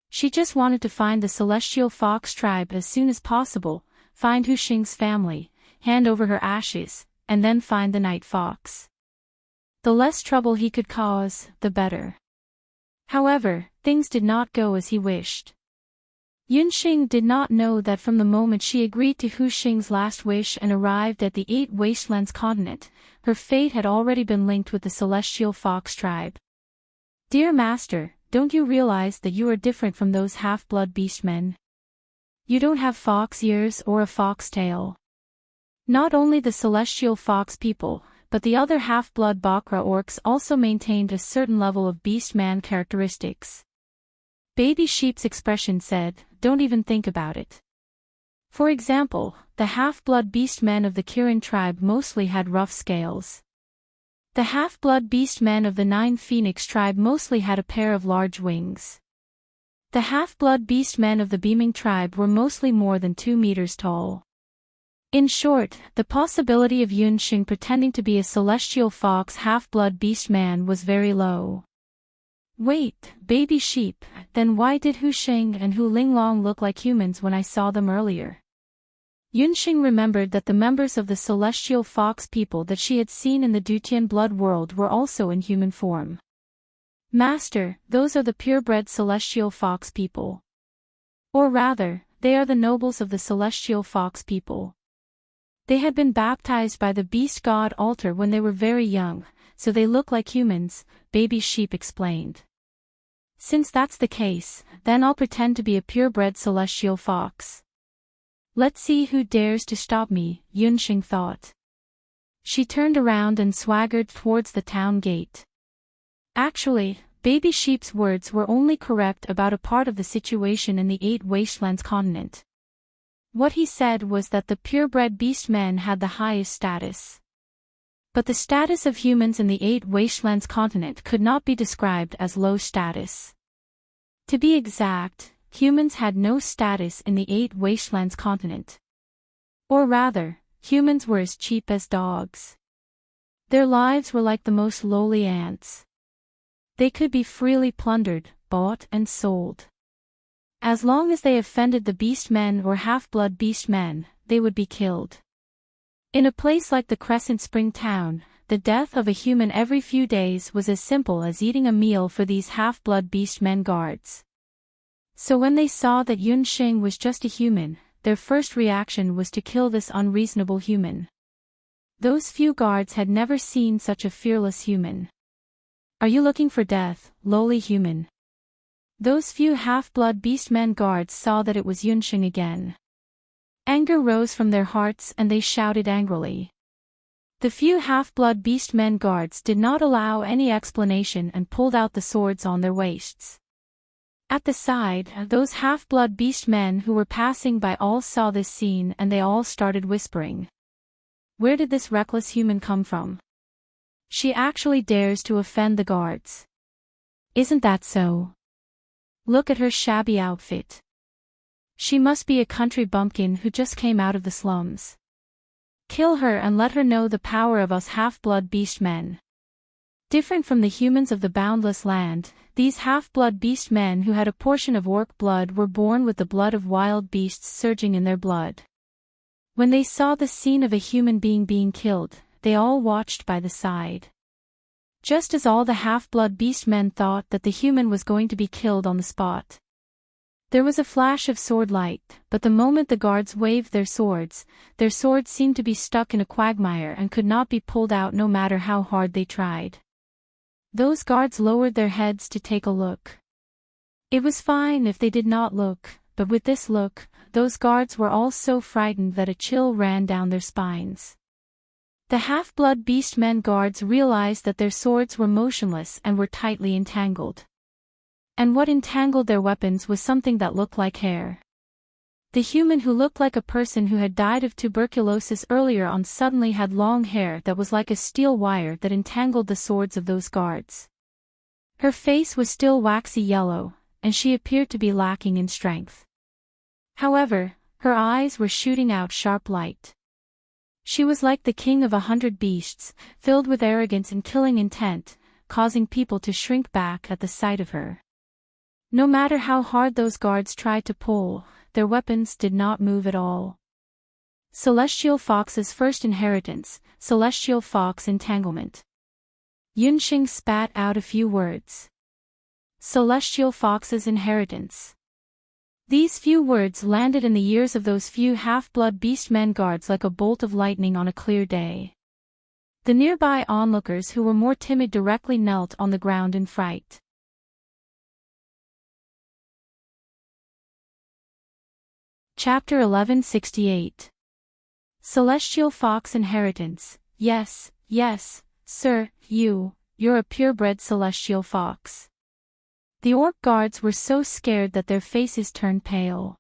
She just wanted to find the celestial fox tribe as soon as possible, find Hu Xing's family, hand over her ashes, and then find the night fox. The less trouble he could cause, the better. However, things did not go as he wished. Yunxing did not know that from the moment she agreed to Hu Xing's last wish and arrived at the Eight Wastelands continent, her fate had already been linked with the celestial fox tribe. Dear Master, don't you realize that you are different from those half-blood beastmen? You don't have fox ears or a fox tail. Not only the celestial fox people, but the other half-blood Bakra orcs also maintained a certain level of beast-man characteristics. Baby Sheep's expression said, don't even think about it. For example, the half-blood beastmen of the Kirin tribe mostly had rough scales. The half-blood beastmen of the Nine Phoenix tribe mostly had a pair of large wings. The half-blood beastmen of the Beaming tribe were mostly more than 2 meters tall. In short, the possibility of Yunxing pretending to be a celestial fox half-blood beastman was very low. Wait, Baby Sheep, then why did Hu Xing and Hu Linglong look like humans when I saw them earlier? Yunxing remembered that the members of the celestial fox people that she had seen in the Dutian blood world were also in human form. Master, those are the purebred celestial fox people. Or rather, they are the nobles of the celestial fox people. They had been baptized by the beast god altar when they were very young, so they look like humans, Baby Sheep explained. Since that's the case, then I'll pretend to be a purebred celestial fox. Let's see who dares to stop me, Yunxing thought. She turned around and swaggered towards the town gate. Actually, Baby Sheep's words were only correct about a part of the situation in the Eight Wastelands continent. What he said was that the purebred beastmen had the highest status. But the status of humans in the Eight Wastelands continent could not be described as low status. To be exact, humans had no status in the Eight Wastelands continent. Or rather, humans were as cheap as dogs. Their lives were like the most lowly ants. They could be freely plundered, bought and sold. As long as they offended the beastmen or half-blood beastmen, they would be killed. In a place like the Crescent Spring town, the death of a human every few days was as simple as eating a meal for these half-blood beastmen guards. So when they saw that Yunxing was just a human, their first reaction was to kill this unreasonable human. Those few guards had never seen such a fearless human. Are you looking for death, lowly human? Those few half-blood beastmen guards saw that it was Yunxing again. Anger rose from their hearts and they shouted angrily. The few half-blood beastmen guards did not allow any explanation and pulled out the swords on their waists. At the side, those half-blood beastmen who were passing by all saw this scene and they all started whispering. Where did this reckless human come from? She actually dares to offend the guards. Isn't that so? Look at her shabby outfit. She must be a country bumpkin who just came out of the slums. Kill her and let her know the power of us half-blood beastmen. Different from the humans of the boundless land, these half-blood beastmen who had a portion of orc blood were born with the blood of wild beasts surging in their blood. When they saw the scene of a human being killed, they all watched by the side. Just as all the half-blood beastmen thought that the human was going to be killed on the spot. There was a flash of sword light, but the moment the guards waved their swords seemed to be stuck in a quagmire and could not be pulled out no matter how hard they tried. Those guards lowered their heads to take a look. It was fine if they did not look, but with this look, those guards were all so frightened that a chill ran down their spines. The half-blood beastmen guards realized that their swords were motionless and were tightly entangled. And what entangled their weapons was something that looked like hair. The human who looked like a person who had died of tuberculosis earlier on suddenly had long hair that was like a steel wire that entangled the swords of those guards. Her face was still waxy yellow, and she appeared to be lacking in strength. However, her eyes were shooting out sharp light. She was like the king of 100 beasts, filled with arrogance and killing intent, causing people to shrink back at the sight of her. No matter how hard those guards tried to pull, their weapons did not move at all. Celestial Fox's first inheritance, Celestial Fox Entanglement. Yunxing spat out a few words. Celestial Fox's inheritance. These few words landed in the ears of those few half-blood beastmen guards like a bolt of lightning on a clear day. The nearby onlookers who were more timid directly knelt on the ground in fright. Chapter 1168. Celestial Fox Inheritance. Yes, yes, sir, you're a purebred celestial fox. The orc guards were so scared that their faces turned pale.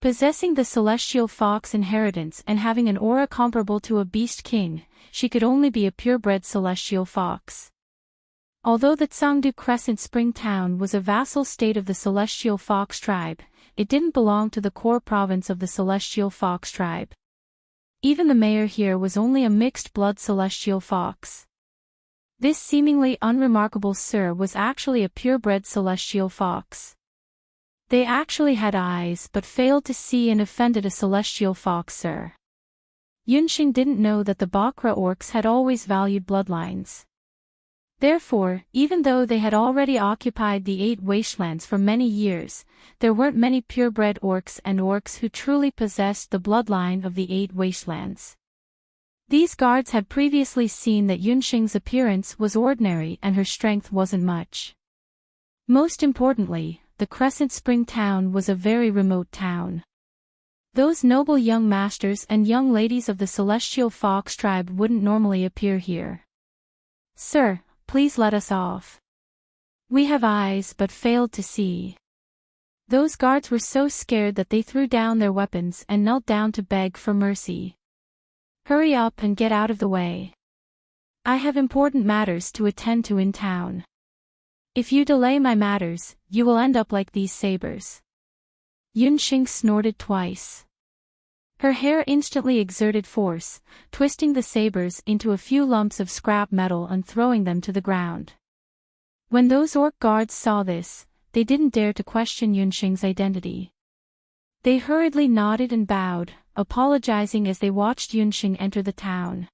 Possessing the celestial fox inheritance and having an aura comparable to a beast king, she could only be a purebred celestial fox. Although the Tsangdu Crescent Spring Town was a vassal state of the celestial fox tribe, it didn't belong to the core province of the celestial fox tribe. Even the mayor here was only a mixed-blood celestial fox. This seemingly unremarkable sir was actually a purebred celestial fox. They actually had eyes but failed to see and offended a celestial fox sir. Yunxing didn't know that the Bakra orcs had always valued bloodlines. Therefore, even though they had already occupied the 8 wastelands for many years, there weren't many purebred orcs and orcs who truly possessed the bloodline of the 8 wastelands. These guards had previously seen that Yunxing's appearance was ordinary and her strength wasn't much. Most importantly, the Crescent Spring Town was a very remote town. Those noble young masters and young ladies of the Celestial Fox tribe wouldn't normally appear here. Sir, please let us off. We have eyes but failed to see. Those guards were so scared that they threw down their weapons and knelt down to beg for mercy. Hurry up and get out of the way. I have important matters to attend to in town. If you delay my matters, you will end up like these sabers. Yunxing snorted twice. Her hair instantly exerted force, twisting the sabers into a few lumps of scrap metal and throwing them to the ground. When those orc guards saw this, they didn't dare to question Yunxing's identity. They hurriedly nodded and bowed, apologizing as they watched Yunxing enter the town.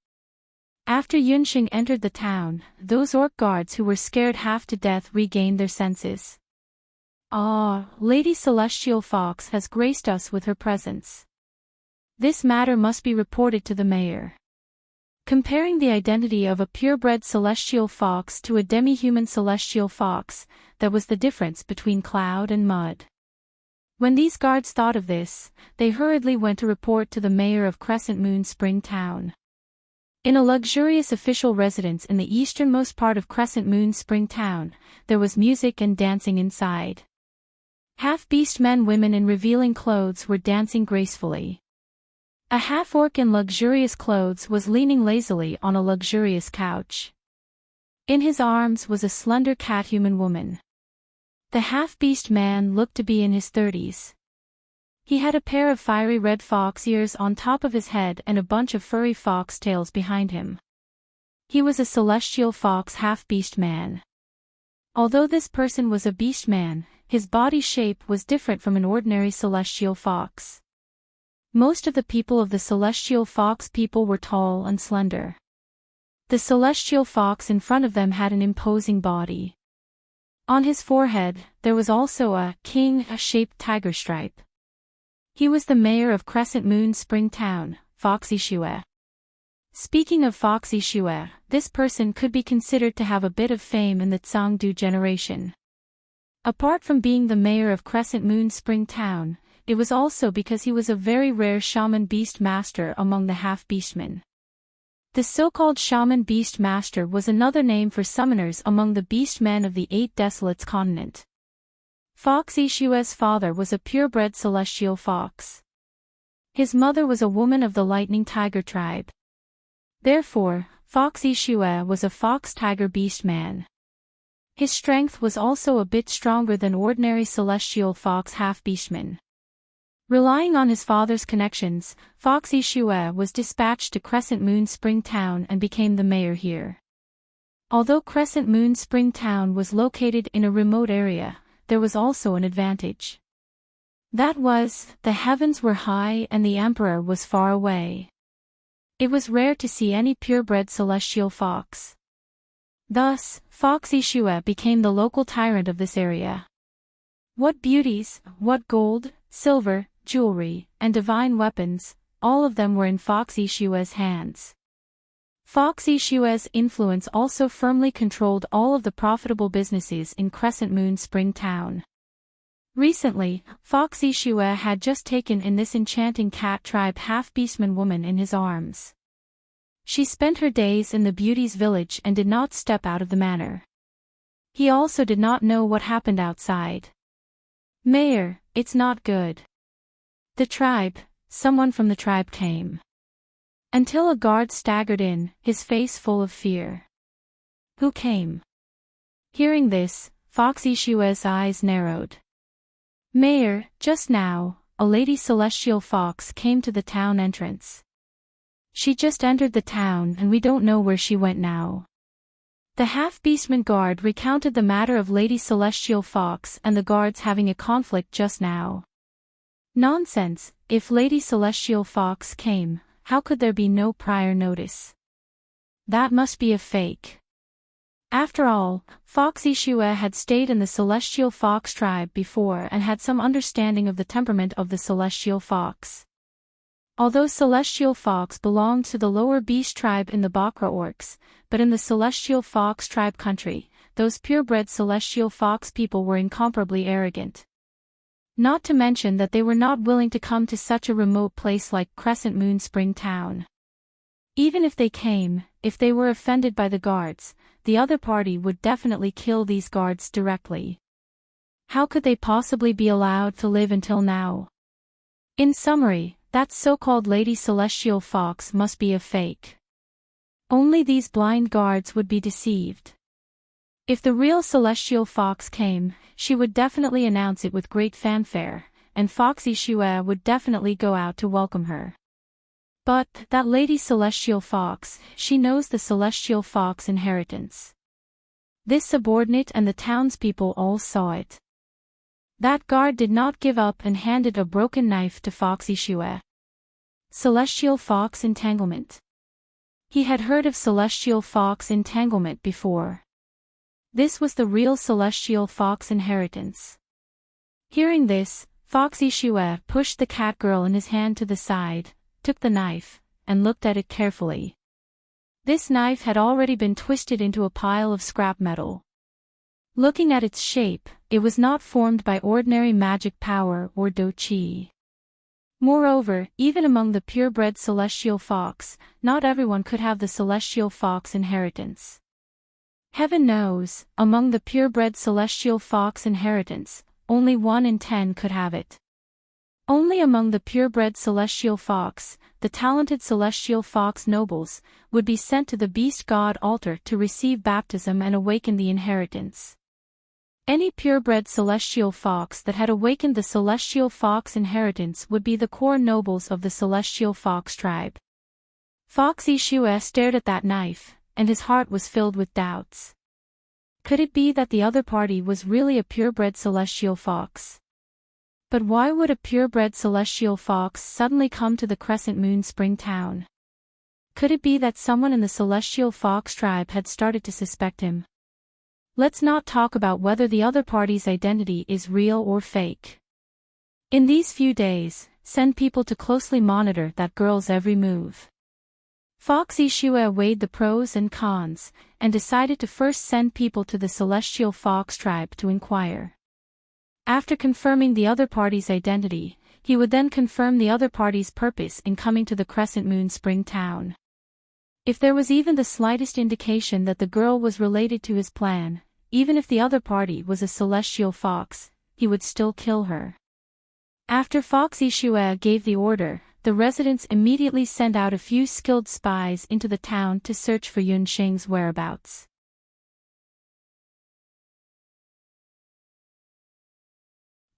After Yunxing entered the town, those orc guards who were scared half to death regained their senses. Ah, Lady Celestial Fox has graced us with her presence. This matter must be reported to the mayor. Comparing the identity of a purebred celestial fox to a demi-human celestial fox, that was the difference between cloud and mud. When these guards thought of this, they hurriedly went to report to the mayor of Crescent Moon Spring Town. In a luxurious official residence in the easternmost part of Crescent Moon Spring Town, there was music and dancing inside. Half-beast men and women in revealing clothes were dancing gracefully. A half-orc in luxurious clothes was leaning lazily on a luxurious couch. In his arms was a slender cat-human woman. The half-beast man looked to be in his 30s. He had a pair of fiery red fox ears on top of his head and a bunch of furry fox tails behind him. He was a celestial fox half-beast man. Although this person was a beast man, his body shape was different from an ordinary celestial fox. Most of the people of the celestial fox people were tall and slender. The celestial fox in front of them had an imposing body. On his forehead, there was also a king-shaped tiger stripe. He was the mayor of Crescent Moon Spring Town, Foxy Shue. Speaking of Foxy Shue, this person could be considered to have a bit of fame in the Tsangdu generation. Apart from being the mayor of Crescent Moon Spring Town, it was also because he was a very rare shaman beast master among the half-beastmen. The so-called shaman beast master was another name for summoners among the beastmen of the 8 Desolates continent. Fox Ishue's father was a purebred celestial fox. His mother was a woman of the lightning tiger tribe. Therefore, Fox Ishue was a fox-tiger beast man. His strength was also a bit stronger than ordinary celestial fox half-beastmen. Relying on his father's connections, Foxy Shue was dispatched to Crescent Moon Spring Town and became the mayor here. Although Crescent Moon Spring Town was located in a remote area, there was also an advantage. That was, the heavens were high and the emperor was far away. It was rare to see any purebred celestial fox. Thus, Foxy Shue became the local tyrant of this area. What beauties, what gold, silver, jewelry, and divine weapons, all of them were in Foxy Shue's hands. Foxy Shue's influence also firmly controlled all of the profitable businesses in Crescent Moon Spring Town. Recently, Foxy Shue had just taken in this enchanting cat tribe half-beastman woman in his arms. She spent her days in the beauty's village and did not step out of the manor. He also did not know what happened outside. "Mayor, it's not good." The tribe, someone from the tribe came. Until a guard staggered in, his face full of fear. "Who came?" Hearing this, Foxy Shue's eyes narrowed. "Mayor, just now, a lady celestial fox came to the town entrance. She just entered the town and we don't know where she went now." The half-beastman guard recounted the matter of Lady Celestial Fox and the guards having a conflict just now. Nonsense, if Lady Celestial Fox came, how could there be no prior notice? That must be a fake. After all, Foxy Shue had stayed in the Celestial Fox tribe before and had some understanding of the temperament of the Celestial Fox. Although Celestial Fox belonged to the lower beast tribe in the Bakra Orcs, but in the Celestial Fox tribe country, those purebred Celestial Fox people were incomparably arrogant. Not to mention that they were not willing to come to such a remote place like Crescent Moon Spring Town. Even if they came, if they were offended by the guards, the other party would definitely kill these guards directly. How could they possibly be allowed to live until now? In summary, that so-called Lady Celestial Fox must be a fake. Only these blind guards would be deceived. If the real Celestial Fox came, she would definitely announce it with great fanfare, and Foxy Shue would definitely go out to welcome her. But, that Lady Celestial Fox, she knows the Celestial Fox inheritance. This subordinate and the townspeople all saw it. That guard did not give up and handed a broken knife to Foxy Shue. Celestial Fox entanglement. He had heard of Celestial Fox entanglement before. This was the real Celestial Fox inheritance. Hearing this, Foxy Shue pushed the cat girl in his hand to the side, took the knife, and looked at it carefully. This knife had already been twisted into a pile of scrap metal. Looking at its shape, it was not formed by ordinary magic power or do chi. Moreover, even among the purebred Celestial Fox, not everyone could have the Celestial Fox inheritance. Heaven knows, among the purebred Celestial Fox inheritance, only 1 in 10 could have it. Only among the purebred Celestial Fox, the talented Celestial Fox nobles, would be sent to the Beast God altar to receive baptism and awaken the inheritance. Any purebred Celestial Fox that had awakened the Celestial Fox inheritance would be the core nobles of the Celestial Fox tribe. Foxy Shue stared at that knife, and his heart was filled with doubts. Could it be that the other party was really a purebred Celestial Fox? But why would a purebred Celestial Fox suddenly come to the Crescent Moon Spring Town? Could it be that someone in the Celestial Fox tribe had started to suspect him? Let's not talk about whether the other party's identity is real or fake. In these few days, send people to closely monitor that girl's every move. Foxy Shue weighed the pros and cons, and decided to first send people to the Celestial Fox tribe to inquire. After confirming the other party's identity, he would then confirm the other party's purpose in coming to the Crescent Moon Spring Town. If there was even the slightest indication that the girl was related to his plan, even if the other party was a Celestial Fox, he would still kill her. After Foxy Shue gave the order, the residents immediately sent out a few skilled spies into the town to search for Yunxing's whereabouts.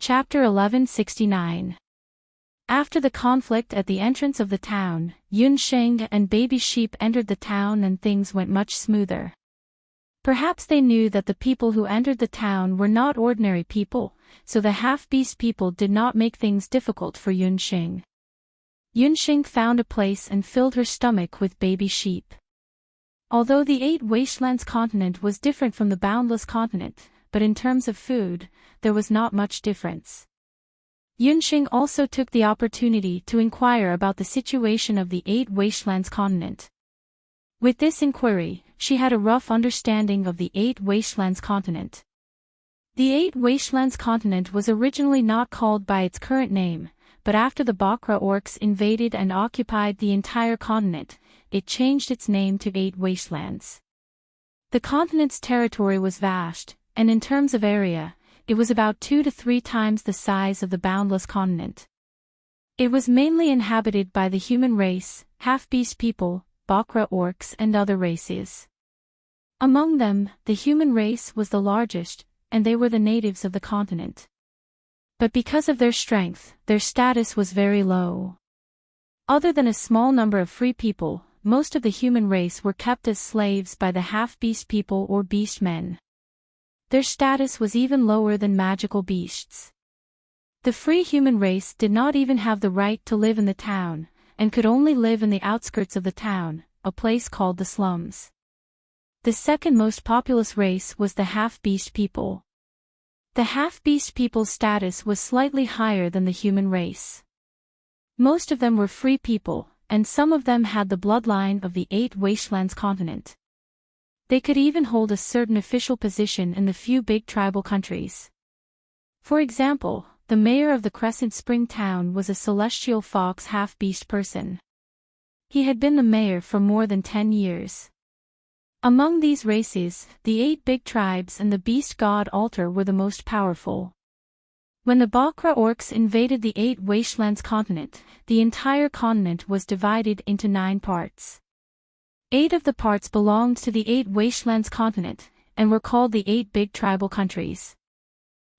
Chapter 1169. After the conflict at the entrance of the town, Yunsheng and Baby Sheep entered the town and things went much smoother. Perhaps they knew that the people who entered the town were not ordinary people, so the half-beast people did not make things difficult for Yunsheng. Yunsheng found a place and filled her stomach with baby sheep. Although the 8 Wastelands continent was different from the Boundless continent, but in terms of food, there was not much difference. Yunsheng also took the opportunity to inquire about the situation of the 8 Wastelands continent. With this inquiry, she had a rough understanding of the 8 Wastelands continent. The 8 Wastelands continent was originally not called by its current name, but after the Bakra orcs invaded and occupied the entire continent, it changed its name to 8 Wastelands. The continent's territory was vast, and in terms of area, it was about 2 to 3 times the size of the Boundless continent. It was mainly inhabited by the human race, half-beast people, Bakra orcs and other races. Among them, the human race was the largest, and they were the natives of the continent. But because of their strength, their status was very low. Other than a small number of free people, most of the human race were kept as slaves by the half-beast people or beast men. Their status was even lower than magical beasts. The free human race did not even have the right to live in the town, and could only live in the outskirts of the town, a place called the slums. The second most populous race was the half-beast people. The half-beast people's status was slightly higher than the human race. Most of them were free people, and some of them had the bloodline of the 8 Wastelands continent. They could even hold a certain official position in the few big tribal countries. For example, the mayor of the Crescent Spring town was a celestial fox half-beast person. He had been the mayor for more than 10 years. Among these races, the 8 big tribes and the beast god altar were the most powerful. When the Bakra orcs invaded the 8 Wastelands continent, the entire continent was divided into 9 parts. 8 of the parts belonged to the 8 Wastelands continent, and were called the 8 big tribal countries.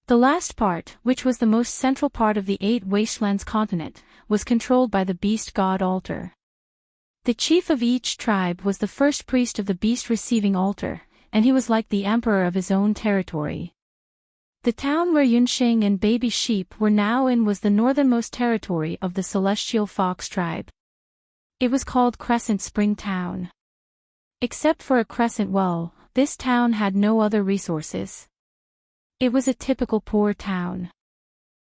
The last part, which was the most central part of the 8 Wastelands continent, was controlled by the beast god altar. The chief of each tribe was the first priest of the beast receiving altar, and he was like the emperor of his own territory. The town where Yunsheng and Baby Sheep were now in was the northernmost territory of the celestial fox tribe. It was called Crescent Spring Town. Except for a crescent well, this town had no other resources. It was a typical poor town.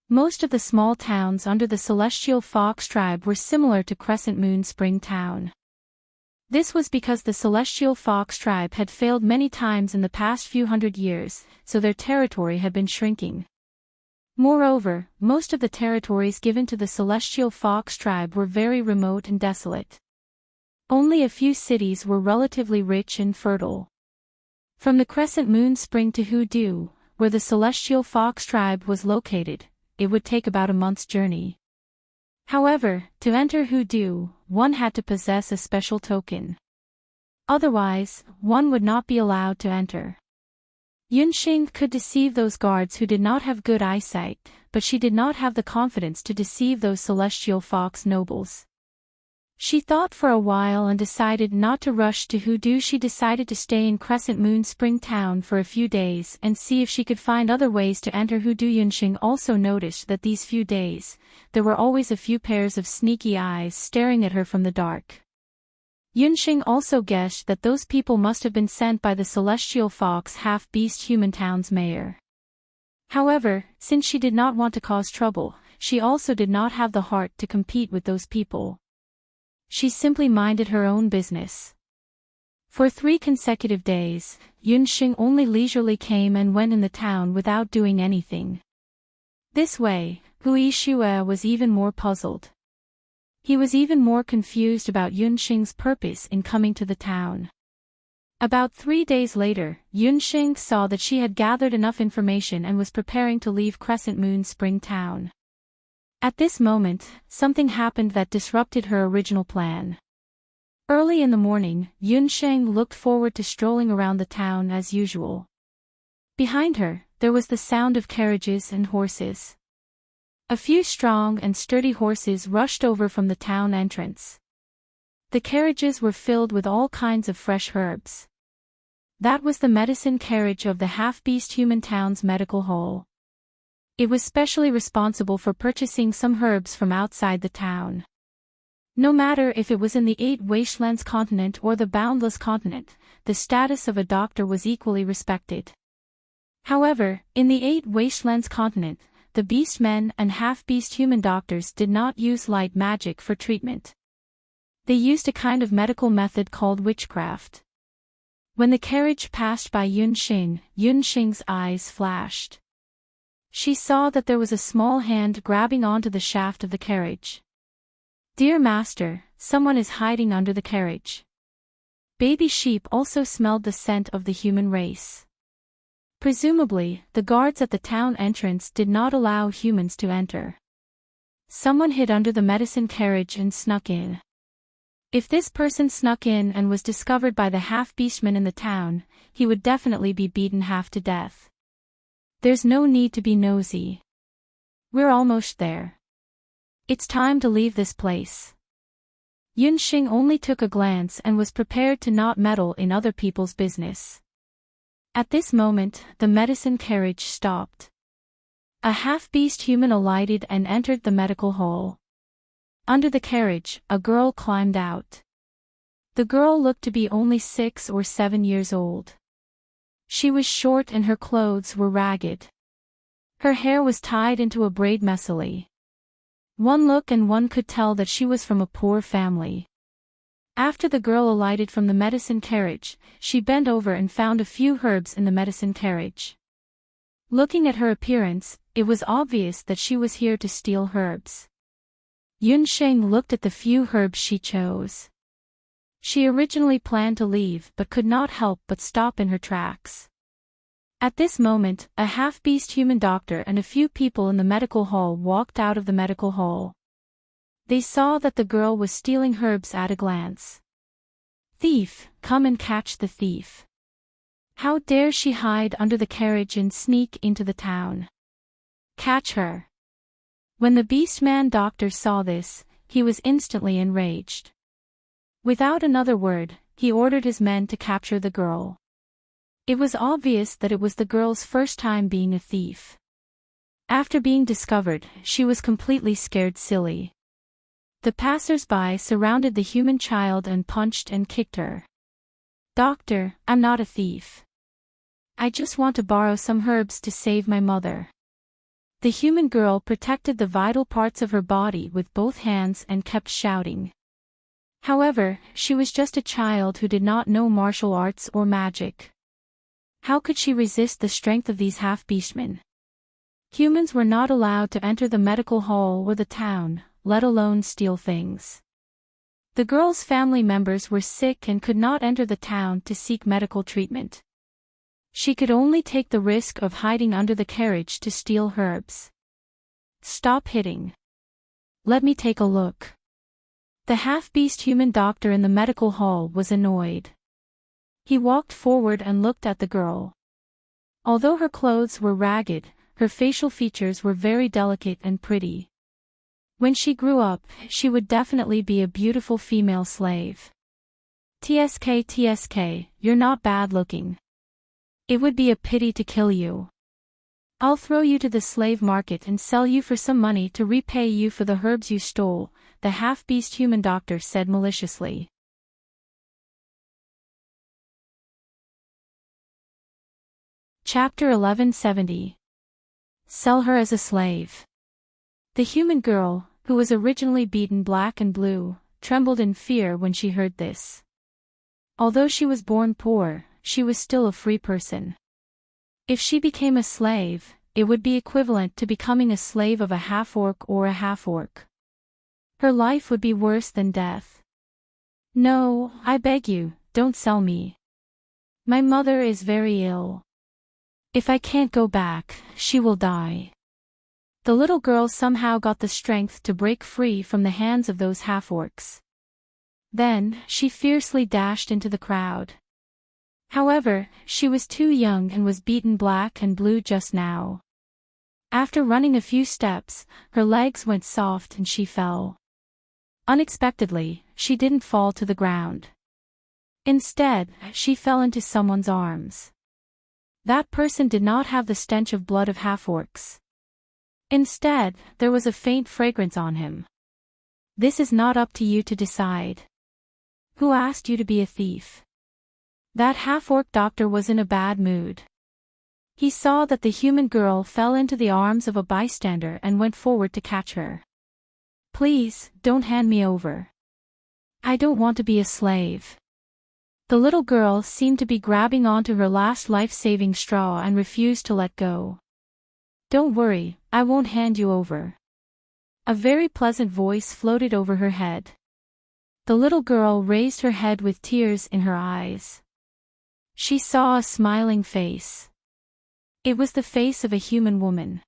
Most of the small towns under the Celestial Fox tribe were similar to Crescent Moon Spring Town. This was because the Celestial Fox tribe had failed many times in the past few hundred years, so their territory had been shrinking. Moreover, most of the territories given to the Celestial Fox tribe were very remote and desolate. Only a few cities were relatively rich and fertile. From the Crescent Moon Spring to Hoodoo, where the Celestial Fox tribe was located, it would take about a month's journey. However, to enter Hoodoo, one had to possess a special token. Otherwise, one would not be allowed to enter. Yunsheng could deceive those guards who did not have good eyesight, but she did not have the confidence to deceive those Celestial Fox nobles. She thought for a while and decided not to rush to Hoodoo. She decided to stay in Crescent Moon Spring Town for a few days and see if she could find other ways to enter Hoodoo. Yunsheng also noticed that these few days, there were always a few pairs of sneaky eyes staring at her from the dark. Yunsheng also guessed that those people must have been sent by the Celestial Fox half-beast human town's mayor. However, since she did not want to cause trouble, she also did not have the heart to compete with those people. She simply minded her own business. For 3 consecutive days, Yunsheng only leisurely came and went in the town without doing anything. This way, Hui Shue was even more puzzled. He was even more confused about Yunsheng's purpose in coming to the town. About 3 days later, Yunsheng saw that she had gathered enough information and was preparing to leave Crescent Moon Spring Town. At this moment, something happened that disrupted her original plan. Early in the morning, Yunsheng looked forward to strolling around the town as usual. Behind her, there was the sound of carriages and horses. A few strong and sturdy horses rushed over from the town entrance. The carriages were filled with all kinds of fresh herbs. That was the medicine carriage of the half-beast human town's medical hall. It was specially responsible for purchasing some herbs from outside the town. No matter if it was in the 8 Wastelands continent or the Boundless continent, the status of a doctor was equally respected. However, in the 8 Wastelands continent, the beastmen and half-beast human doctors did not use light magic for treatment. They used a kind of medical method called witchcraft. When the carriage passed by Yunxing's eyes flashed. She saw that there was a small hand grabbing onto the shaft of the carriage. "Dear master, someone is hiding under the carriage." Baby sheep also smelled the scent of the human race. Presumably, the guards at the town entrance did not allow humans to enter. Someone hid under the medicine carriage and snuck in. If this person snuck in and was discovered by the half-beastmen in the town, he would definitely be beaten half to death. There's no need to be nosy. We're almost there. It's time to leave this place. Yunxing only took a glance and was prepared to not meddle in other people's business. At this moment, the medicine carriage stopped. A half-beast human alighted and entered the medical hall. Under the carriage, a girl climbed out. The girl looked to be only 6 or 7 years old. She was short and her clothes were ragged. Her hair was tied into a braid messily. One look and one could tell that she was from a poor family. After the girl alighted from the medicine carriage, she bent over and found a few herbs in the medicine carriage. Looking at her appearance, it was obvious that she was here to steal herbs. Yunxing looked at the few herbs she chose. She originally planned to leave but could not help but stop in her tracks. At this moment, a half-beast human doctor and a few people in the medical hall walked out of the medical hall. They saw that the girl was stealing herbs at a glance. "Thief, come and catch the thief. How dare she hide under the carriage and sneak into the town? Catch her." When the beastman doctor saw this, he was instantly enraged. Without another word, he ordered his men to capture the girl. It was obvious that it was the girl's first time being a thief. After being discovered, she was completely scared silly. The passers-by surrounded the human child and punched and kicked her. "Doctor, I'm not a thief. I just want to borrow some herbs to save my mother." The human girl protected the vital parts of her body with both hands and kept shouting. However, she was just a child who did not know martial arts or magic. How could she resist the strength of these half-beastmen? Humans were not allowed to enter the medical hall or the town, let alone steal things. The girl's family members were sick and could not enter the town to seek medical treatment. She could only take the risk of hiding under the carriage to steal herbs. "Stop hitting. Let me take a look." The half-beast human doctor in the medical hall was annoyed. He walked forward and looked at the girl. Although her clothes were ragged, her facial features were very delicate and pretty. When she grew up, she would definitely be a beautiful female slave. "TSK, you're not bad looking. It would be a pity to kill you. I'll throw you to the slave market and sell you for some money to repay you for the herbs you stole," the half-beast human doctor said maliciously. Chapter 1170. Sell her as a slave. The human girl, who was originally beaten black and blue, trembled in fear when she heard this. Although she was born poor, she was still a free person. If she became a slave, it would be equivalent to becoming a slave of a half-orc or a half-orc. Her life would be worse than death. "No, I beg you, don't sell me. My mother is very ill. If I can't go back, she will die." The little girl somehow got the strength to break free from the hands of those half-orcs. Then, she fiercely dashed into the crowd. However, she was too young and was beaten black and blue just now. After running a few steps, her legs went soft and she fell. Unexpectedly, she didn't fall to the ground. Instead, she fell into someone's arms. That person did not have the stench of blood of half-orcs. Instead, there was a faint fragrance on him. This is not up to you to decide. Who asked you to be a thief? That half-orc doctor was in a bad mood. He saw that the human girl fell into the arms of a bystander and went forward to catch her. Please, don't hand me over. I don't want to be a slave. The little girl seemed to be grabbing onto her last life-saving straw and refused to let go. Don't worry, I won't hand you over. A very pleasant voice floated over her head. The little girl raised her head with tears in her eyes. She saw a smiling face. It was the face of a human woman.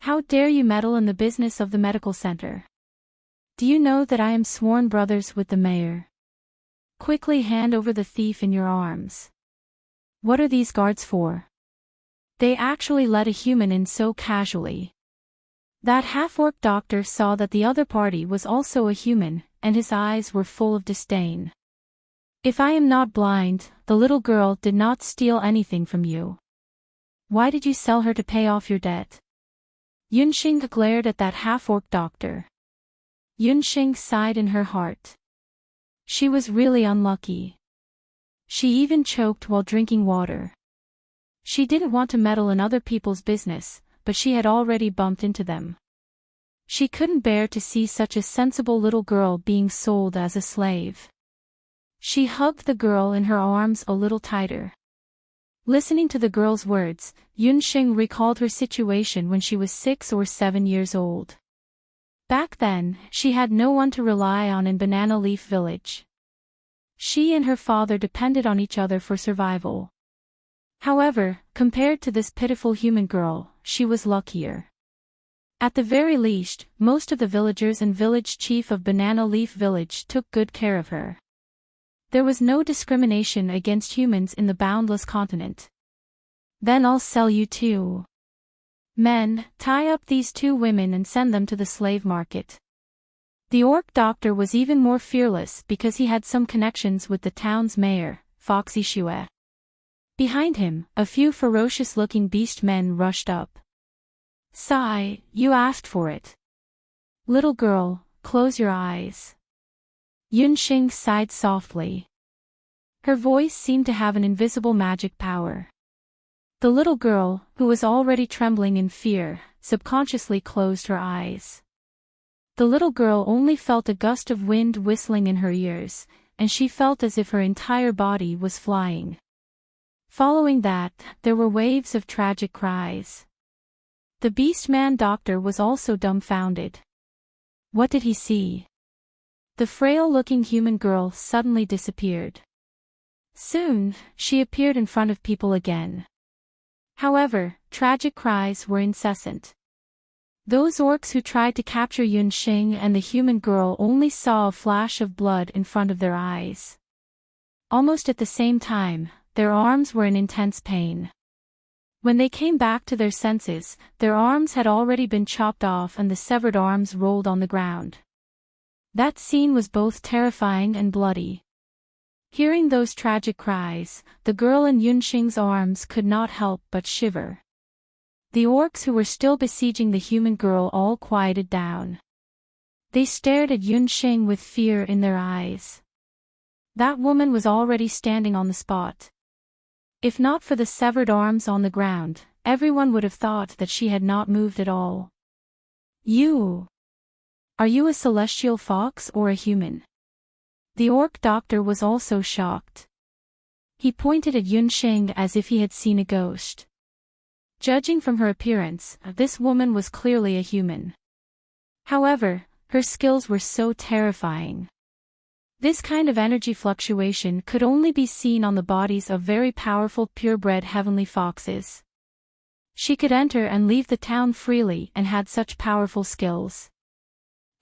How dare you meddle in the business of the medical center? Do you know that I am sworn brothers with the mayor? Quickly hand over the thief in your arms. What are these guards for? They actually let a human in so casually. That half-orc doctor saw that the other party was also a human, and his eyes were full of disdain. If I am not blind, the little girl did not steal anything from you. Why did you sell her to pay off your debt? Yunxing glared at that half-orc doctor. Yunxing sighed in her heart. She was really unlucky. She even choked while drinking water. She didn't want to meddle in other people's business, but she had already bumped into them. She couldn't bear to see such a sensible little girl being sold as a slave. She hugged the girl in her arms a little tighter. Listening to the girl's words, Yunxing recalled her situation when she was 6 or 7 years old. Back then, she had no one to rely on in Banana Leaf Village. She and her father depended on each other for survival. However, compared to this pitiful human girl, she was luckier. At the very least, most of the villagers and village chief of Banana Leaf Village took good care of her. There was no discrimination against humans in the boundless continent. Then I'll sell you too. Men, tie up these 2 women and send them to the slave market. The orc doctor was even more fearless because he had some connections with the town's mayor, Foxy Shue. Behind him, a few ferocious-looking beast men rushed up. Sigh, you asked for it. Little girl, close your eyes. Yunxing sighed softly. Her voice seemed to have an invisible magic power. The little girl, who was already trembling in fear, subconsciously closed her eyes. The little girl only felt a gust of wind whistling in her ears, and she felt as if her entire body was flying. Following that, there were waves of tragic cries. The Beastman doctor was also dumbfounded. What did he see? The frail-looking human girl suddenly disappeared. Soon, she appeared in front of people again. However, tragic cries were incessant. Those orcs who tried to capture Yunxing and the human girl only saw a flash of blood in front of their eyes. Almost at the same time, their arms were in intense pain. When they came back to their senses, their arms had already been chopped off and the severed arms rolled on the ground. That scene was both terrifying and bloody. Hearing those tragic cries, the girl in Yunxing's arms could not help but shiver. The orcs who were still besieging the human girl all quieted down. They stared at Yunxing with fear in their eyes. That woman was already standing on the spot. If not for the severed arms on the ground, everyone would have thought that she had not moved at all. Are you a celestial fox or a human? The orc doctor was also shocked. He pointed at Yunxing as if he had seen a ghost. Judging from her appearance, this woman was clearly a human. However, her skills were so terrifying. This kind of energy fluctuation could only be seen on the bodies of very powerful purebred heavenly foxes. She could enter and leave the town freely and had such powerful skills.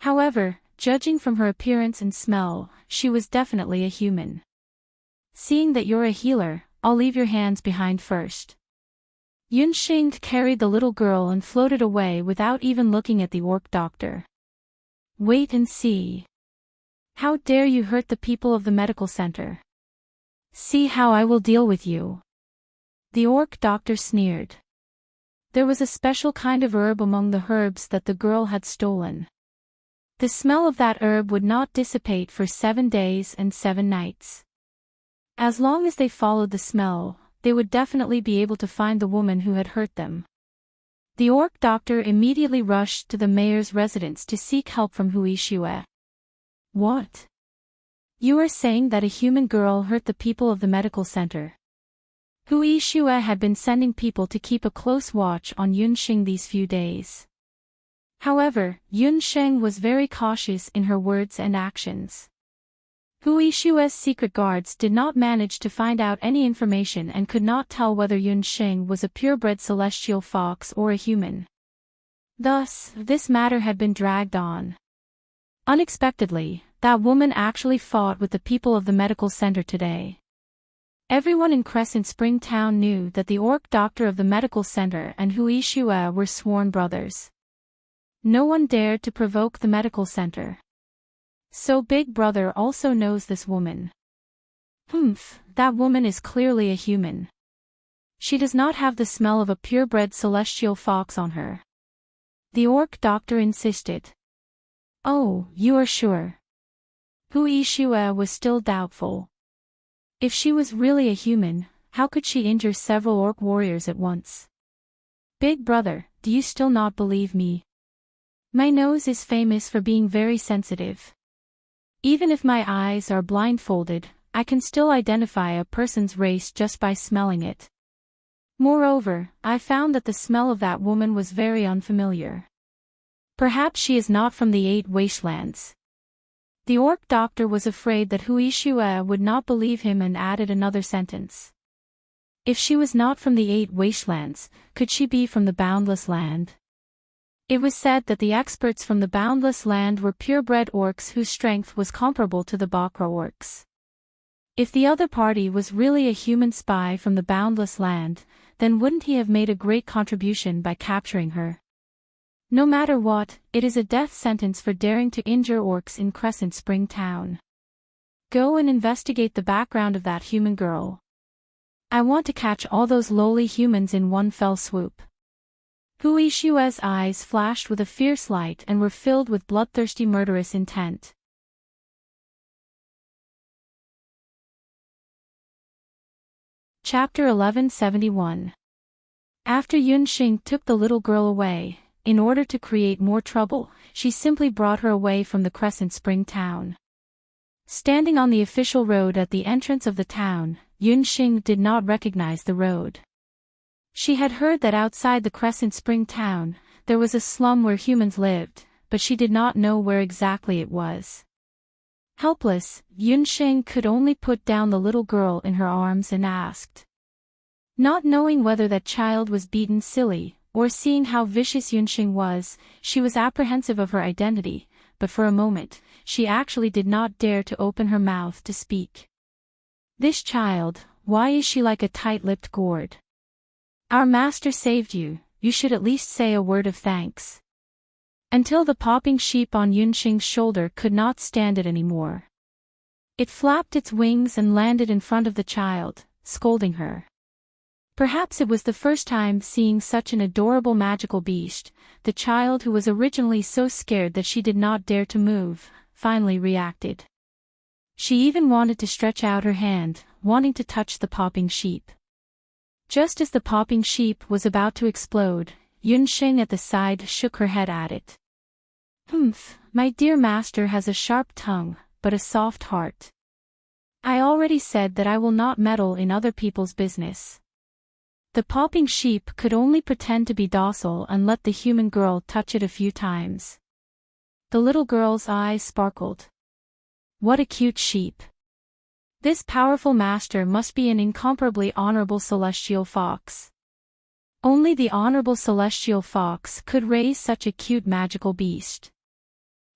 However, judging from her appearance and smell, she was definitely a human. Seeing that you're a healer, I'll leave your hands behind first. Yunxing carried the little girl and floated away without even looking at the orc doctor. Wait and see. How dare you hurt the people of the medical center? See how I will deal with you. The orc doctor sneered. There was a special kind of herb among the herbs that the girl had stolen. The smell of that herb would not dissipate for 7 days and 7 nights. As long as they followed the smell, they would definitely be able to find the woman who had hurt them. The orc doctor immediately rushed to the mayor's residence to seek help from Hui Xue. What? You are saying that a human girl hurt the people of the medical center? Hui Xue had been sending people to keep a close watch on Yunxing these few days. However, Yunxing was very cautious in her words and actions. Hui Xue's secret guards did not manage to find out any information and could not tell whether Yunxing was a purebred celestial fox or a human. Thus, this matter had been dragged on. Unexpectedly, that woman actually fought with the people of the medical center today. Everyone in Crescent Spring Town knew that the orc doctor of the medical center and Hui Xue were sworn brothers. No one dared to provoke the medical center. So Big Brother also knows this woman. That woman is clearly a human. She does not have the smell of a purebred celestial fox on her. The orc doctor insisted. Oh, you are sure? Hui Xue was still doubtful. If she was really a human, how could she injure several orc warriors at once? Big Brother, do you still not believe me? My nose is famous for being very sensitive. Even if my eyes are blindfolded, I can still identify a person's race just by smelling it. Moreover, I found that the smell of that woman was very unfamiliar. Perhaps she is not from the 8 wastelands. The orc doctor was afraid that Hui Xue would not believe him and added another sentence. If she was not from the 8 wastelands, could she be from the Boundless Land? It was said that the experts from the Boundless Land were purebred orcs whose strength was comparable to the Bakra orcs. If the other party was really a human spy from the Boundless Land, then wouldn't he have made a great contribution by capturing her? No matter what, it is a death sentence for daring to injure orcs in Crescent Spring Town. Go and investigate the background of that human girl. I want to catch all those lowly humans in one fell swoop. Hui Xue's eyes flashed with a fierce light and were filled with bloodthirsty murderous intent. Chapter 1171. After Yunxing took the little girl away, in order to create more trouble, she simply brought her away from the Crescent Spring Town. Standing on the official road at the entrance of the town, Yunxing did not recognize the road. She had heard that outside the Crescent Spring Town, there was a slum where humans lived, but she did not know where exactly it was. Helpless, Yunxing could only put down the little girl in her arms and asked. Not knowing whether that child was beaten silly, or seeing how vicious Yunxing was, she was apprehensive of her identity, but for a moment, she actually did not dare to open her mouth to speak. This child, why is she like a tight-lipped gourd? Our master saved you, you should at least say a word of thanks. Until the popping sheep on Yunxing's shoulder could not stand it anymore. It flapped its wings and landed in front of the child, scolding her. Perhaps it was the first time seeing such an adorable magical beast. The child, who was originally so scared that she did not dare to move, finally reacted. She even wanted to stretch out her hand, wanting to touch the popping sheep. Just as the popping sheep was about to explode, Yunxing at the side shook her head at it. My dear master has a sharp tongue, but a soft heart. I already said that I will not meddle in other people's business. The popping sheep could only pretend to be docile and let the human girl touch it a few times. The little girl's eyes sparkled. What a cute sheep. This powerful master must be an incomparably honorable celestial fox. Only the honorable celestial fox could raise such a cute magical beast.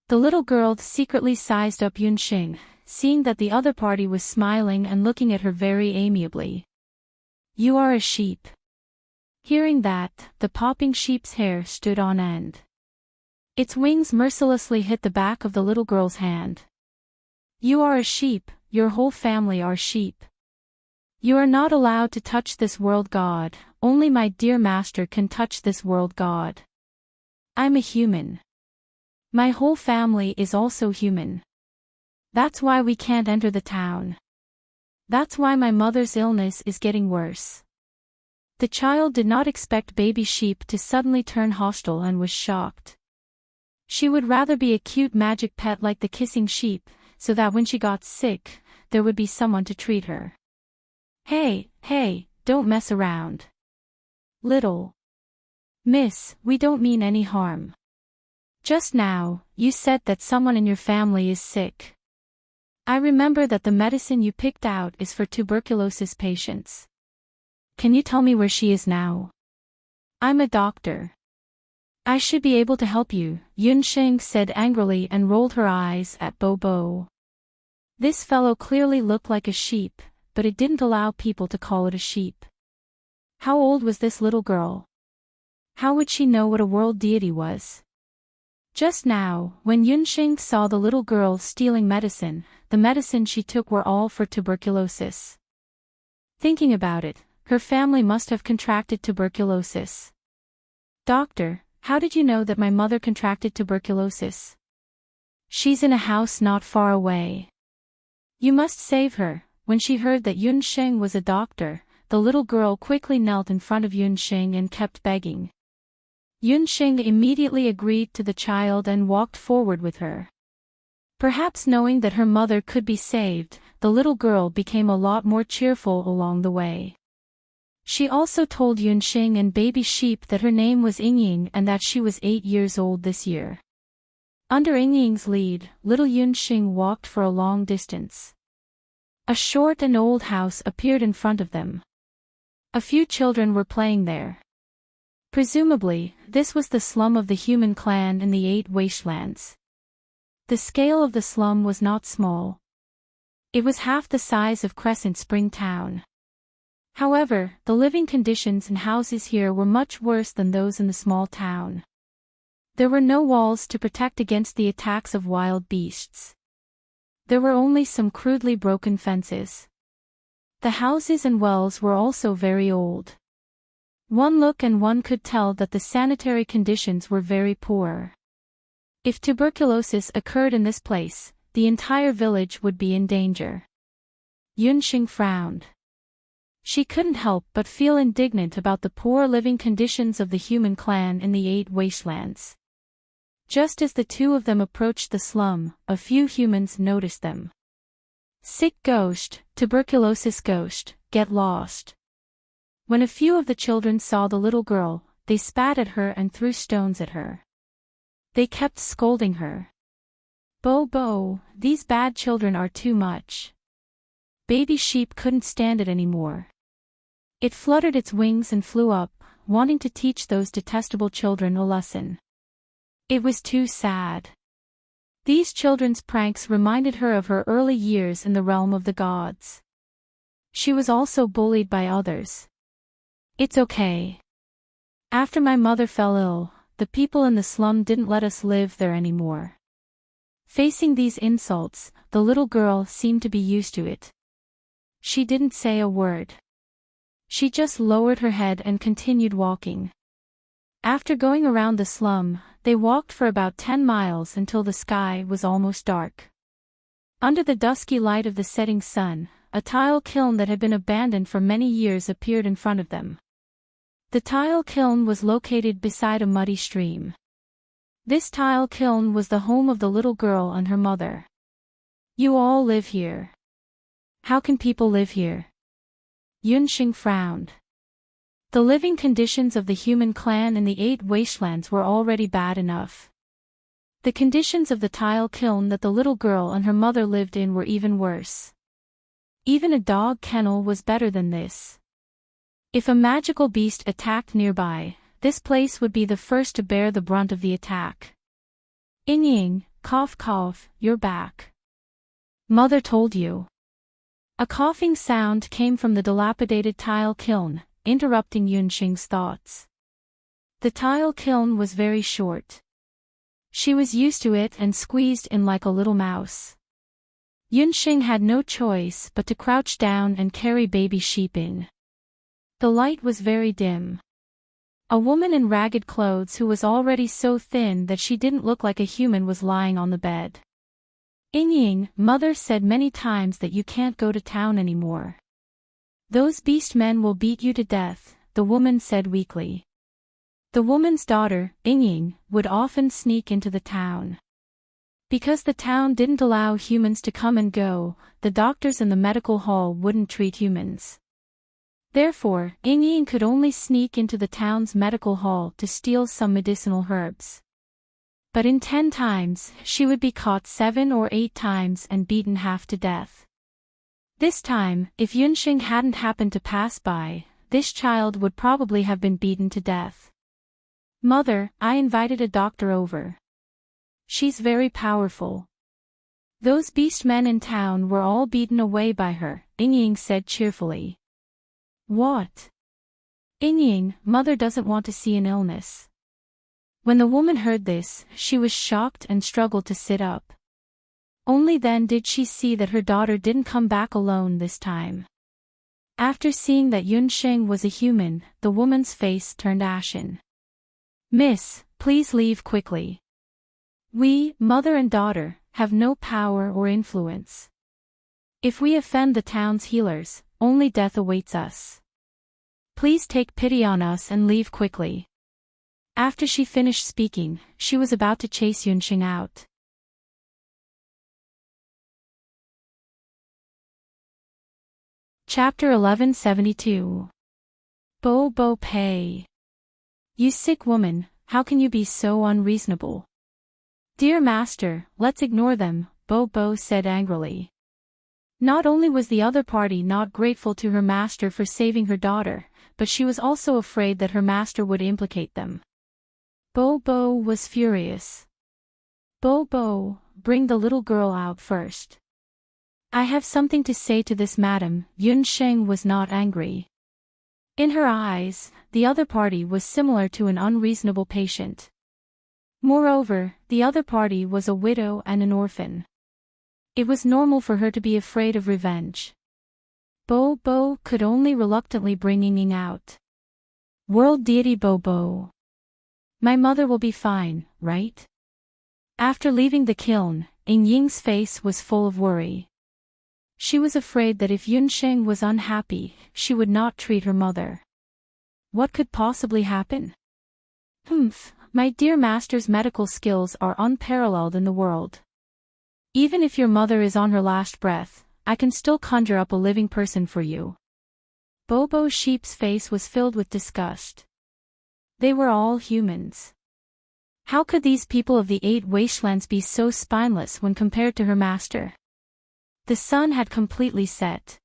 The little girl secretly sized up Yunxing, seeing that the other party was smiling and looking at her very amiably. You are a sheep. Hearing that, the popping sheep's hair stood on end. Its wings mercilessly hit the back of the little girl's hand. You are a sheep, your whole family are sheep. You are not allowed to touch this world god, only my dear master can touch this world god. I'm a human. My whole family is also human. That's why we can't enter the town. That's why my mother's illness is getting worse. The child did not expect baby sheep to suddenly turn hostile and was shocked. She would rather be a cute magic pet like the kissing sheep, so that when she got sick, there would be someone to treat her. Hey, don't mess around. Little Miss, we don't mean any harm. Just now, you said that someone in your family is sick. I remember that the medicine you picked out is for tuberculosis patients. Can you tell me where she is now? I'm a doctor. I should be able to help you, Yunsheng said angrily and rolled her eyes at Bobo. This fellow clearly looked like a sheep, but it didn't allow people to call it a sheep. How old was this little girl? How would she know what a world deity was? Just now, when Yunsheng saw the little girl stealing medicine, the medicine she took were all for tuberculosis. Thinking about it, her family must have contracted tuberculosis. Doctor, how did you know that my mother contracted tuberculosis? She's in a house not far away. You must save her. When she heard that Yunsheng was a doctor, the little girl quickly knelt in front of Yunsheng and kept begging. Yunsheng immediately agreed to the child and walked forward with her. Perhaps knowing that her mother could be saved, the little girl became a lot more cheerful along the way. She also told Yunsheng and baby sheep that her name was Yingying and that she was 8 years old this year. Under Yingying's lead, little Yunsheng walked for a long distance. A short and old house appeared in front of them. A few children were playing there. Presumably, this was the slum of the human clan in the 8 wastelands. The scale of the slum was not small. It was half the size of Crescent Spring Town. However, the living conditions and houses here were much worse than those in the small town. There were no walls to protect against the attacks of wild beasts. There were only some crudely broken fences. The houses and wells were also very old. One look and one could tell that the sanitary conditions were very poor. If tuberculosis occurred in this place, the entire village would be in danger. Yunsheng frowned. She couldn't help but feel indignant about the poor living conditions of the human clan in the 8 wastelands. Just as the two of them approached the slum, a few humans noticed them. Sick ghost, tuberculosis ghost, get lost. When a few of the children saw the little girl, they spat at her and threw stones at her. They kept scolding her. Bo, these bad children are too much. Baby sheep couldn't stand it anymore. It fluttered its wings and flew up, wanting to teach those detestable children a lesson. It was too sad. These children's pranks reminded her of her early years in the realm of the gods. She was also bullied by others. It's okay. After my mother fell ill, the people in the slum didn't let us live there anymore. Facing these insults, the little girl seemed to be used to it. She didn't say a word. She just lowered her head and continued walking. After going around the slum, they walked for about 10 miles until the sky was almost dark. Under the dusky light of the setting sun, a tile kiln that had been abandoned for many years appeared in front of them. The tile kiln was located beside a muddy stream. This tile kiln was the home of the little girl and her mother. You all live here. How can people live here? Yunsheng frowned. The living conditions of the human clan in the 8 wastelands were already bad enough. The conditions of the tile kiln that the little girl and her mother lived in were even worse. Even a dog kennel was better than this. If a magical beast attacked nearby, this place would be the first to bear the brunt of the attack. Ying, cough, you're back. Mother told you. A coughing sound came from the dilapidated tile kiln. interrupting Yunxing's thoughts. The tile kiln was very short. She was used to it and squeezed in like a little mouse. Yunxing had no choice but to crouch down and carry baby sheep in. The light was very dim. A woman in ragged clothes who was already so thin that she didn't look like a human was lying on the bed. Ying, mother said many times that you can't go to town anymore. Those beast men will beat you to death, the woman said weakly. The woman's daughter, Ying, would often sneak into the town. Because the town didn't allow humans to come and go, the doctors in the medical hall wouldn't treat humans. Therefore, Ying could only sneak into the town's medical hall to steal some medicinal herbs. But in 10 times, she would be caught 7 or 8 times and beaten half to death. This time, if Yunxing hadn't happened to pass by, this child would probably have been beaten to death. Mother, I invited a doctor over. She's very powerful. Those beast men in town were all beaten away by her, Ying said cheerfully. What? Ying, mother doesn't want to see an illness. When the woman heard this, she was shocked and struggled to sit up. Only then did she see that her daughter didn't come back alone this time. After seeing that Yunxing was a human, the woman's face turned ashen. Miss, please leave quickly. We, mother and daughter, have no power or influence. If we offend the town's healers, only death awaits us. Please take pity on us and leave quickly. After she finished speaking, she was about to chase Yunxing out. Chapter 1172. Bo Bo Pei. You sick woman, how can you be so unreasonable? Dear master, let's ignore them, Bo Bo said angrily. Not only was the other party not grateful to her master for saving her daughter, but she was also afraid that her master would implicate them. Bo Bo was furious. Bo Bo, bring the little girl out first. I have something to say to this madam. Yunxing was not angry. In her eyes, the other party was similar to an unreasonable patient. Moreover, the other party was a widow and an orphan. It was normal for her to be afraid of revenge. Bo Bo could only reluctantly bring Ying out. World deity Bo Bo. My mother will be fine, right? After leaving the kiln, Ying's face was full of worry. She was afraid that if Yunxing was unhappy, she would not treat her mother. What could possibly happen? My dear master's medical skills are unparalleled in the world. Even if your mother is on her last breath, I can still conjure up a living person for you. Bobo Sheep's face was filled with disgust. They were all humans. How could these people of the 8 wastelands be so spineless when compared to her master? The sun had completely set.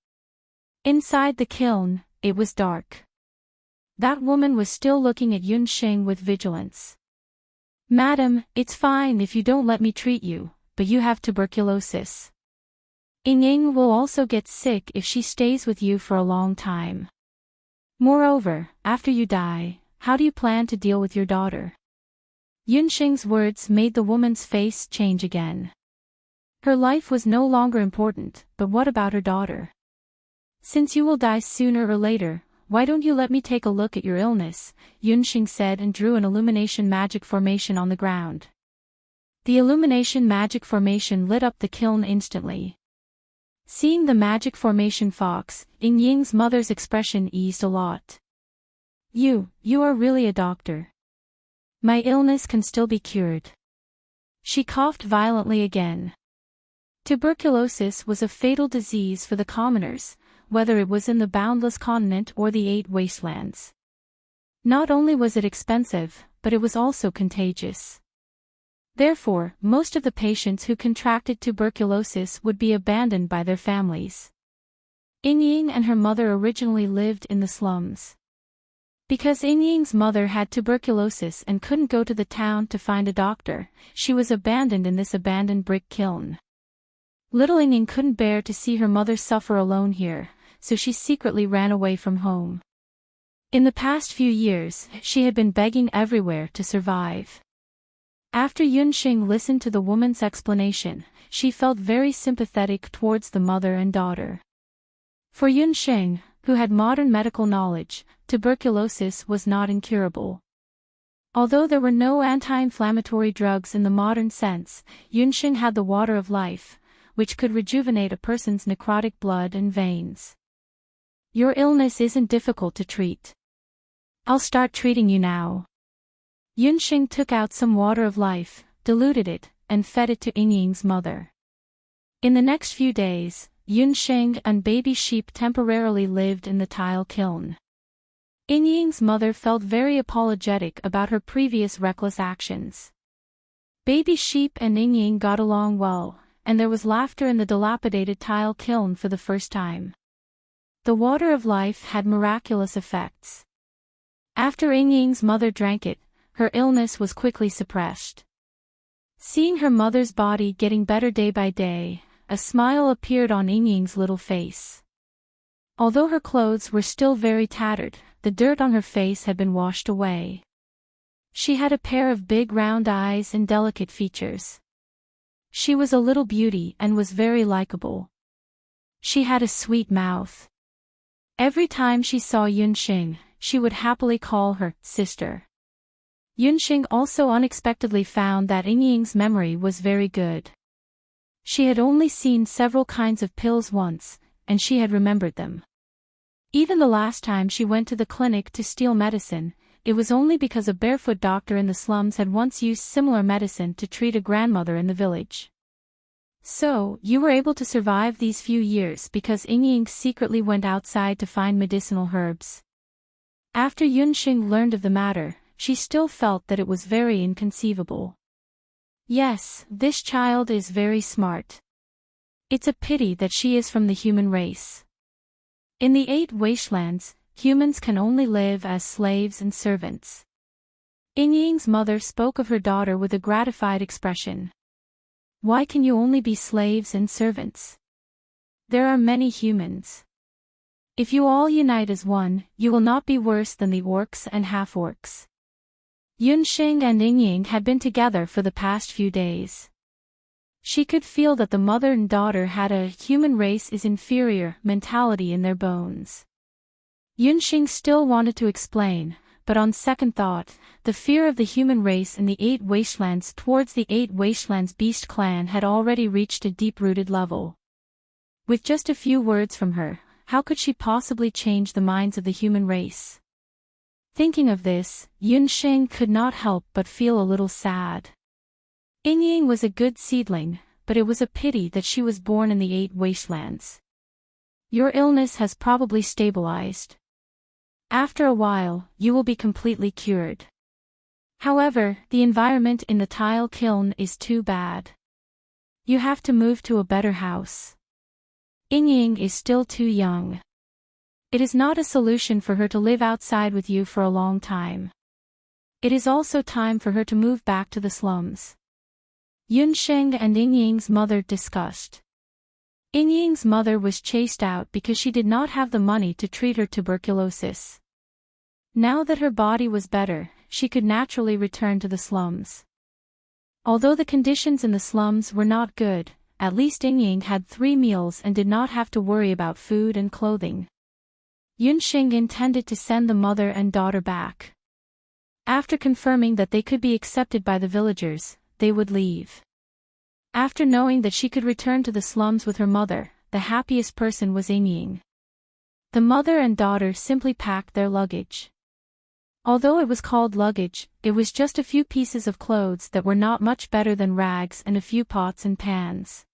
Inside the kiln, it was dark. That woman was still looking at Yunxing with vigilance. Madam, it's fine if you don't let me treat you, but you have tuberculosis. Ying will also get sick if she stays with you for a long time. Moreover, after you die, how do you plan to deal with your daughter? Yunxing's words made the woman's face change again. Her life was no longer important, but what about her daughter? Since you will die sooner or later, why don't you let me take a look at your illness? Yunxing said and drew an illumination magic formation on the ground. The illumination magic formation lit up the kiln instantly. Seeing the magic formation fox, Ying's mother's expression eased a lot. You are really a doctor. My illness can still be cured. She coughed violently again. Tuberculosis was a fatal disease for the commoners, whether it was in the boundless continent or the 8 wastelands. Not only was it expensive, but it was also contagious. Therefore, most of the patients who contracted tuberculosis would be abandoned by their families. Ying and her mother originally lived in the slums. Because Ying's mother had tuberculosis and couldn't go to the town to find a doctor, she was abandoned in this abandoned brick kiln. Little Ying couldn't bear to see her mother suffer alone here, so she secretly ran away from home. In the past few years, she had been begging everywhere to survive. After Yunxing listened to the woman's explanation, she felt very sympathetic towards the mother and daughter. For Yunxing, who had modern medical knowledge, tuberculosis was not incurable. Although there were no anti-inflammatory drugs in the modern sense, Yunxing had the water of life, which could rejuvenate a person's necrotic blood and veins. Your illness isn't difficult to treat. I'll start treating you now. Yunxing took out some water of life, diluted it, and fed it to Yingying's mother. In the next few days, Yunxing and baby sheep temporarily lived in the tile kiln. Yingying's mother felt very apologetic about her previous reckless actions. Baby sheep and Yingying got along well, and there was laughter in the dilapidated tile kiln for the first time. The water of life had miraculous effects. After Yingying's mother drank it, her illness was quickly suppressed. Seeing her mother's body getting better day by day, a smile appeared on Yingying's little face. Although her clothes were still very tattered, the dirt on her face had been washed away. She had a pair of big round eyes and delicate features. She was a little beauty and was very likable. She had a sweet mouth. Every time she saw Yunxing, she would happily call her sister. Yunxing also unexpectedly found that Yingying's memory was very good. She had only seen several kinds of pills once, and she had remembered them. Even the last time she went to the clinic to steal medicine, it was only because a barefoot doctor in the slums had once used similar medicine to treat a grandmother in the village. So, you were able to survive these few years because Yingying secretly went outside to find medicinal herbs. After Yunxing learned of the matter, she still felt that it was very inconceivable. Yes, this child is very smart. It's a pity that she is from the human race. In the 8 wastelands, humans can only live as slaves and servants. Yingying's mother spoke of her daughter with a gratified expression. Why can you only be slaves and servants? There are many humans. If you all unite as one, you will not be worse than the orcs and half-orcs. Yunxing and Yingying had been together for the past few days. She could feel that the mother and daughter had a human race is inferior mentality in their bones. Yunxing still wanted to explain, but on second thought, the fear of the human race in the 8 wastelands towards the 8 wastelands beast clan had already reached a deep-rooted level. With just a few words from her, how could she possibly change the minds of the human race? Thinking of this, Yunxing could not help but feel a little sad. Yingying was a good seedling, but it was a pity that she was born in the 8 wastelands. Your illness has probably stabilized. After a while, you will be completely cured. However, the environment in the tile kiln is too bad. You have to move to a better house. Yingying is still too young. It is not a solution for her to live outside with you for a long time. It is also time for her to move back to the slums. Yunxing and Yingying's mother discussed. Yingying's mother was chased out because she did not have the money to treat her tuberculosis. Now that her body was better, she could naturally return to the slums. Although the conditions in the slums were not good, at least Yingying had 3 meals and did not have to worry about food and clothing. Yunxing intended to send the mother and daughter back. After confirming that they could be accepted by the villagers, they would leave. After knowing that she could return to the slums with her mother, the happiest person was Yingying. The mother and daughter simply packed their luggage. Although it was called luggage, it was just a few pieces of clothes that were not much better than rags and a few pots and pans.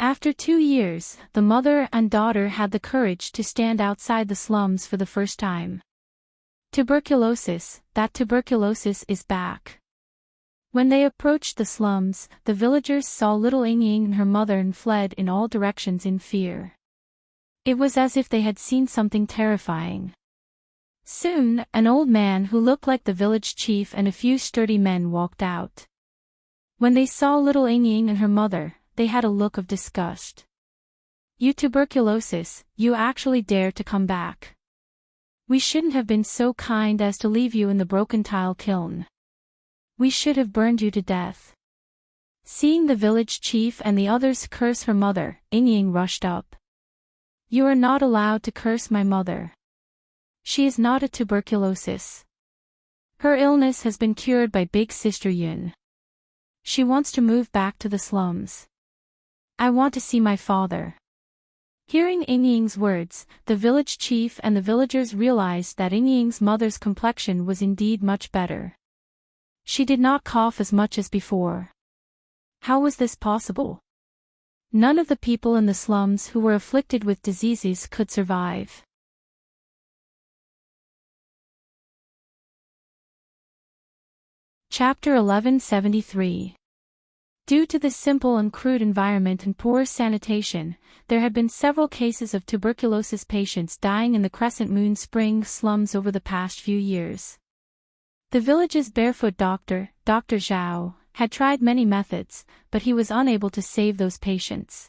After 2 years, the mother and daughter had the courage to stand outside the slums for the first time. Tuberculosis, that tuberculosis is back. When they approached the slums, the villagers saw little Yingying and her mother and fled in all directions in fear. It was as if they had seen something terrifying. Soon, an old man who looked like the village chief and a few sturdy men walked out. When they saw little Yingying and her mother, they had a look of disgust. You tuberculosis, you actually dare to come back. We shouldn't have been so kind as to leave you in the broken tile kiln. We should have burned you to death. Seeing the village chief and the others curse her mother, Ying rushed up. You are not allowed to curse my mother. She is not a tuberculosis. Her illness has been cured by Big Sister Yun. She wants to move back to the slums. I want to see my father. Hearing Ying's words, the village chief and the villagers realized that Ying's mother's complexion was indeed much better. She did not cough as much as before. How was this possible? None of the people in the slums who were afflicted with diseases could survive. Chapter 1173. Due to the simple and crude environment and poor sanitation, there had been several cases of tuberculosis patients dying in the Crescent Moon Spring slums over the past few years. The village's barefoot doctor, Dr. Zhao, had tried many methods, but he was unable to save those patients.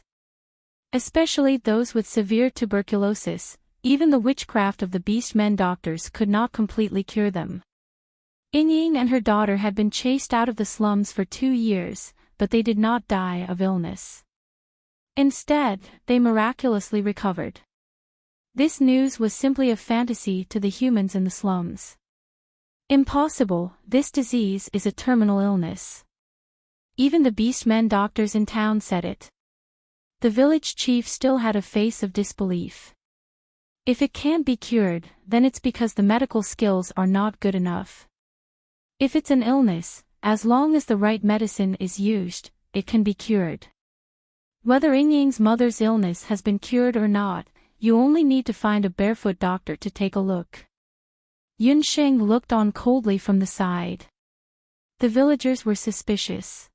Especially those with severe tuberculosis, even the witchcraft of the beast-men doctors could not completely cure them. Ying and her daughter had been chased out of the slums for 2 years, but they did not die of illness. Instead, they miraculously recovered. This news was simply a fantasy to the humans in the slums. Impossible, this disease is a terminal illness. Even the beast-men doctors in town said it. The village chief still had a face of disbelief. If it can't be cured, then it's because the medical skills are not good enough. If it's an illness, as long as the right medicine is used, it can be cured. Whether Ying's mother's illness has been cured or not, you only need to find a barefoot doctor to take a look. Yunsheng looked on coldly from the side. The villagers were suspicious.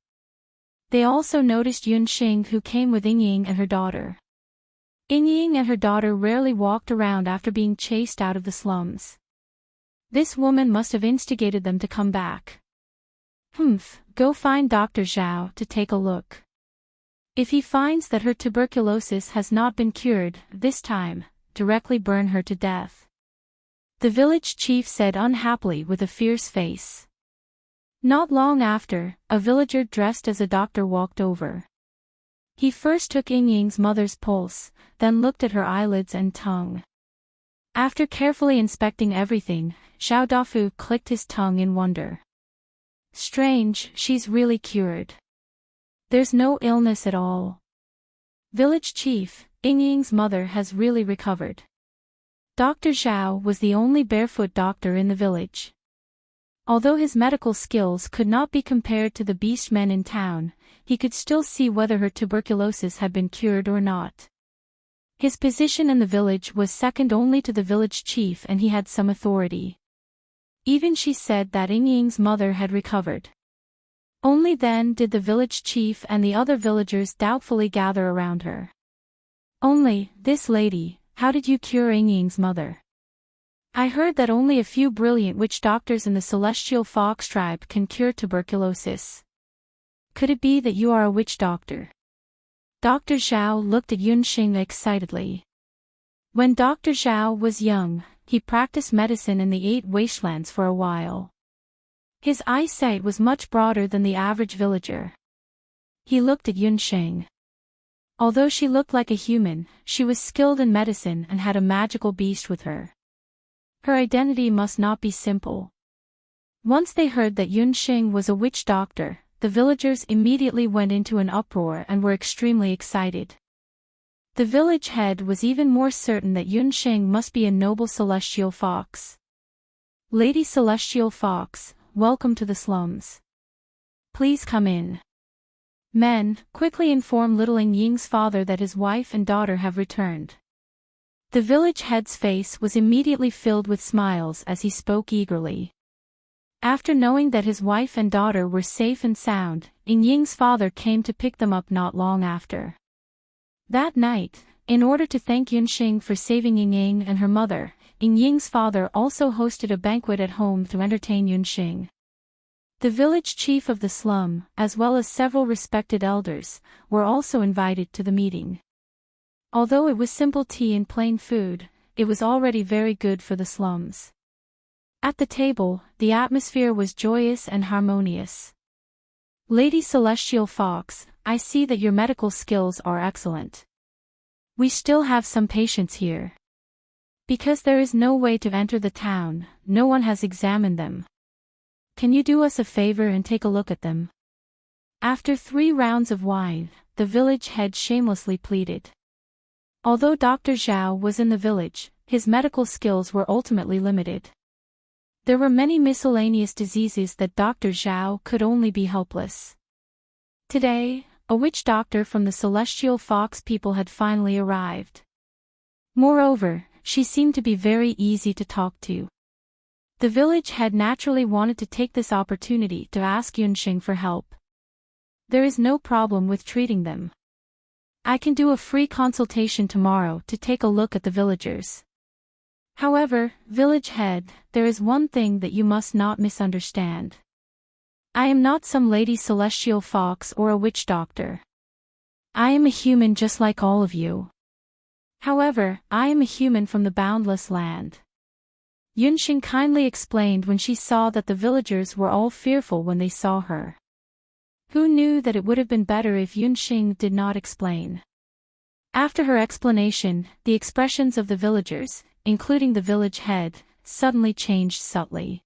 They also noticed Yunsheng, who came with Ying and her daughter. Ying and her daughter rarely walked around after being chased out of the slums. This woman must have instigated them to come back. Go find Dr. Zhao to take a look. If he finds that her tuberculosis has not been cured, this time, directly burn her to death. The village chief said unhappily with a fierce face. Not long after, a villager dressed as a doctor walked over. He first took Ying's mother's pulse, then looked at her eyelids and tongue. After carefully inspecting everything, Xiao Dafu clicked his tongue in wonder. Strange, she's really cured. There's no illness at all. Village chief, Ying's mother has really recovered. Dr. Zhao was the only barefoot doctor in the village. Although his medical skills could not be compared to the beast-men in town, he could still see whether her tuberculosis had been cured or not. His position in the village was second only to the village chief, and he had some authority. Even she said that Ying's mother had recovered. Only then did the village chief and the other villagers doubtfully gather around her. Only, this lady, how did you cure Ying's mother? I heard that only a few brilliant witch doctors in the celestial fox tribe can cure tuberculosis. Could it be that you are a witch doctor? Dr. Zhao looked at Yunsheng excitedly. When Dr. Zhao was young, he practiced medicine in the 8 wastelands for a while. His eyesight was much broader than the average villager. He looked at Yunsheng. Although she looked like a human, she was skilled in medicine and had a magical beast with her. Her identity must not be simple. Once they heard that Yunsheng was a witch doctor, the villagers immediately went into an uproar and were extremely excited. The village head was even more certain that Yunsheng must be a noble celestial fox. Lady Celestial Fox, welcome to the slums. Please come in. Men, quickly inform little Ying's father that his wife and daughter have returned. The village head's face was immediately filled with smiles as he spoke eagerly. After knowing that his wife and daughter were safe and sound, Ying's father came to pick them up not long after. That night, in order to thank Yunsheng for saving Ying and her mother, Ying's father also hosted a banquet at home to entertain Yunsheng. The village chief of the slum, as well as several respected elders, were also invited to the meeting. Although it was simple tea and plain food, it was already very good for the slums. At the table, the atmosphere was joyous and harmonious. Lady Celestial Fox, I see that your medical skills are excellent. We still have some patients here. Because there is no way to enter the town, no one has examined them. Can you do us a favor and take a look at them? After 3 rounds of wine, the village head shamelessly pleaded. Although Dr. Zhao was in the village, his medical skills were ultimately limited. There were many miscellaneous diseases that Dr. Zhao could only be helpless. Today, a witch doctor from the Celestial Fox people had finally arrived. Moreover, she seemed to be very easy to talk to. The village head naturally wanted to take this opportunity to ask Yunxing for help. There is no problem with treating them. I can do a free consultation tomorrow to take a look at the villagers. However, village head, there is one thing that you must not misunderstand. I am not some lady celestial fox or a witch doctor. I am a human just like all of you. However, I am a human from the boundless land. Yunxing kindly explained when she saw that the villagers were all fearful when they saw her. Who knew that it would have been better if Yunxing did not explain? After her explanation, the expressions of the villagers, including the village head, suddenly changed subtly.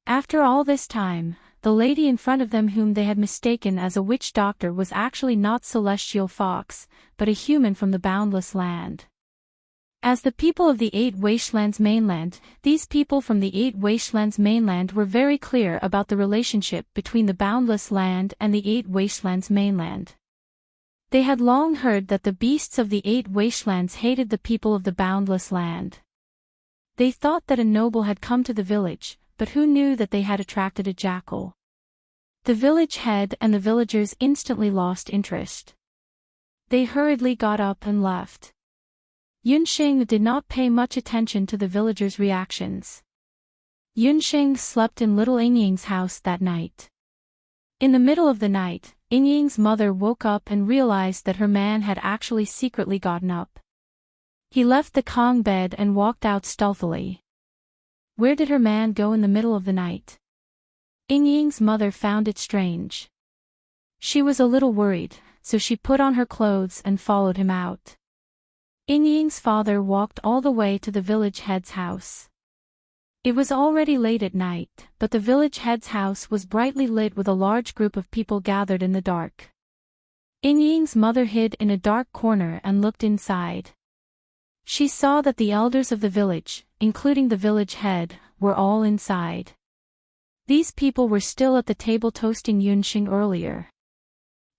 After all this time, the lady in front of them whom they had mistaken as a witch doctor was actually not Celestial Fox, but a human from the boundless land. As the people of the 8 Wastelands mainland, these people from the 8 Wastelands mainland were very clear about the relationship between the boundless land and the 8 Wastelands mainland. They had long heard that the beasts of the 8 Wastelands hated the people of the boundless land. They thought that a noble had come to the village, but who knew that they had attracted a jackal? The village head and the villagers instantly lost interest. They hurriedly got up and left. Yunxing did not pay much attention to the villagers' reactions. Yunxing slept in little Yingying's house that night. In the middle of the night, Yingying's mother woke up and realized that her man had actually secretly gotten up. He left the Kong bed and walked out stealthily. Where did her man go in the middle of the night? Yingying's mother found it strange. She was a little worried, so she put on her clothes and followed him out. Yingying's father walked all the way to the village head's house. It was already late at night, but the village head's house was brightly lit with a large group of people gathered in the dark. Yingying's mother hid in a dark corner and looked inside. She saw that the elders of the village, including the village head, were all inside. These people were still at the table toasting Yunxing earlier.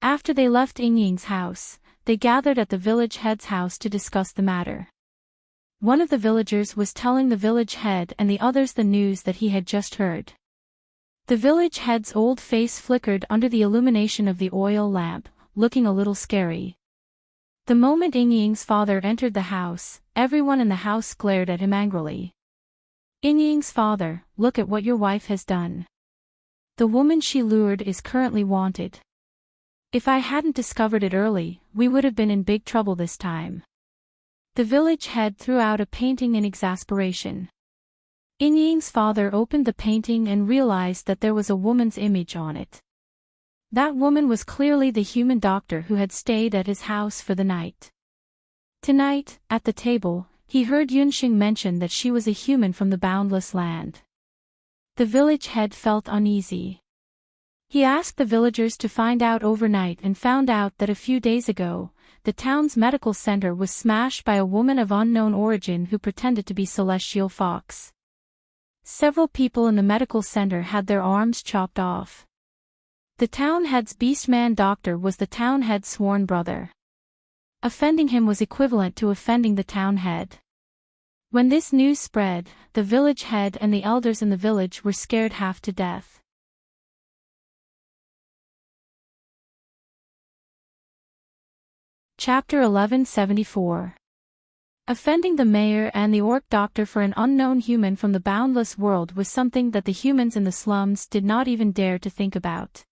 After they left Yingying's house, they gathered at the village head's house to discuss the matter. One of the villagers was telling the village head and the others the news that he had just heard. The village head's old face flickered under the illumination of the oil lamp, looking a little scary. The moment Yingying's father entered the house, everyone in the house glared at him angrily. Yingying's father, look at what your wife has done. The woman she lured is currently wanted. If I hadn't discovered it early, we would have been in big trouble this time. The village head threw out a painting in exasperation. Yingying's father opened the painting and realized that there was a woman's image on it. That woman was clearly the human doctor who had stayed at his house for the night. Tonight, at the table, he heard Yunxing mention that she was a human from the boundless land. The village head felt uneasy. He asked the villagers to find out overnight and found out that a few days ago, the town's medical center was smashed by a woman of unknown origin who pretended to be Celestial Fox. Several people in the medical center had their arms chopped off. The town head's beastman doctor was the town head's sworn brother. Offending him was equivalent to offending the town head. When this news spread, the village head and the elders in the village were scared half to death. Chapter 1174. Offending the mayor and the orc doctor for an unknown human from the boundless world was something that the humans in the slums did not even dare to think about.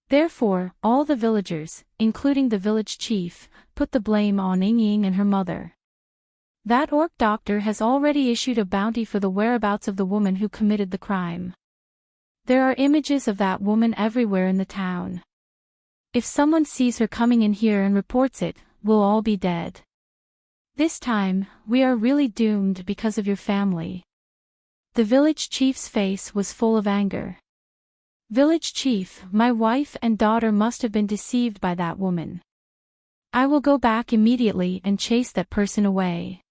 Therefore, all the villagers, including the village chief, put the blame on Yingying and her mother. That orc doctor has already issued a bounty for the whereabouts of the woman who committed the crime. There are images of that woman everywhere in the town. If someone sees her coming in here and reports it, we'll all be dead. This time, we are really doomed because of your family." The village chief's face was full of anger. "Village chief, my wife and daughter must have been deceived by that woman. I will go back immediately and chase that person away."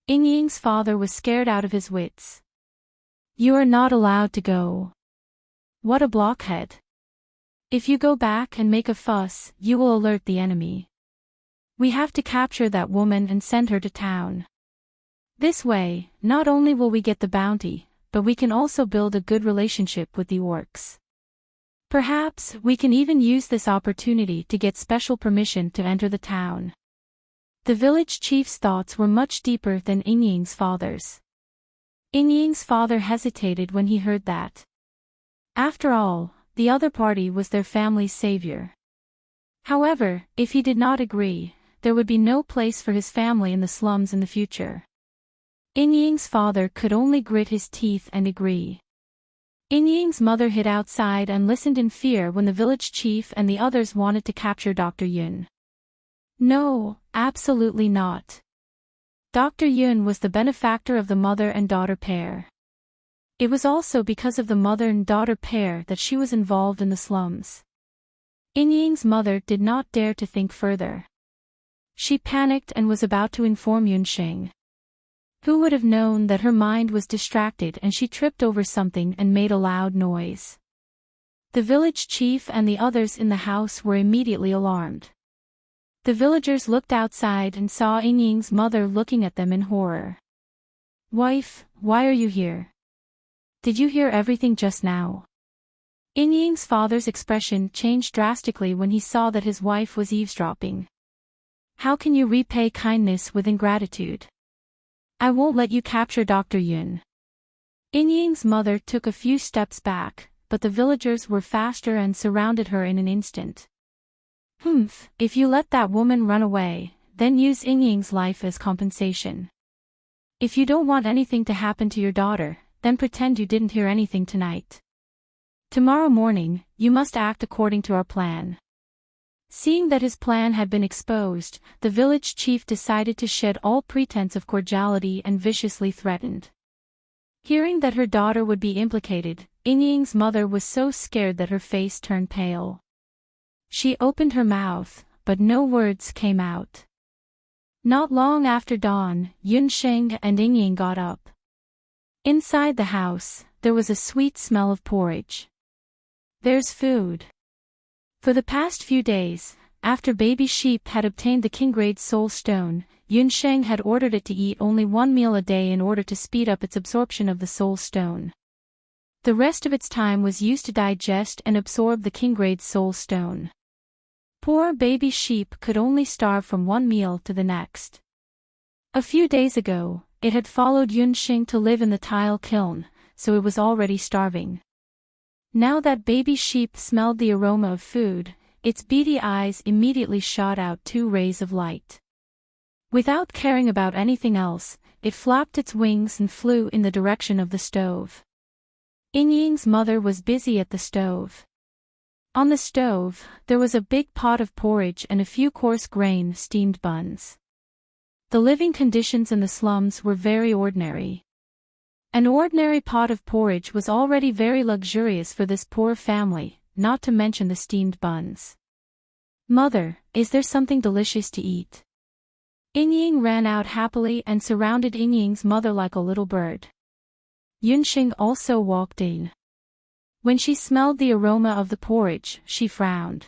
Ying's father was scared out of his wits. "You are not allowed to go. What a blockhead. If you go back and make a fuss, you will alert the enemy. We have to capture that woman and send her to town. This way, not only will we get the bounty, but we can also build a good relationship with the orcs. Perhaps we can even use this opportunity to get special permission to enter the town." The village chief's thoughts were much deeper than Ying's father's. Ying's father hesitated when he heard that. After all, the other party was their family's savior. However, if he did not agree, there would be no place for his family in the slums in the future. Ying's father could only grit his teeth and agree. Ying's mother hid outside and listened in fear when the village chief and the others wanted to capture Dr. Yun. No, absolutely not. Dr. Yun was the benefactor of the mother and daughter pair. It was also because of the mother and daughter pair that she was involved in the slums. Ying's mother did not dare to think further. She panicked and was about to inform Yunxing. Who would have known that her mind was distracted and she tripped over something and made a loud noise. The village chief and the others in the house were immediately alarmed. The villagers looked outside and saw Ying's mother looking at them in horror. "Wife, why are you here? Did you hear everything just now?" Ying's father's expression changed drastically when he saw that his wife was eavesdropping. "How can you repay kindness with ingratitude? I won't let you capture Dr. Yun." Ying's mother took a few steps back, but the villagers were faster and surrounded her in an instant. If you let that woman run away, then use Ying's life as compensation. If you don't want anything to happen to your daughter, then pretend you didn't hear anything tonight. Tomorrow morning, you must act according to our plan." Seeing that his plan had been exposed, the village chief decided to shed all pretense of cordiality and viciously threatened. Hearing that her daughter would be implicated, Ying's mother was so scared that her face turned pale. She opened her mouth, but no words came out. Not long after dawn, Yunxing and Ying got up. Inside the house, there was a sweet smell of porridge. "There's food." For the past few days, after Baby Sheep had obtained the Kingrade Soul Stone, Yunxing had ordered it to eat only one meal a day in order to speed up its absorption of the Soul Stone. The rest of its time was used to digest and absorb the Kingrade Soul Stone. Poor Baby Sheep could only starve from one meal to the next. A few days ago, it had followed Yunxing to live in the tile kiln, so it was already starving. Now that Baby Sheep smelled the aroma of food, its beady eyes immediately shot out 2 rays of light. Without caring about anything else, it flapped its wings and flew in the direction of the stove. Ying's mother was busy at the stove. On the stove, there was a big pot of porridge and a few coarse grain steamed buns. The living conditions in the slums were very ordinary. An ordinary pot of porridge was already very luxurious for this poor family, not to mention the steamed buns. "Mother, is there something delicious to eat?" Ying ran out happily and surrounded Ying's mother like a little bird. Yunxing also walked in. When she smelled the aroma of the porridge, she frowned.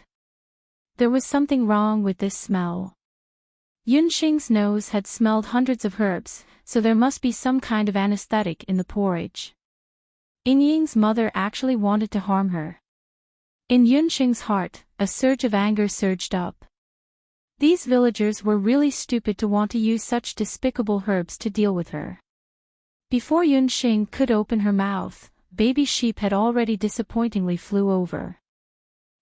There was something wrong with this smell. Yunxing's nose had smelled hundreds of herbs, so there must be some kind of anesthetic in the porridge. Ying's mother actually wanted to harm her. In Yunxing's heart, a surge of anger surged up. These villagers were really stupid to want to use such despicable herbs to deal with her. Before Yunxing could open her mouth, Baby Sheep had already disappointingly flew over.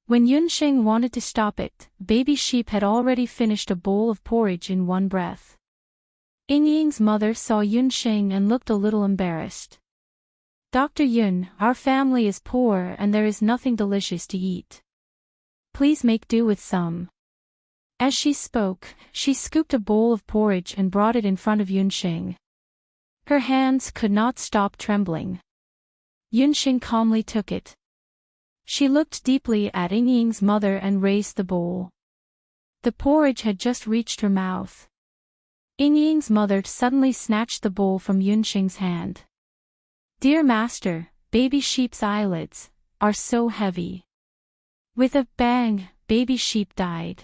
When Yunxing wanted to stop it, Baby Sheep had already finished a bowl of porridge in one breath. Yingying's mother saw Yunxing and looked a little embarrassed. Dr. Yun, our family is poor and there is nothing delicious to eat. Please make do with some. As she spoke, she scooped a bowl of porridge and brought it in front of Yunxing. Her hands could not stop trembling. Yunxing calmly took it. She looked deeply at Yingying's mother and raised the bowl. The porridge had just reached her mouth. Yingying's mother suddenly snatched the bowl from Yunxing's hand. Dear master, baby sheep's eyelids are so heavy. With a bang, baby sheep died.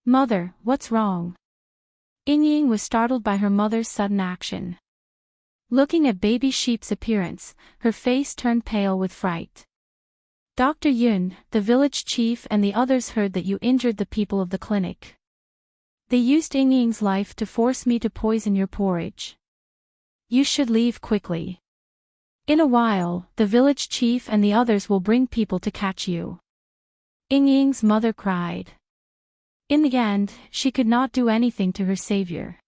Mother, what's wrong? Yingying was startled by her mother's sudden action. Looking at baby sheep's appearance, her face turned pale with fright. Dr. Yun, the village chief and the others heard that you injured the people of the clinic. They used Yingying's life to force me to poison your porridge. You should leave quickly. In a while, the village chief and the others will bring people to catch you. Yingying's mother cried. In the end, she could not do anything to her savior.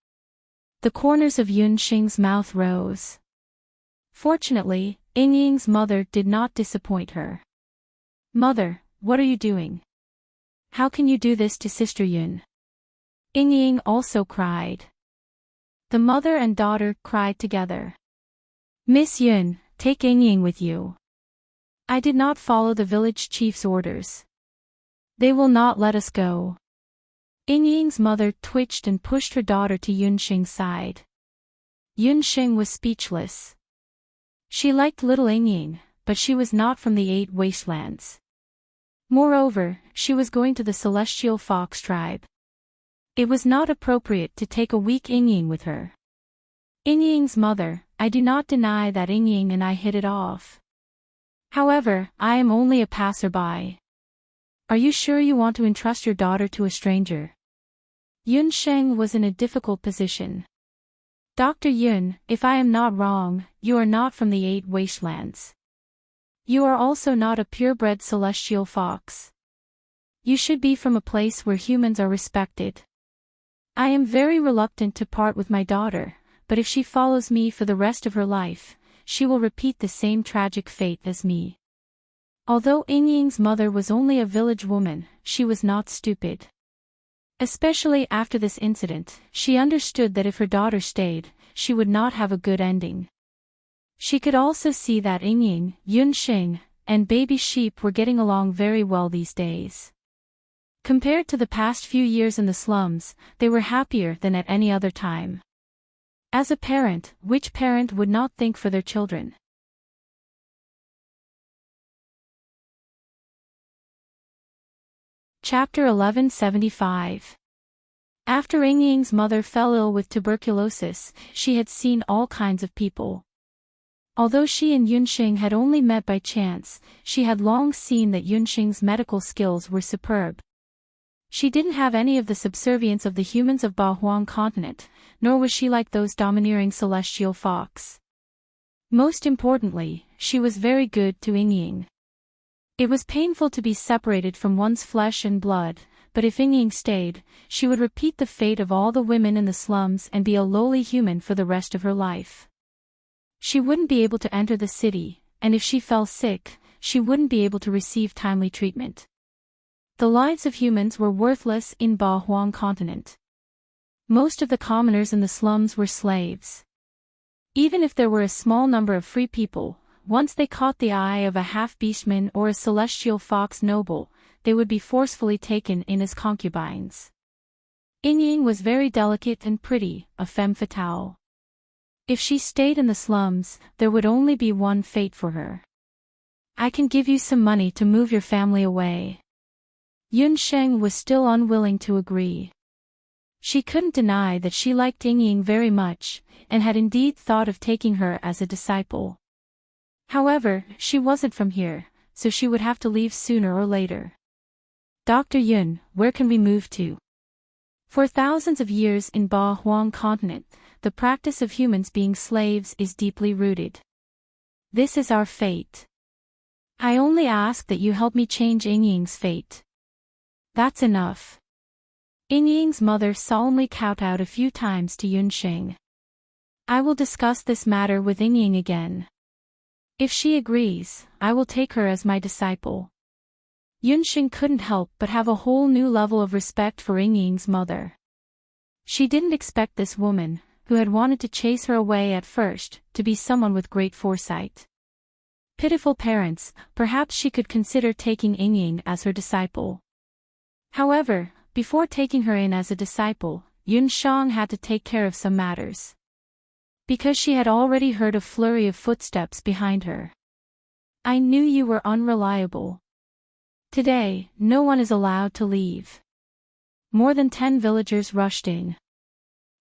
The corners of Yunxing's mouth rose. Fortunately, Yingying's mother did not disappoint her. Mother, what are you doing? How can you do this to Sister Yun? Yingying also cried. The mother and daughter cried together. Miss Yun, take Yingying with you. I did not follow the village chief's orders. They will not let us go. Yingying's mother twitched and pushed her daughter to Yunxing's side. Yunxing was speechless. She liked little Yingying, but she was not from the 8 wastelands. Moreover, she was going to the celestial fox tribe. It was not appropriate to take a weak Yingying with her. Yingying's mother, I do not deny that Yingying and I hit it off. However, I am only a passerby. Are you sure you want to entrust your daughter to a stranger? Yunxing was in a difficult position. Dr. Yun, if I am not wrong, you are not from the 8 wastelands. You are also not a purebred celestial fox. You should be from a place where humans are respected. I am very reluctant to part with my daughter, but if she follows me for the rest of her life, she will repeat the same tragic fate as me. Although Yingying's mother was only a village woman, she was not stupid. Especially after this incident, she understood that if her daughter stayed, she would not have a good ending. She could also see that Yingying, Yunxing, and baby sheep were getting along very well these days. Compared to the past few years in the slums, they were happier than at any other time. As a parent, which parent would not think for their children? Chapter 1175. After Yingying's mother fell ill with tuberculosis, she had seen all kinds of people. Although she and Yunxing had only met by chance, she had long seen that Yunxing's medical skills were superb. She didn't have any of the subservience of the humans of Bahuang continent, nor was she like those domineering celestial fox. Most importantly, she was very good to Yingying. It was painful to be separated from one's flesh and blood, but if Yingying stayed, she would repeat the fate of all the women in the slums and be a lowly human for the rest of her life. She wouldn't be able to enter the city, and if she fell sick, she wouldn't be able to receive timely treatment. The lives of humans were worthless in Bahuang continent. Most of the commoners in the slums were slaves. Even if there were a small number of free people, once they caught the eye of a half-beastman or a celestial fox noble, they would be forcefully taken in as concubines. Yingying was very delicate and pretty, a femme fatale. If she stayed in the slums, there would only be one fate for her. I can give you some money to move your family away. Yunxing was still unwilling to agree. She couldn't deny that she liked Yingying very much, and had indeed thought of taking her as a disciple. However, she wasn't from here, so she would have to leave sooner or later. Dr. Yun, where can we move to? For thousands of years in Bahuang continent, the practice of humans being slaves is deeply rooted. This is our fate. I only ask that you help me change Yingying's fate. That's enough. Yingying's mother solemnly kowtowed a few times to Yunxing. I will discuss this matter with Yingying again. If she agrees, I will take her as my disciple. Yunxing couldn't help but have a whole new level of respect for Yingying's mother. She didn't expect this woman, who had wanted to chase her away at first, to be someone with great foresight. Pitiful parents, perhaps she could consider taking Yingying as her disciple. However, before taking her in as a disciple, Yunsheng had to take care of some matters. Because she had already heard a flurry of footsteps behind her. I knew you were unreliable. Today, no one is allowed to leave. More than 10 villagers rushed in.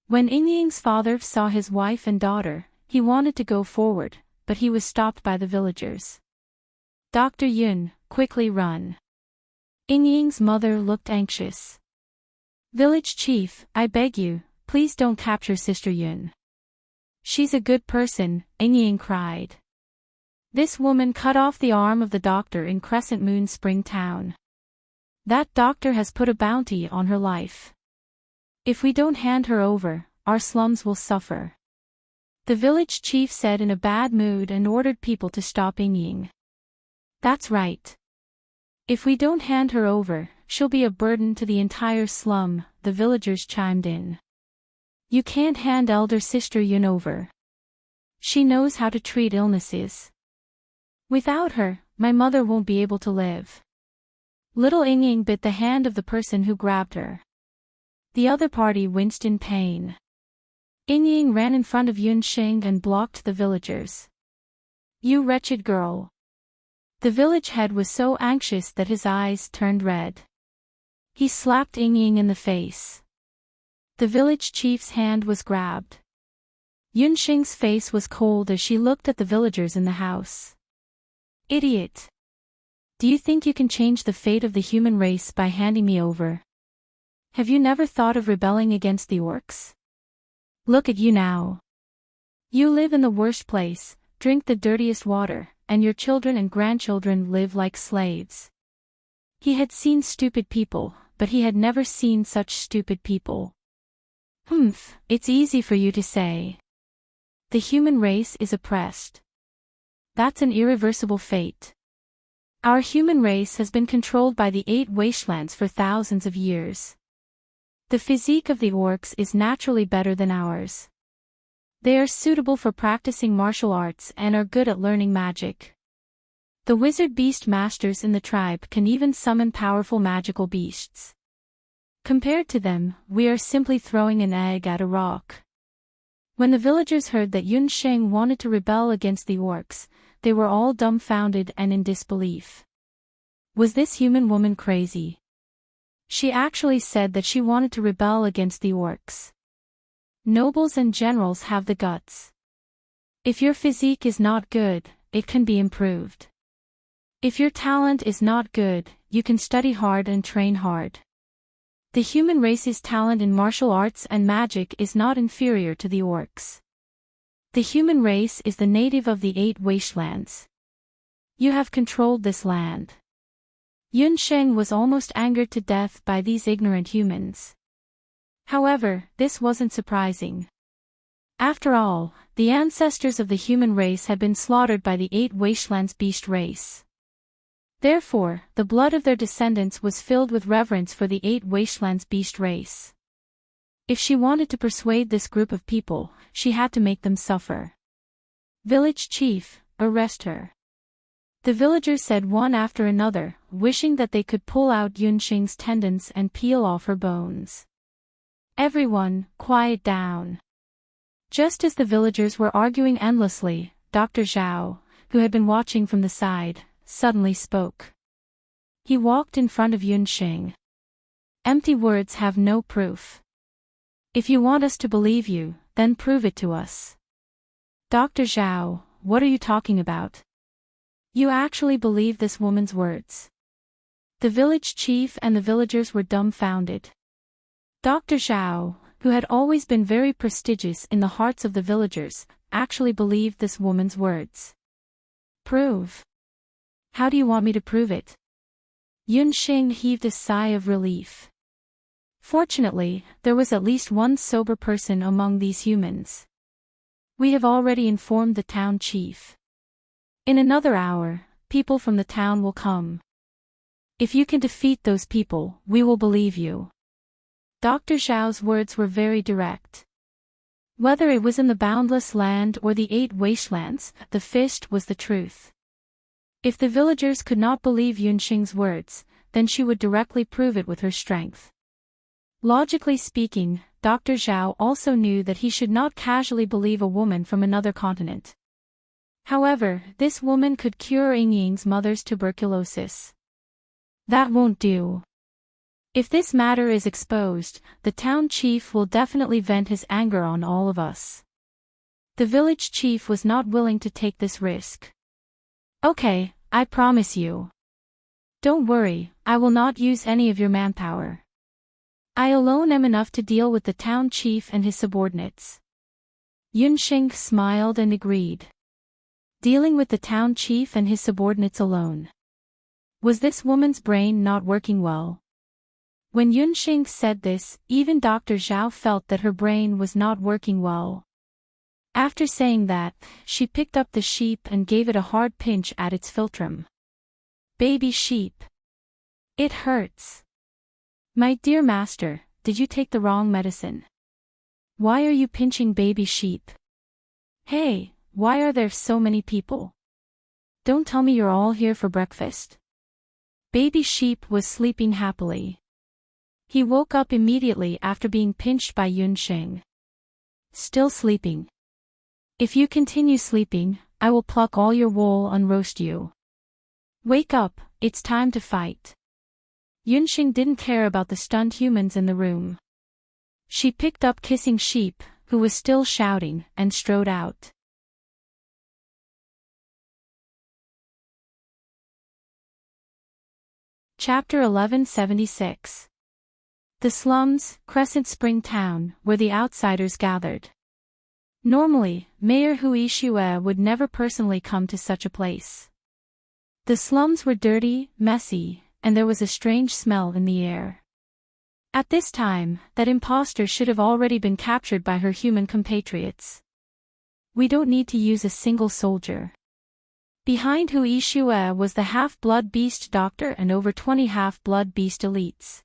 When Yingying's father saw his wife and daughter, he wanted to go forward, but he was stopped by the villagers. Dr. Yun, quickly run. Yingying's mother looked anxious. Village chief, I beg you, please don't capture Sister Yun. She's a good person, Yingying cried. This woman cut off the arm of the doctor in Crescent Moon Spring Town. That doctor has put a bounty on her life. If we don't hand her over, our slums will suffer. The village chief said in a bad mood and ordered people to stop Yingying. That's right. If we don't hand her over, she'll be a burden to the entire slum, the villagers chimed in. You can't hand elder sister Yun over. She knows how to treat illnesses. Without her, my mother won't be able to live. Little Yingying bit the hand of the person who grabbed her. The other party winced in pain. Yingying ran in front of Yunxing and blocked the villagers. You wretched girl. The village head was so anxious that his eyes turned red. He slapped Yingying in the face. The village chief's hand was grabbed. Yunxing's face was cold as she looked at the villagers in the house. Idiot! Do you think you can change the fate of the human race by handing me over? Have you never thought of rebelling against the orcs? Look at you now. You live in the worst place, drink the dirtiest water, and your children and grandchildren live like slaves. He had seen stupid people, but he had never seen such stupid people. Humph, it's easy for you to say. The human race is oppressed. That's an irreversible fate. Our human race has been controlled by the 8 wastelands for thousands of years. The physique of the orcs is naturally better than ours. They are suitable for practicing martial arts and are good at learning magic. The wizard beast masters in the tribe can even summon powerful magical beasts. Compared to them, we are simply throwing an egg at a rock. When the villagers heard that Yunsheng wanted to rebel against the orcs, they were all dumbfounded and in disbelief. Was this human woman crazy? She actually said that she wanted to rebel against the orcs. Nobles and generals have the guts. If your physique is not good, it can be improved. If your talent is not good, you can study hard and train hard. The human race's talent in martial arts and magic is not inferior to the orcs. The human race is the native of the 8 wastelands. You have controlled this land. Yunsheng was almost angered to death by these ignorant humans. However, this wasn't surprising. After all, the ancestors of the human race had been slaughtered by the 8 wastelands beast race. Therefore, the blood of their descendants was filled with reverence for the 8 wastelands beast race. If she wanted to persuade this group of people, she had to make them suffer. Village chief, arrest her. The villagers said one after another, wishing that they could pull out Yunxing's tendons and peel off her bones. Everyone, quiet down. Just as the villagers were arguing endlessly, Dr. Zhao, who had been watching from the side, suddenly spoke. He walked in front of Yunxing. Empty words have no proof. If you want us to believe you, then prove it to us. Dr. Zhao, what are you talking about? You actually believe this woman's words? The village chief and the villagers were dumbfounded. Dr. Zhao, who had always been very prestigious in the hearts of the villagers, actually believed this woman's words. Prove. How do you want me to prove it? Yunxing heaved a sigh of relief. Fortunately, there was at least one sober person among these humans. We have already informed the town chief. In another hour, people from the town will come. If you can defeat those people, we will believe you. Dr. Zhao's words were very direct. Whether it was in the boundless land or the 8 wastelands, the fist was the truth. If the villagers could not believe Yunxing's words, then she would directly prove it with her strength. Logically speaking, Dr. Zhao also knew that he should not casually believe a woman from another continent. However, this woman could cure Yingying's mother's tuberculosis. That won't do. If this matter is exposed, the town chief will definitely vent his anger on all of us. The village chief was not willing to take this risk. Okay, I promise you. Don't worry, I will not use any of your manpower. I alone am enough to deal with the town chief and his subordinates. Yunxing smiled and agreed. Dealing with the town chief and his subordinates alone. Was this woman's brain not working well? When Yunxing said this, even Dr. Zhao felt that her brain was not working well. After saying that, she picked up the sheep and gave it a hard pinch at its philtrum. Baby sheep. It hurts. My dear master, did you take the wrong medicine? Why are you pinching baby sheep? Hey, why are there so many people? Don't tell me you're all here for breakfast. Baby sheep was sleeping happily. He woke up immediately after being pinched by Yunxing. Still sleeping. If you continue sleeping, I will pluck all your wool and roast you. Wake up, it's time to fight. Yunxing didn't care about the stunned humans in the room. She picked up Kissing Sheep, who was still shouting, and strode out. Chapter 1176. The slums, Crescent Spring Town, where the outsiders gathered. Normally, Mayor Hui Xue would never personally come to such a place. The slums were dirty, messy, and there was a strange smell in the air. At this time, that imposter should have already been captured by her human compatriots. We don't need to use a single soldier. Behind Hui Xue was the half-blood beast doctor and over 20 half-blood beast elites.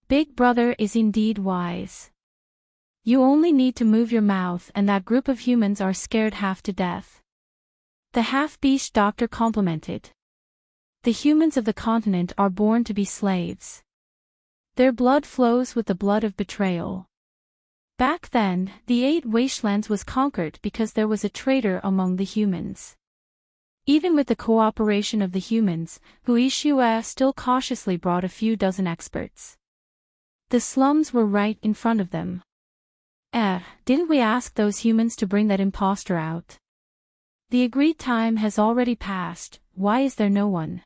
Big Brother is indeed wise. You only need to move your mouth and that group of humans are scared half to death. The half-beast doctor complimented. The humans of the continent are born to be slaves. Their blood flows with the blood of betrayal. Back then, the 8 wastelands was conquered because there was a traitor among the humans. Even with the cooperation of the humans, Hui Xue still cautiously brought a few dozen experts. The slums were right in front of them. Didn't we ask those humans to bring that imposter out? The agreed time has already passed, why is there no one?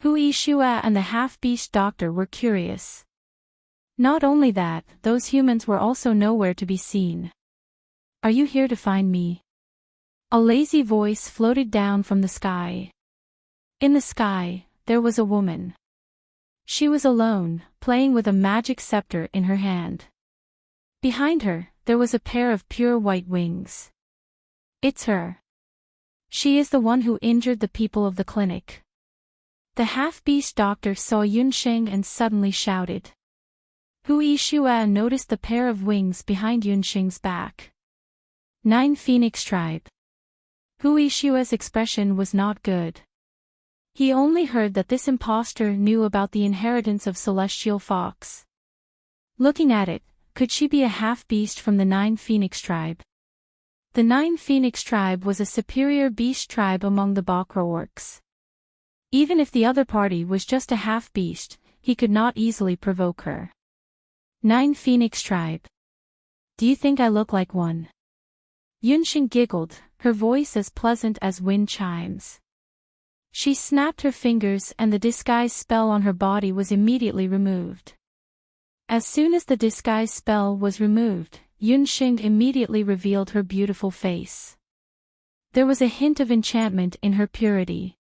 Hui Xue and the half-beast doctor were curious. Not only that, those humans were also nowhere to be seen. Are you here to find me? A lazy voice floated down from the sky. In the sky, there was a woman. She was alone, playing with a magic scepter in her hand. Behind her, there was a pair of pure white wings. It's her. She is the one who injured the people of the clinic. The half-beast doctor saw Yunxing and suddenly shouted. Hui Xue noticed the pair of wings behind Yunxing's back. 9 Phoenix Tribe. Hui Xue's expression was not good. He only heard that this impostor knew about the inheritance of Celestial Fox. Looking at it, could she be a half-beast from the 9 Phoenix Tribe? The 9 Phoenix Tribe was a superior beast tribe among the Bakra orcs. Even if the other party was just a half-beast, he could not easily provoke her. 9 Phoenix Tribe. Do you think I look like one? Yunxing giggled, her voice as pleasant as wind chimes. She snapped her fingers and the disguise spell on her body was immediately removed. As soon as the disguise spell was removed, Yunxing immediately revealed her beautiful face. There was a hint of enchantment in her purity.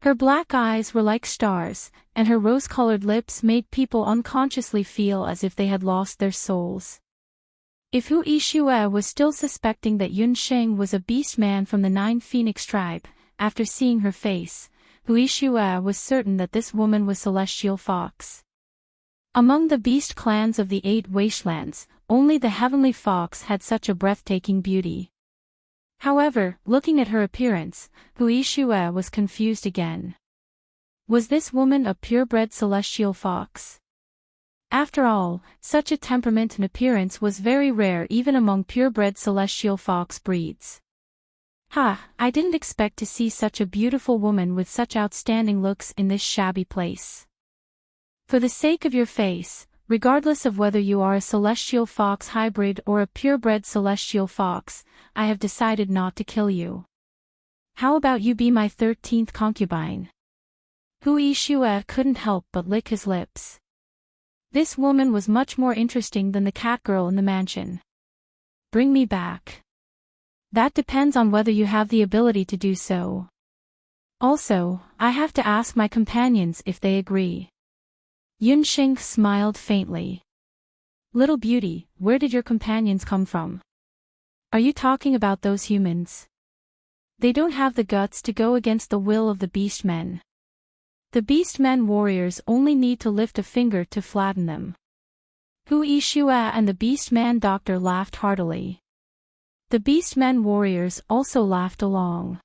Her black eyes were like stars, and her rose-colored lips made people unconsciously feel as if they had lost their souls. If Hu Yixue was still suspecting that Yunsheng was a beast man from the Nine Phoenix tribe, after seeing her face, Hu Yixue was certain that this woman was Celestial Fox. Among the beast clans of the 8 wastelands, only the Heavenly Fox had such a breathtaking beauty. However, looking at her appearance, Hu Yixue was confused again. Was this woman a purebred Celestial Fox? After all, such a temperament and appearance was very rare even among purebred Celestial Fox breeds. I didn't expect to see such a beautiful woman with such outstanding looks in this shabby place. For the sake of your face, regardless of whether you are a Celestial Fox hybrid or a purebred Celestial Fox, I have decided not to kill you. How about you be my 13th concubine? Hu Yixue couldn't help but lick his lips. This woman was much more interesting than the cat girl in the mansion. Bring me back. That depends on whether you have the ability to do so. Also, I have to ask my companions if they agree. Yunsheng smiled faintly. Little beauty, where did your companions come from? Are you talking about those humans? They don't have the guts to go against the will of the beastmen. The beastmen warriors only need to lift a finger to flatten them. Hu Yixue and the beastman doctor laughed heartily. The beastmen warriors also laughed along.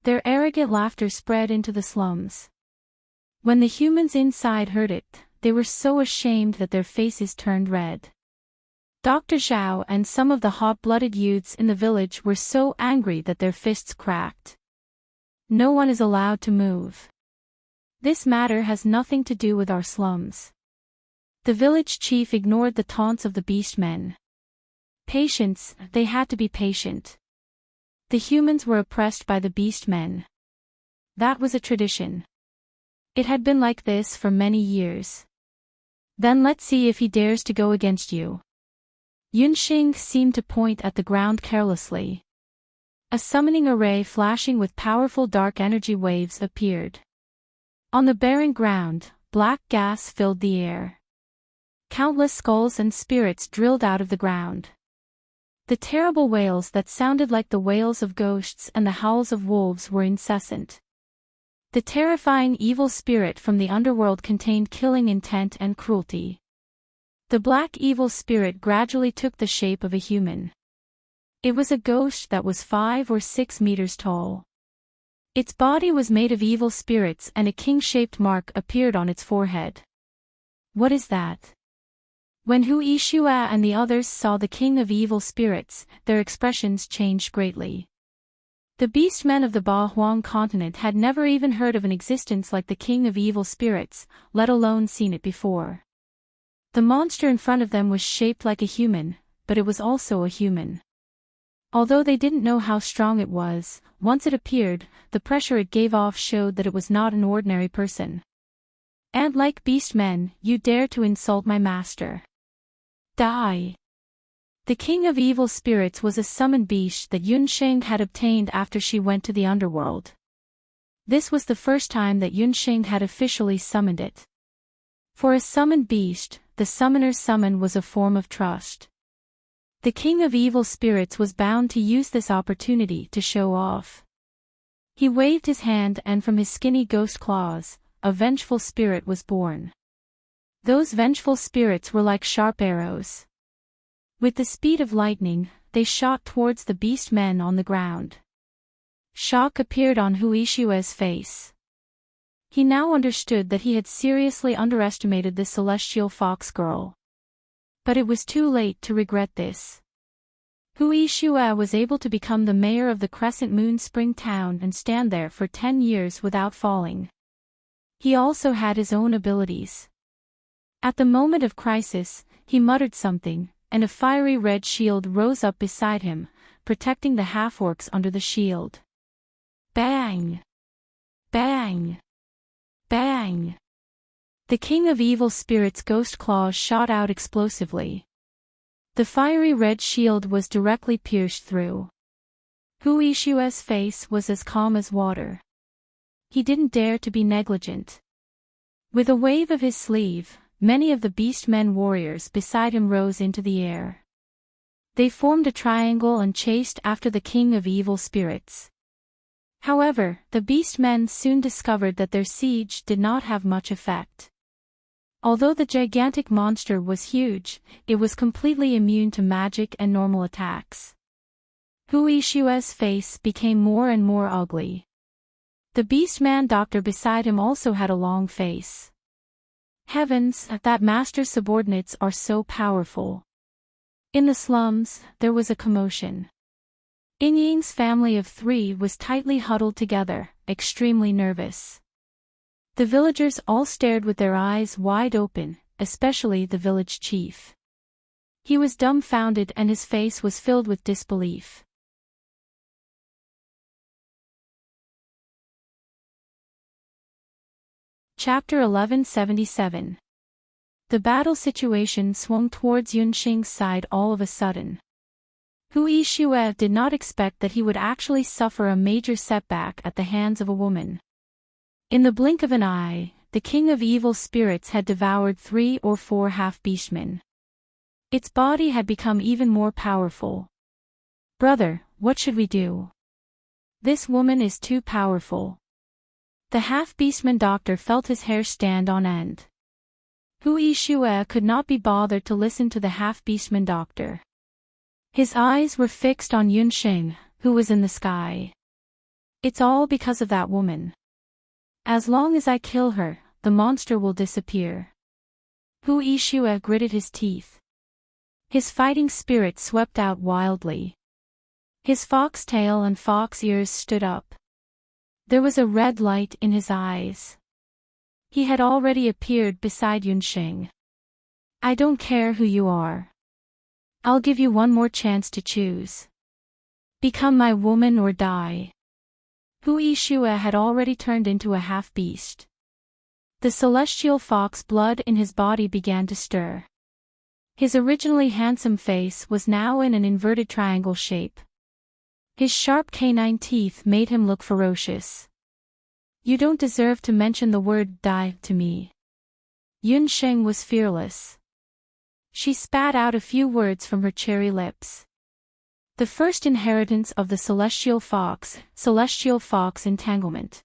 Their arrogant laughter spread into the slums. When the humans inside heard it, they were so ashamed that their faces turned red. Dr. Zhao and some of the hot-blooded youths in the village were so angry that their fists cracked. No one is allowed to move. This matter has nothing to do with our slums. The village chief ignored the taunts of the beastmen. Patience, they had to be patient. The humans were oppressed by the beastmen. That was a tradition. It had been like this for many years. Then let's see if he dares to go against you. Yunsheng seemed to point at the ground carelessly. A summoning array flashing with powerful dark energy waves appeared. On the barren ground, black gas filled the air. Countless skulls and spirits drilled out of the ground. The terrible wails that sounded like the wails of ghosts and the howls of wolves were incessant. The terrifying evil spirit from the underworld contained killing intent and cruelty. The black evil spirit gradually took the shape of a human. It was a ghost that was 5 or 6 meters tall. Its body was made of evil spirits and a king-shaped mark appeared on its forehead. What is that? When Hu Yixue and the others saw the king of evil spirits, their expressions changed greatly. The beastmen of the Ba Huang continent had never even heard of an existence like the king of evil spirits, let alone seen it before. The monster in front of them was shaped like a human, but it was also a human. Although they didn't know how strong it was, once it appeared, the pressure it gave off showed that it was not an ordinary person. And like beastmen, you dare to insult my master. Die! The king of evil spirits was a summoned beast that Yunsheng had obtained after she went to the underworld. This was the first time that Yunsheng had officially summoned it. For a summoned beast, the summoner's summon was a form of trust. The king of evil spirits was bound to use this opportunity to show off. He waved his hand and from his skinny ghost claws, a vengeful spirit was born. Those vengeful spirits were like sharp arrows. With the speed of lightning, they shot towards the beast men on the ground. Shock appeared on Hu Yixue's face. He now understood that he had seriously underestimated the celestial fox girl. But it was too late to regret this. Hu Yixue was able to become the mayor of the Crescent Moon Spring Town and stand there for 10 years without falling. He also had his own abilities. At the moment of crisis, he muttered something, and a fiery red shield rose up beside him, protecting the half-orcs under the shield. Bang! Bang! Bang! The king of evil spirits' ghost claws shot out explosively. The fiery red shield was directly pierced through. Hu Yixue's face was as calm as water. He didn't dare to be negligent. With a wave of his sleeve, many of the beastmen warriors beside him rose into the air. They formed a triangle and chased after the king of evil spirits. However, the beastmen soon discovered that their siege did not have much effect. Although the gigantic monster was huge, it was completely immune to magic and normal attacks. Huishue's face became more and more ugly. The beastman doctor beside him also had a long face. Heavens, that master's subordinates are so powerful. In the slums, there was a commotion. Ying's family of 3 was tightly huddled together, extremely nervous. The villagers all stared with their eyes wide open, especially the village chief. He was dumbfounded and his face was filled with disbelief. Chapter 1177. The battle situation swung towards Yunxing's side all of a sudden. Huishue did not expect that he would actually suffer a major setback at the hands of a woman. In the blink of an eye, the king of evil spirits had devoured 3 or 4 half-beastmen. Its body had become even more powerful. "Brother, what should we do? This woman is too powerful." The half-beastman doctor felt his hair stand on end. Huishue could not be bothered to listen to the half-beastman doctor. His eyes were fixed on Yunxing, who was in the sky. "It's all because of that woman. As long as I kill her, the monster will disappear." Huishue gritted his teeth. His fighting spirit swept out wildly. His fox tail and fox ears stood up. There was a red light in his eyes. He had already appeared beside Yunxing. "I don't care who you are. I'll give you one more chance to choose. Become my woman or die." Huishue had already turned into a half-beast. The celestial fox blood in his body began to stir. His originally handsome face was now in an inverted triangle shape. His sharp canine teeth made him look ferocious. "You don't deserve to mention the word die to me." Yunxing was fearless. She spat out a few words from her cherry lips. "The first inheritance of the celestial fox entanglement."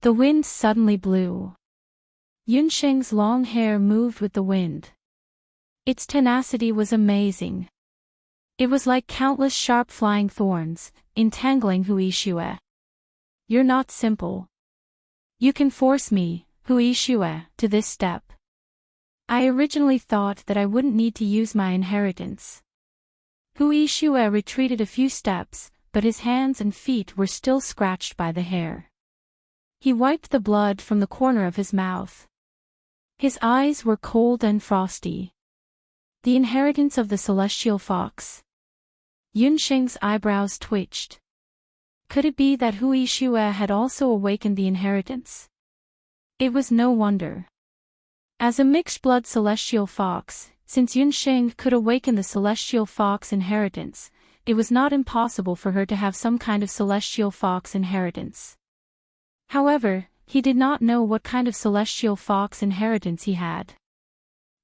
The wind suddenly blew. Yunxing's long hair moved with the wind. Its tenacity was amazing. It was like countless sharp flying thorns, entangling Huishue. "You're not simple. You can force me, Huishue, to this step. I originally thought that I wouldn't need to use my inheritance." Huishue retreated a few steps, but his hands and feet were still scratched by the hair. He wiped the blood from the corner of his mouth. His eyes were cold and frosty. "The inheritance of the celestial fox." Yunxing's eyebrows twitched. Could it be that Huishue had also awakened the inheritance? It was no wonder. As a mixed-blood celestial fox, since Yunxing could awaken the celestial fox inheritance, it was not impossible for her to have some kind of celestial fox inheritance. However, he did not know what kind of celestial fox inheritance he had.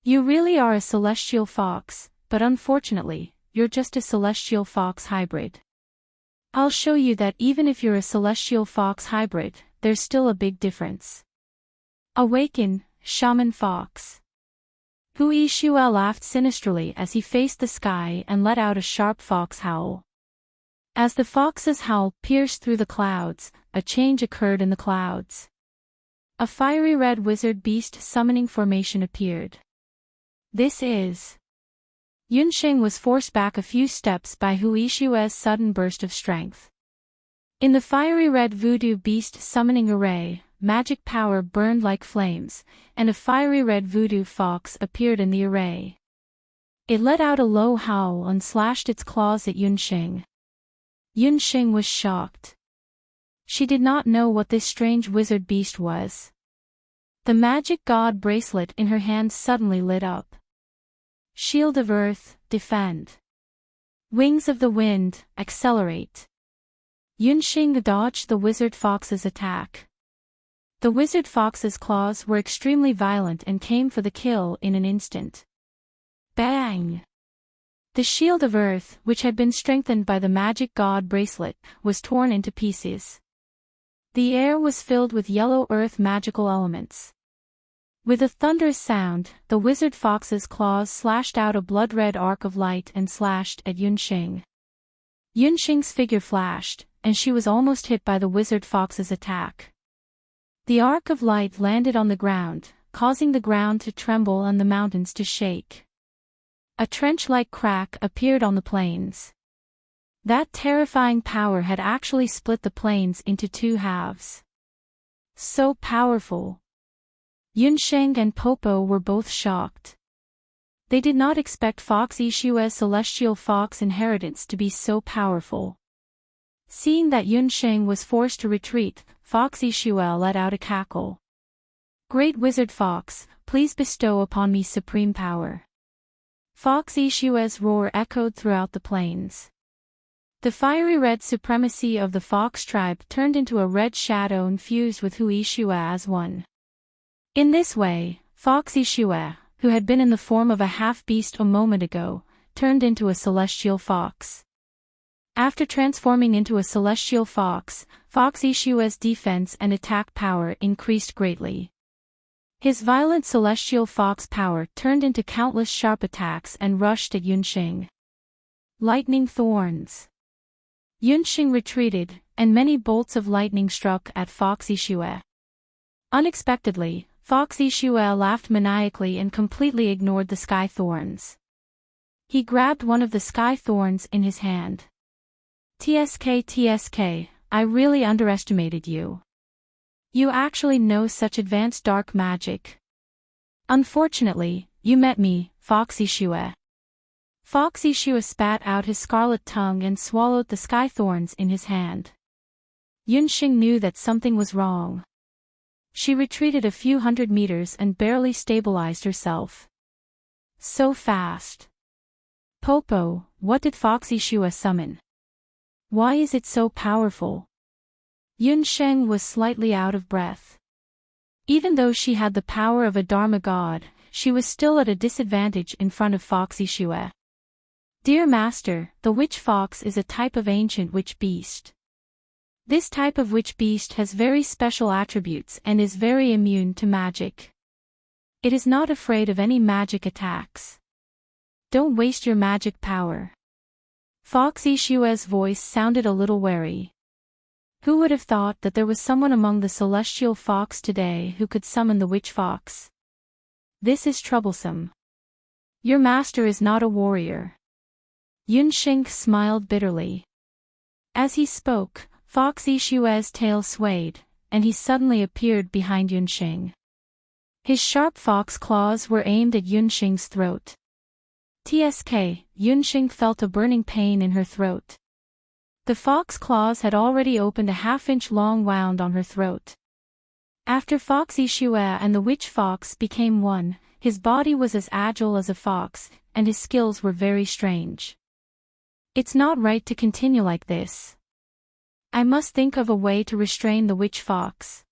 "You really are a celestial fox, but unfortunately, you're just a celestial fox hybrid. I'll show you that even if you're a celestial fox hybrid, there's still a big difference. Awaken, shaman fox." Huishue laughed sinisterly as he faced the sky and let out a sharp fox howl. As the fox's howl pierced through the clouds, a change occurred in the clouds. A fiery red wizard beast summoning formation appeared. "This is..." Yunxing was forced back a few steps by Huishue's sudden burst of strength. In the fiery red voodoo beast summoning array, magic power burned like flames, and a fiery red voodoo fox appeared in the array. It let out a low howl and slashed its claws at Yunxing. Yunxing was shocked. She did not know what this strange wizard beast was. The magic god bracelet in her hand suddenly lit up. "Shield of Earth, defend. Wings of the Wind, accelerate." Yunxing dodged the wizard fox's attack. The wizard fox's claws were extremely violent and came for the kill in an instant. Bang! The shield of earth, which had been strengthened by the magic god bracelet, was torn into pieces. The air was filled with yellow earth magical elements. With a thunderous sound, the wizard fox's claws slashed out a blood-red arc of light and slashed at Yunxing. Yunxing's figure flashed, and she was almost hit by the wizard fox's attack. The arc of light landed on the ground, causing the ground to tremble and the mountains to shake. A trench-like crack appeared on the plains. That terrifying power had actually split the plains into two halves. So powerful. Yunsheng and Popo were both shocked. They did not expect Fox Yishua's celestial fox inheritance to be so powerful. Seeing that Yunsheng was forced to retreat, Fox Yishua let out a cackle. "Great wizard fox, please bestow upon me supreme power." Fox Yishua's roar echoed throughout the plains. The fiery red supremacy of the fox tribe turned into a red shadow and fused with Hu Yishua as one. In this way, Fox Yishua, who had been in the form of a half-beast a moment ago, turned into a celestial fox. After transforming into a celestial fox, Fox Yishua's defense and attack power increased greatly. His violent celestial fox power turned into countless sharp attacks and rushed at Yunxing. Lightning thorns. Yunxing retreated, and many bolts of lightning struck at Fox Yishua. Unexpectedly, Fox Yishua laughed maniacally and completely ignored the sky thorns. He grabbed one of the sky thorns in his hand. TSK, I really underestimated you. You actually know such advanced dark magic. Unfortunately, you met me, Fox Yishua. Fox Yishua spat out his scarlet tongue and swallowed the sky thorns in his hand. Yunxing knew that something was wrong. She retreated a few hundred meters and barely stabilized herself. So fast. Popo, what did Fox Yishua summon? Why is it so powerful? Yunsheng was slightly out of breath. Even though she had the power of a Dharma god, she was still at a disadvantage in front of Fox Yishua. Dear Master, the witch fox is a type of ancient witch beast. This type of witch beast has very special attributes and is very immune to magic. It is not afraid of any magic attacks. Don't waste your magic power. Fox Yishua's voice sounded a little wary. Who would have thought that there was someone among the celestial fox today who could summon the witch fox? This is troublesome. Your master is not a warrior. Yunxing smiled bitterly. As he spoke, Fox Yishua's tail swayed, and he suddenly appeared behind Yunxing. His sharp fox claws were aimed at Yunxing's throat. TSK, Yunxing felt a burning pain in her throat. The fox claws had already opened a half-inch long wound on her throat. After Fox Yishua and the witch fox became one, his body was as agile as a fox, and his skills were very strange. It's not right to continue like this. I must think of a way to restrain the witch fox.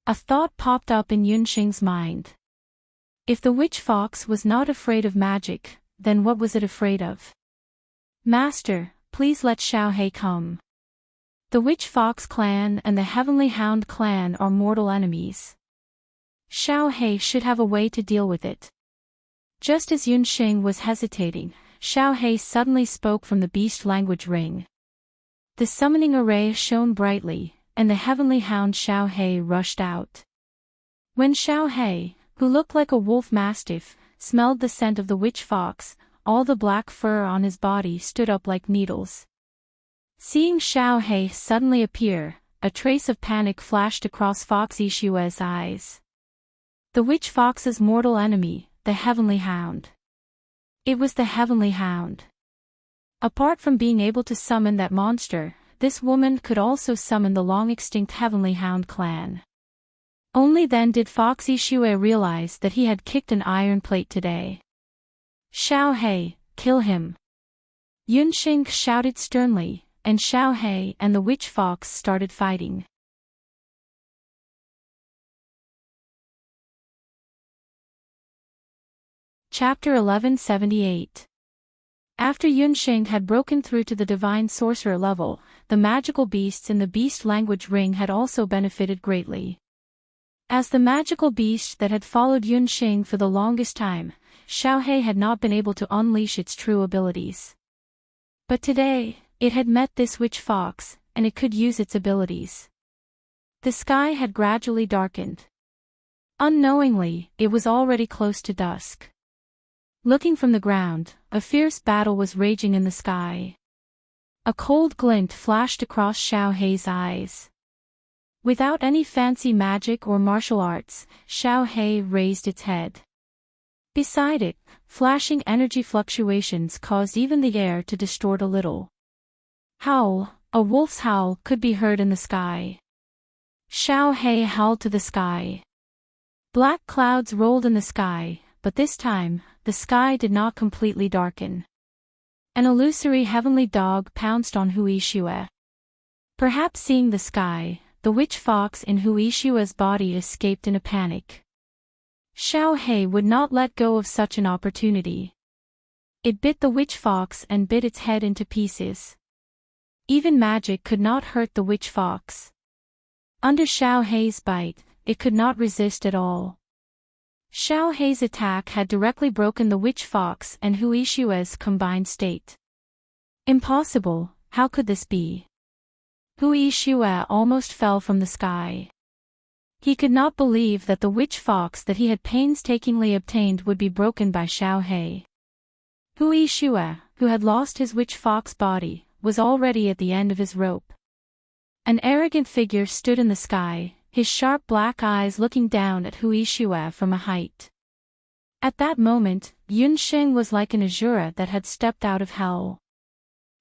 A thought popped up in Yunxing's mind. If the witch fox was not afraid of magic, then what was it afraid of? Master, please let Xiaohei come. The witch fox clan and the heavenly hound clan are mortal enemies. Xiaohei should have a way to deal with it. Just as Yunxing was hesitating, Xiaohei suddenly spoke from the beast language ring. The summoning array shone brightly, and the heavenly hound Xiaohei rushed out. When Xiaohei, who looked like a wolf mastiff, smelled the scent of the witch fox, all the black fur on his body stood up like needles. Seeing Xiaohei suddenly appear, a trace of panic flashed across Fox Yishua's eyes. The witch fox's mortal enemy, the heavenly hound. It was the heavenly hound. Apart from being able to summon that monster, this woman could also summon the long-extinct heavenly hound clan. Only then did Fox Yishua realize that he had kicked an iron plate today. Xiaohei, kill him. Yunxing shouted sternly, and Xiaohei and the witch fox started fighting. Chapter 1178. After Yunsheng had broken through to the divine sorcerer level, the magical beasts in the beast language ring had also benefited greatly. As the magical beast that had followed Yunsheng for the longest time, Xiaohei had not been able to unleash its true abilities. But today, it had met this witch fox, and it could use its abilities. The sky had gradually darkened. Unknowingly, it was already close to dusk. Looking from the ground, a fierce battle was raging in the sky. A cold glint flashed across Xiaohei's eyes. Without any fancy magic or martial arts, Xiaohei raised its head. Beside it, flashing energy fluctuations caused even the air to distort a little. Howl, a wolf's howl could be heard in the sky. Xiaohei howled to the sky. Black clouds rolled in the sky, but this time, the sky did not completely darken. An illusory heavenly dog pounced on Huishue. Perhaps seeing the sky, the witch fox in Huishue's body escaped in a panic. Xiaohei would not let go of such an opportunity. It bit the witch fox and bit its head into pieces. Even magic could not hurt the witch fox. Under Xiaohei's bite, it could not resist at all. Xiaohei's attack had directly broken the witch fox and Huishue's combined state. Impossible, how could this be? Huishue almost fell from the sky. He could not believe that the witch fox that he had painstakingly obtained would be broken by Xiaohei. Huishue, who had lost his witch fox body, was already at the end of his rope. An arrogant figure stood in the sky, his sharp black eyes looking down at Huishue from a height. At that moment, Yunsheng was like an Azura that had stepped out of hell.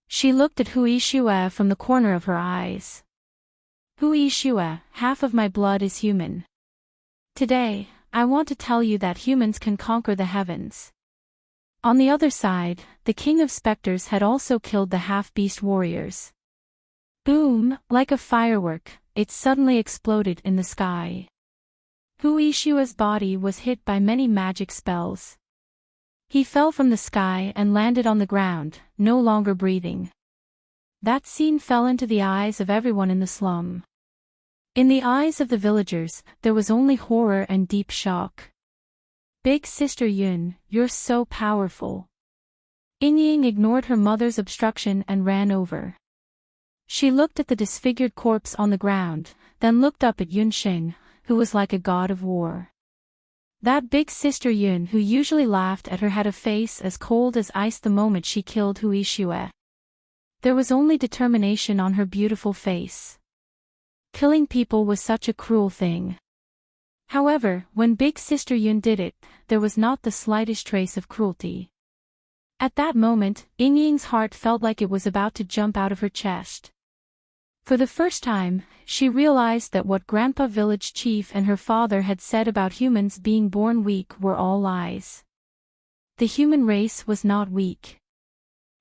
She looked at Huishue from the corner of her eyes. Huishue, half of my blood is human. Today, I want to tell you that humans can conquer the heavens. On the other side, the King of Spectres had also killed the half-beast warriors. Boom, like a firework, it suddenly exploded in the sky. Huishue's body was hit by many magic spells. He fell from the sky and landed on the ground, no longer breathing. That scene fell into the eyes of everyone in the slum. In the eyes of the villagers, there was only horror and deep shock. Big Sister Yun, you're so powerful. Ying ignored her mother's obstruction and ran over. She looked at the disfigured corpse on the ground, then looked up at Yunsheng, who was like a god of war. That big Sister Yun who usually laughed at her had a face as cold as ice the moment she killed Huishue. There was only determination on her beautiful face. Killing people was such a cruel thing. However, when Big Sister Yun did it, there was not the slightest trace of cruelty. At that moment, Ying's heart felt like it was about to jump out of her chest. For the first time, she realized that what Grandpa Village Chief and her father had said about humans being born weak were all lies. The human race was not weak.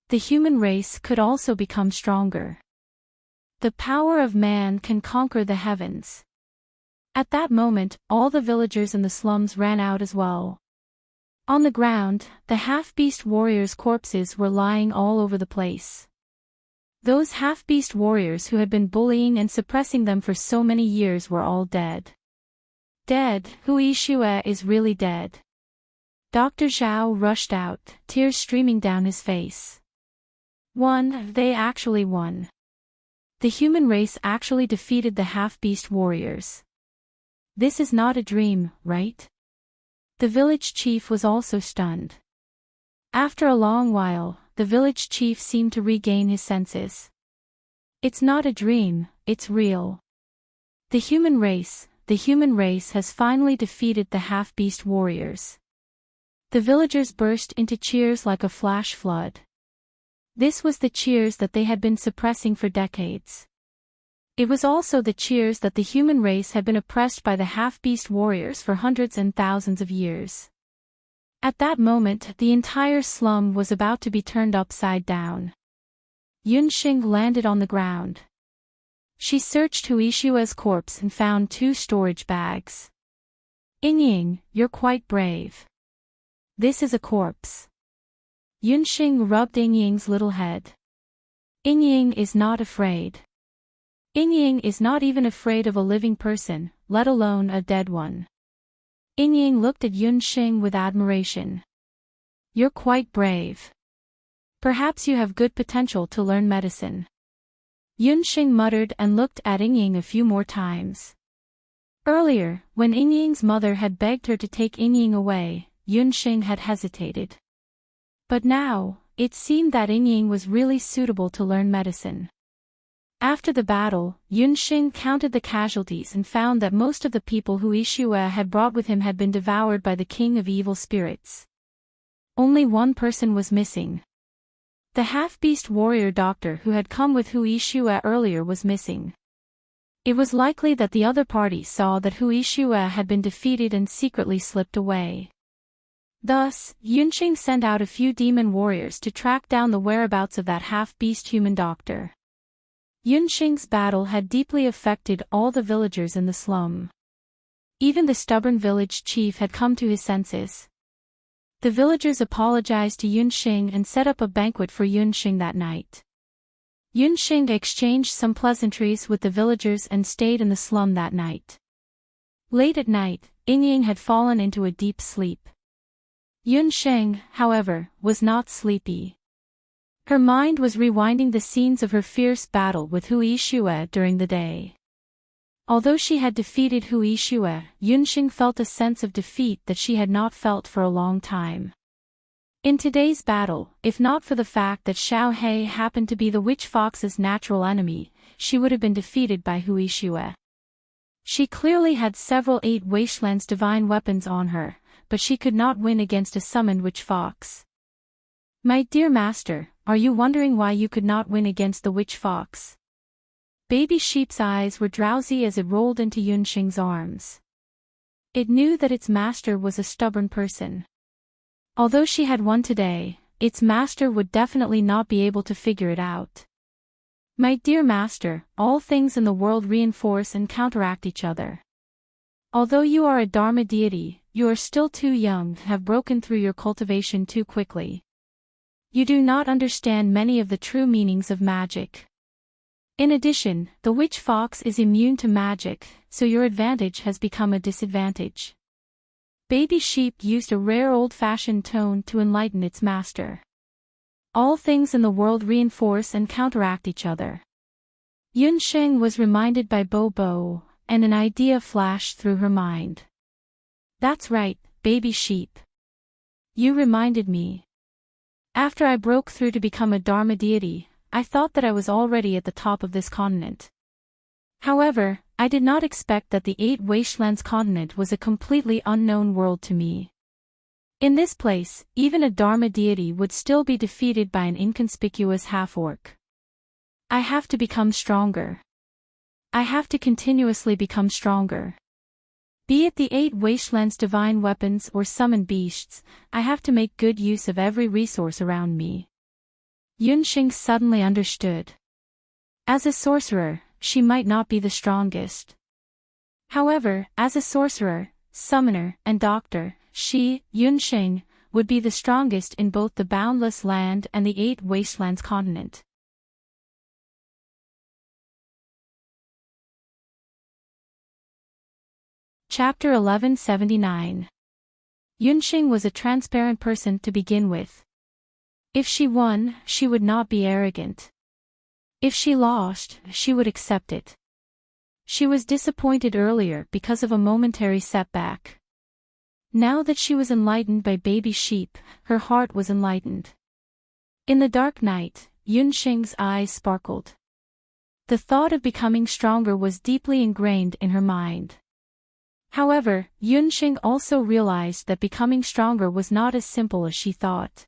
The human race could also become stronger. The power of man can conquer the heavens. At that moment, all the villagers in the slums ran out as well. On the ground, the half-beast warriors' corpses were lying all over the place. Those half-beast warriors who had been bullying and suppressing them for so many years were all dead. Dead, Huishue is really dead. Dr. Zhao rushed out, tears streaming down his face. They actually won. The human race actually defeated the half-beast warriors. This is not a dream, right? The village chief was also stunned. After a long while, the village chief seemed to regain his senses. It's not a dream, it's real. The human race has finally defeated the half-beast warriors. The villagers burst into cheers like a flash flood. This was the cheers that they had been suppressing for decades. It was also the cheers that the human race had been oppressed by the half-beast warriors for hundreds and thousands of years. At that moment, the entire slum was about to be turned upside down. Yunsheng landed on the ground. She searched Huishue's corpse and found 2 storage bags. Ying, you're quite brave. This is a corpse. Yunxing rubbed Yingying's little head. Yingying is not afraid. Yingying is not even afraid of a living person, let alone a dead one. Yingying looked at Yunxing with admiration. You're quite brave. Perhaps you have good potential to learn medicine. Yunxing muttered and looked at Yingying a few more times. Earlier, when Yingying's mother had begged her to take Yingying away, Yunxing had hesitated. But now, it seemed that Yingying was really suitable to learn medicine. After the battle, Yunxing counted the casualties and found that most of the people who Yixue had brought with him had been devoured by the king of evil spirits. Only one person was missing. The half-beast warrior doctor who had come with Hu Yixue earlier was missing. It was likely that the other party saw that Hu Yixue had been defeated and secretly slipped away. Thus, Yunxing sent out a few demon warriors to track down the whereabouts of that half-beast human doctor. Yunxing's battle had deeply affected all the villagers in the slum. Even the stubborn village chief had come to his senses. The villagers apologized to Yunxing and set up a banquet for Yunxing that night. Yunxing exchanged some pleasantries with the villagers and stayed in the slum that night. Late at night, Yingying had fallen into a deep sleep. Yunxing, however, was not sleepy. Her mind was rewinding the scenes of her fierce battle with Hu Yixue during the day. Although she had defeated Hu Yixue, Yunxing felt a sense of defeat that she had not felt for a long time. In today's battle, if not for the fact that Xiao He happened to be the witch fox's natural enemy, she would have been defeated by Hu Yixue. She clearly had several 8 Wastelands divine weapons on her, but she could not win against a summoned witch fox. My dear master, are you wondering why you could not win against the witch fox? Baby sheep's eyes were drowsy as it rolled into Yunxing's arms. It knew that its master was a stubborn person. Although she had won today, its master would definitely not be able to figure it out. My dear master, all things in the world reinforce and counteract each other. Although you are a Dharma deity, you are still too young, have broken through your cultivation too quickly. You do not understand many of the true meanings of magic. In addition, the witch fox is immune to magic, so your advantage has become a disadvantage. Baby sheep used a rare old-fashioned tone to enlighten its master. All things in the world reinforce and counteract each other. Yunxing was reminded by Bobo, and an idea flashed through her mind. That's right, baby sheep. You reminded me. After I broke through to become a Dharma deity, I thought that I was already at the top of this continent. However, I did not expect that the 8 Wastelands continent was a completely unknown world to me. In this place, even a Dharma deity would still be defeated by an inconspicuous half-orc. I have to become stronger. I have to continuously become stronger. Be it the 8 Wastelands divine weapons or summoned beasts, I have to make good use of every resource around me. Yunxing suddenly understood. As a sorcerer, she might not be the strongest. However, as a sorcerer, summoner, and doctor, she, Yunxing, would be the strongest in both the boundless land and the 8 Wastelands continent. Chapter 1179. Yunxing was a transparent person to begin with. If she won, she would not be arrogant. If she lost, she would accept it. She was disappointed earlier because of a momentary setback. Now that she was enlightened by baby sheep, her heart was enlightened. In the dark night, Yunxing's eyes sparkled. The thought of becoming stronger was deeply ingrained in her mind. However, Yunxing also realized that becoming stronger was not as simple as she thought.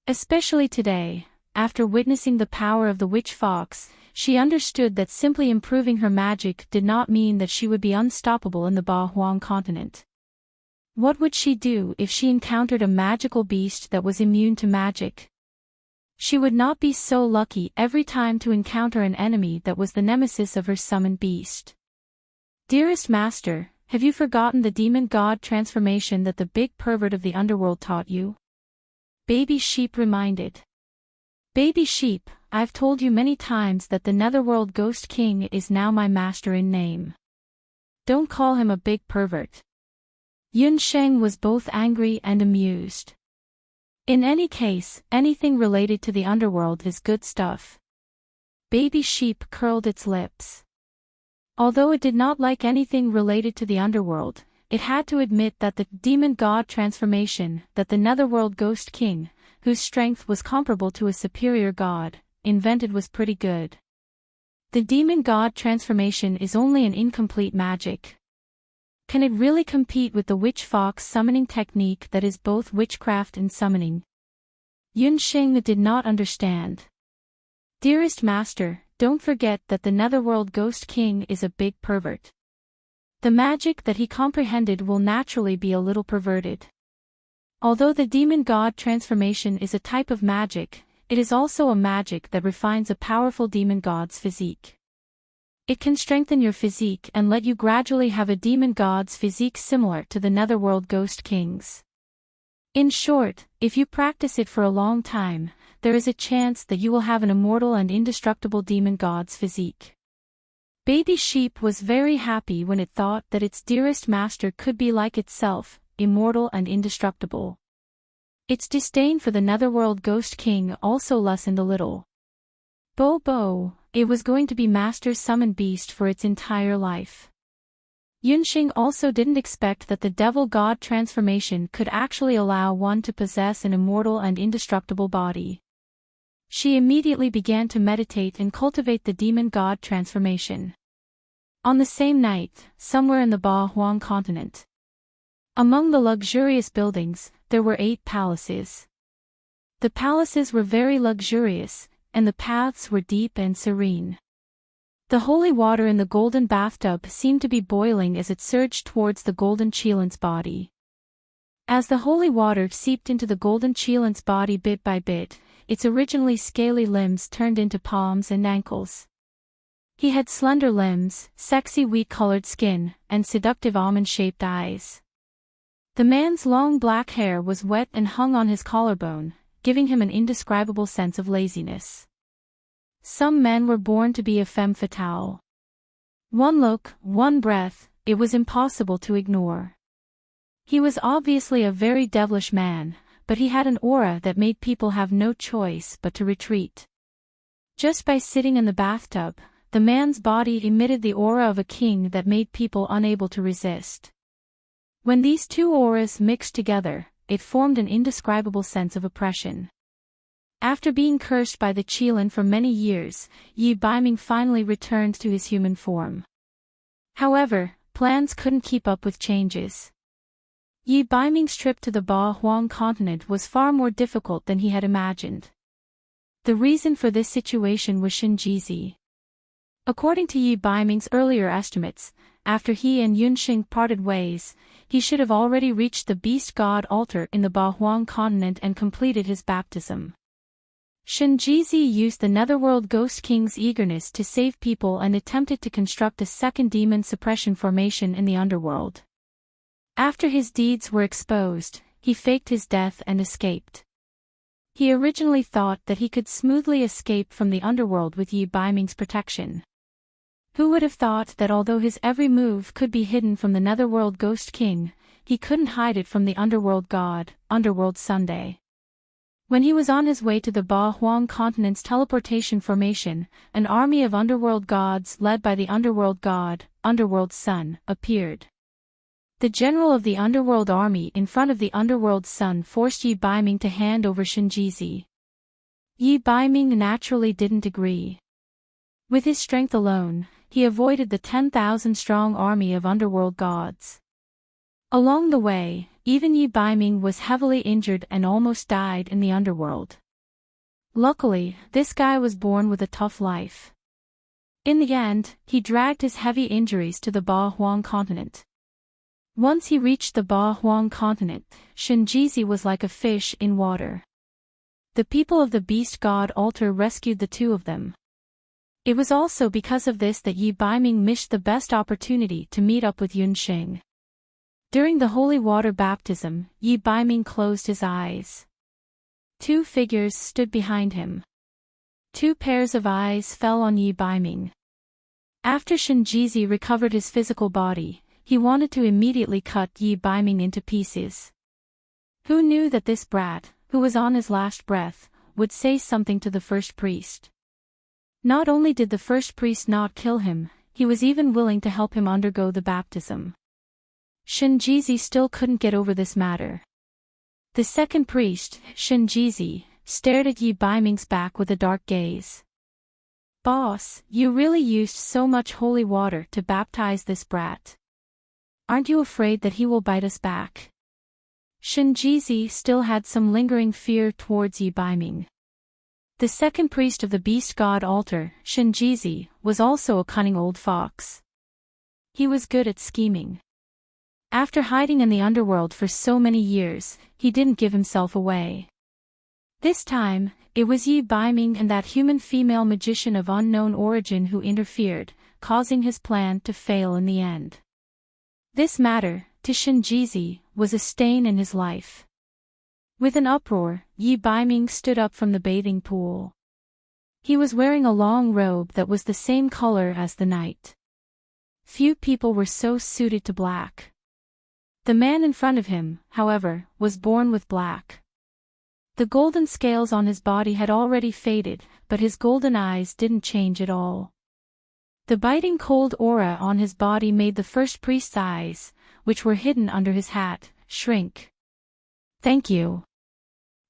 Especially today, after witnessing the power of the witch fox, she understood that simply improving her magic did not mean that she would be unstoppable in the Ba Huang continent. What would she do if she encountered a magical beast that was immune to magic? She would not be so lucky every time to encounter an enemy that was the nemesis of her summoned beast. Dearest master, have you forgotten the demon god transformation that the big pervert of the underworld taught you? Baby Sheep reminded. Baby Sheep, I've told you many times that the Netherworld Ghost King is now my master in name. Don't call him a big pervert. Yun Sheng was both angry and amused. In any case, anything related to the underworld is good stuff. Baby Sheep curled its lips. Although it did not like anything related to the underworld, it had to admit that the demon god transformation that the Netherworld Ghost King, whose strength was comparable to a superior god, invented was pretty good. The demon god transformation is only an incomplete magic. Can it really compete with the witch fox summoning technique that is both witchcraft and summoning? Yun Sheng did not understand. Dearest master, don't forget that the Netherworld Ghost King is a big pervert. The magic that he comprehended will naturally be a little perverted. Although the demon god transformation is a type of magic, it is also a magic that refines a powerful demon god's physique. It can strengthen your physique and let you gradually have a demon god's physique similar to the Netherworld Ghost King's. In short, if you practice it for a long time, there is a chance that you will have an immortal and indestructible demon god's physique. Baby Sheep was very happy when it thought that its dearest master could be like itself, immortal and indestructible. Its disdain for the Netherworld Ghost King also lessened a little. Bo, it was going to be Master's summoned beast for its entire life. Yunxing also didn't expect that the devil god transformation could actually allow one to possess an immortal and indestructible body. She immediately began to meditate and cultivate the demon god transformation. On the same night, somewhere in the Ba Huang continent, among the luxurious buildings, there were 8 palaces. The palaces were very luxurious, and the paths were deep and serene. The holy water in the golden bathtub seemed to be boiling as it surged towards the golden Qilan's body. As the holy water seeped into the golden Qilan's body bit by bit, its originally scaly limbs turned into palms and ankles. He had slender limbs, sexy wheat-colored skin, and seductive almond-shaped eyes. The man's long black hair was wet and hung on his collarbone, giving him an indescribable sense of laziness. Some men were born to be a femme fatale. One look, one breath, it was impossible to ignore. He was obviously a very devilish man, but he had an aura that made people have no choice but to retreat. Just by sitting in the bathtub, the man's body emitted the aura of a king that made people unable to resist. When these two auras mixed together, it formed an indescribable sense of oppression. After being cursed by the Qilan for many years, Yi Baiming finally returned to his human form. However, plans couldn't keep up with changes. Yi Baiming's trip to the Ba Huang continent was far more difficult than he had imagined. The reason for this situation was Shinjizi. According to Yi Baiming's earlier estimates, after he and Yunxing parted ways, he should have already reached the beast god altar in the Ba Huang continent and completed his baptism. Shinjizi used the Netherworld Ghost King's eagerness to save people and attempted to construct a second demon suppression formation in the underworld. After his deeds were exposed, he faked his death and escaped. He originally thought that he could smoothly escape from the underworld with Yi Baiming's protection. Who would have thought that although his every move could be hidden from the Netherworld Ghost King, he couldn't hide it from the underworld god, Underworld Sunday. When he was on his way to the Ba Huang continent's teleportation formation, an army of underworld gods led by the underworld god, Underworld Sun, appeared. The general of the underworld army in front of the underworld Sun forced Yi Baiming to hand over Shinjizi. Yi Baiming naturally didn't agree. With his strength alone, he avoided the 10,000-strong army of underworld gods. Along the way, even Yi Baiming was heavily injured and almost died in the underworld. Luckily, this guy was born with a tough life. In the end, he dragged his heavy injuries to the Ba Huang continent. Once he reached the Ba Huang continent, Shinjizi was like a fish in water. The people of the beast god altar rescued the two of them. It was also because of this that Yi Baiming missed the best opportunity to meet up with Yunxing. During the holy water baptism, Yi Baiming closed his eyes. Two figures stood behind him. Two pairs of eyes fell on Yi Baiming. After Shinjizi recovered his physical body, he wanted to immediately cut Yi Baiming into pieces. Who knew that this brat, who was on his last breath, would say something to the first priest? Not only did the first priest not kill him, he was even willing to help him undergo the baptism. Shinjizi still couldn't get over this matter. The second priest, Shinjizi, stared at Yi Baiming's back with a dark gaze. "Boss, you really used so much holy water to baptize this brat. Aren't you afraid that he will bite us back?" Shinjizi still had some lingering fear towards Yi Baiming. The second priest of the beast god altar, Shinjizi, was also a cunning old fox. He was good at scheming. After hiding in the underworld for so many years, he didn't give himself away. This time, it was Yi Baiming and that human female magician of unknown origin who interfered, causing his plan to fail in the end. This matter, to Shinjizi, was a stain in his life. With an uproar, Yi Baiming stood up from the bathing pool. He was wearing a long robe that was the same color as the night. Few people were so suited to black. The man in front of him, however, was born with black. The golden scales on his body had already faded, but his golden eyes didn't change at all. The biting cold aura on his body made the first priest's eyes, which were hidden under his hat, shrink. "Thank you."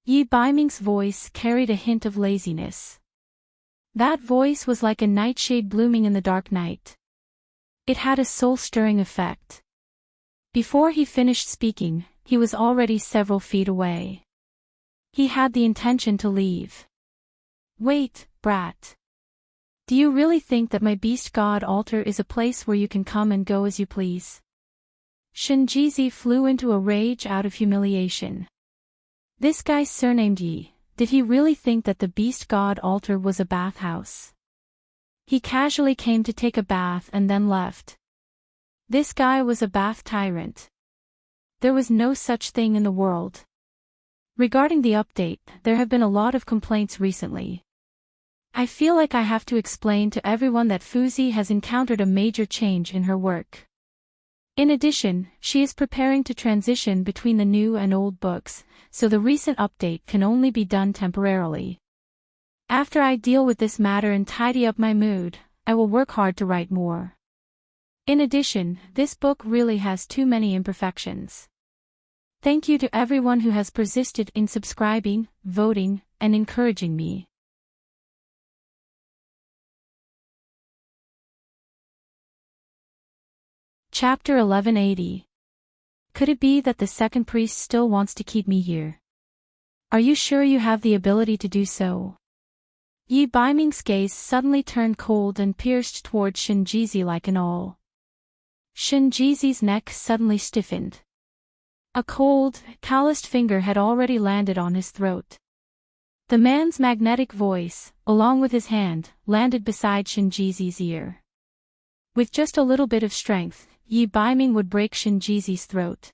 Yi Baiming's voice carried a hint of laziness. That voice was like a nightshade blooming in the dark night. It had a soul-stirring effect. Before he finished speaking, he was already several feet away. He had the intention to leave. "Wait, brat. Do you really think that my beast god altar is a place where you can come and go as you please?" Shinjizi flew into a rage out of humiliation. This guy surnamed Yi, did he really think that the beast god altar was a bathhouse? He casually came to take a bath and then left. This guy was a bath tyrant. There was no such thing in the world. Regarding the update, there have been a lot of complaints recently. I feel like I have to explain to everyone that Fuzi has encountered a major change in her work. In addition, she is preparing to transition between the new and old books, so the recent update can only be done temporarily. After I deal with this matter and tidy up my mood, I will work hard to write more. In addition, this book really has too many imperfections. Thank you to everyone who has persisted in subscribing, voting, and encouraging me. Chapter 1180. Could it be that the second priest still wants to keep me here? Are you sure you have the ability to do so? Yi Baiming's gaze suddenly turned cold and pierced towards Shinjizi like an awl. Shinjizi's neck suddenly stiffened. A cold, calloused finger had already landed on his throat. The man's magnetic voice, along with his hand, landed beside Shinjizi's ear. With just a little bit of strength, Yi Baiming would break Shinjizi's throat.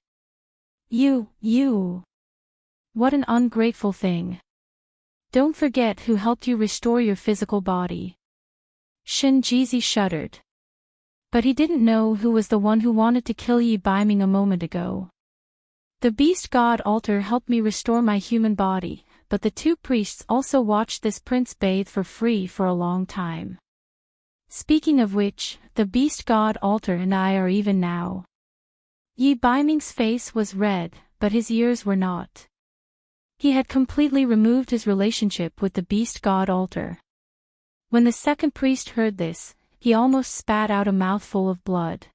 You. What an ungrateful thing. Don't forget who helped you restore your physical body. Shinjizi shuddered. But he didn't know who was the one who wanted to kill Yi Baiming a moment ago. The beast god altar helped me restore my human body, but the two priests also watched this prince bathe for free for a long time. Speaking of which, the beast god altar and I are even now. Yi Baiming's face was red, but his ears were not. He had completely removed his relationship with the beast god altar. When the second priest heard this, he almost spat out a mouthful of blood.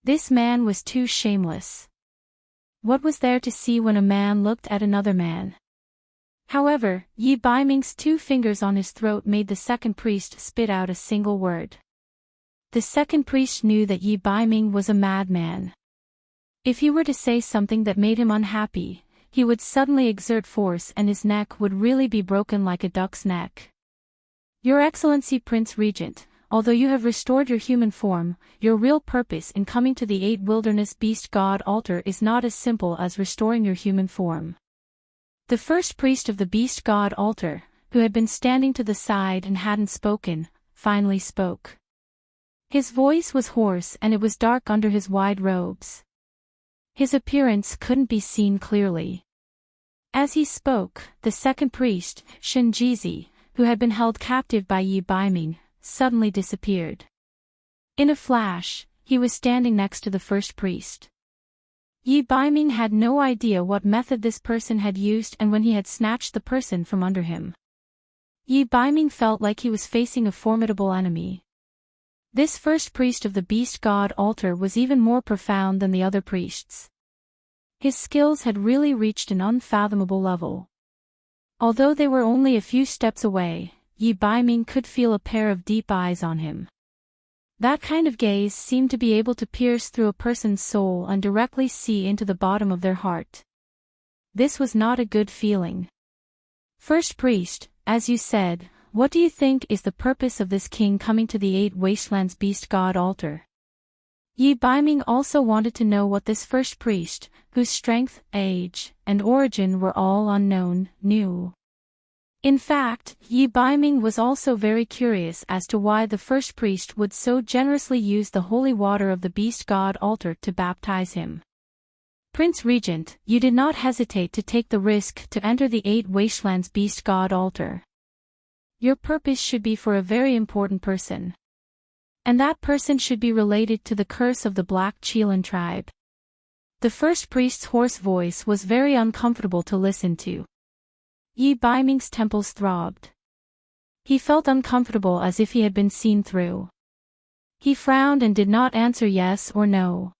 This man was too shameless. What was there to see when a man looked at another man? However, Yi Baiming's two fingers on his throat made the second priest spit out a single word. The second priest knew that Yi Baiming was a madman. If he were to say something that made him unhappy, he would suddenly exert force and his neck would really be broken like a duck's neck. Your Excellency Prince Regent, although you have restored your human form, your real purpose in coming to the 8 Wilderness Beast God altar is not as simple as restoring your human form. The first priest of the Beast God altar, who had been standing to the side and hadn't spoken, finally spoke. His voice was hoarse and it was dark under his wide robes. His appearance couldn't be seen clearly. As he spoke, the second priest, Shinjizi, who had been held captive by Yi Baiming, suddenly disappeared. In a flash, he was standing next to the first priest. Yi Baiming had no idea what method this person had used and when he had snatched the person from under him. Yi Baiming felt like he was facing a formidable enemy. This first priest of the Beast God altar was even more profound than the other priests. His skills had really reached an unfathomable level. Although they were only a few steps away, Yi Baiming could feel a pair of deep eyes on him. That kind of gaze seemed to be able to pierce through a person's soul and directly see into the bottom of their heart. This was not a good feeling. First priest, as you said, what do you think is the purpose of this king coming to the 8 Wastelands Beast God altar? Yi Baiming also wanted to know what this first priest, whose strength, age, and origin were all unknown, knew. In fact, Yi Baiming was also very curious as to why the first priest would so generously use the holy water of the Beast God altar to baptize him. Prince Regent, you did not hesitate to take the risk to enter the 8 Wastelands Beast God altar. Your purpose should be for a very important person. And that person should be related to the curse of the Black Chelan tribe. The first priest's hoarse voice was very uncomfortable to listen to. Yi Baiming's temples throbbed. He felt uncomfortable as if he had been seen through. He frowned and did not answer yes or no.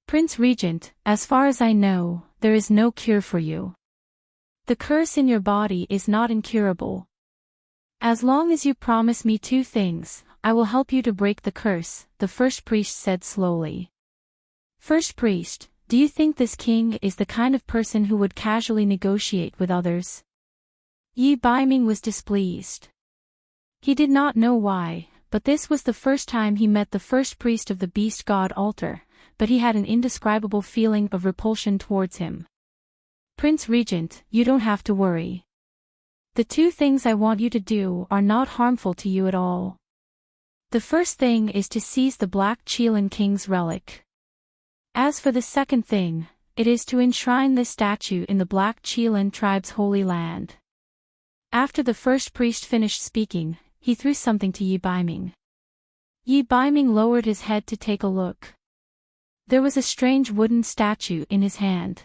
Prince Regent, as far as I know, there is no cure for you. The curse in your body is not incurable. As long as you promise me 2 things, I will help you to break the curse, the first priest said slowly. First priest, do you think this king is the kind of person who would casually negotiate with others? Yi Baiming was displeased. He did not know why, but this was the first time he met the first priest of the Beast God altar, but he had an indescribable feeling of repulsion towards him. Prince Regent, you don't have to worry. The 2 things I want you to do are not harmful to you at all. The first thing is to seize the Black Chelan King's relic. As for the second thing, it is to enshrine this statue in the Black Chelan tribe's holy land. After the first priest finished speaking, he threw something to Yi Baiming. Yi Baiming lowered his head to take a look. There was a strange wooden statue in his hand.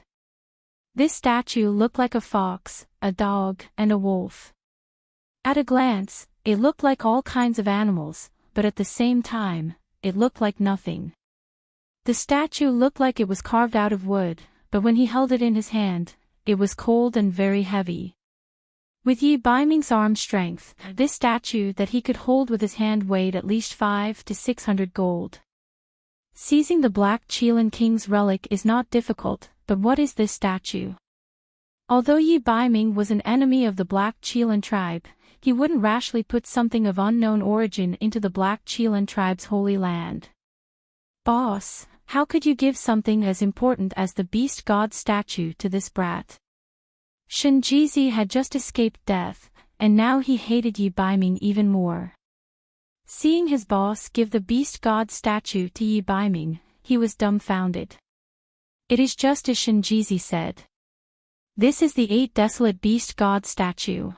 This statue looked like a fox, a dog, and a wolf. At a glance, it looked like all kinds of animals, but at the same time, it looked like nothing. The statue looked like it was carved out of wood, but when he held it in his hand, it was cold and very heavy. With Yi Baiming's arm strength, this statue that he could hold with his hand weighed at least 500 to 600 gold. Seizing the Black Chelan King's relic is not difficult, but what is this statue? Although Yi Baiming was an enemy of the Black Chelan tribe, he wouldn't rashly put something of unknown origin into the Black Chelan tribe's holy land. Boss, how could you give something as important as the Beast God statue to this brat? Shinjizi had just escaped death, and now he hated Yi Baiming even more. Seeing his boss give the Beast God statue to Yi Baiming, he was dumbfounded. It is just as Shinjizi said. This is the 8 Desolate Beast God statue.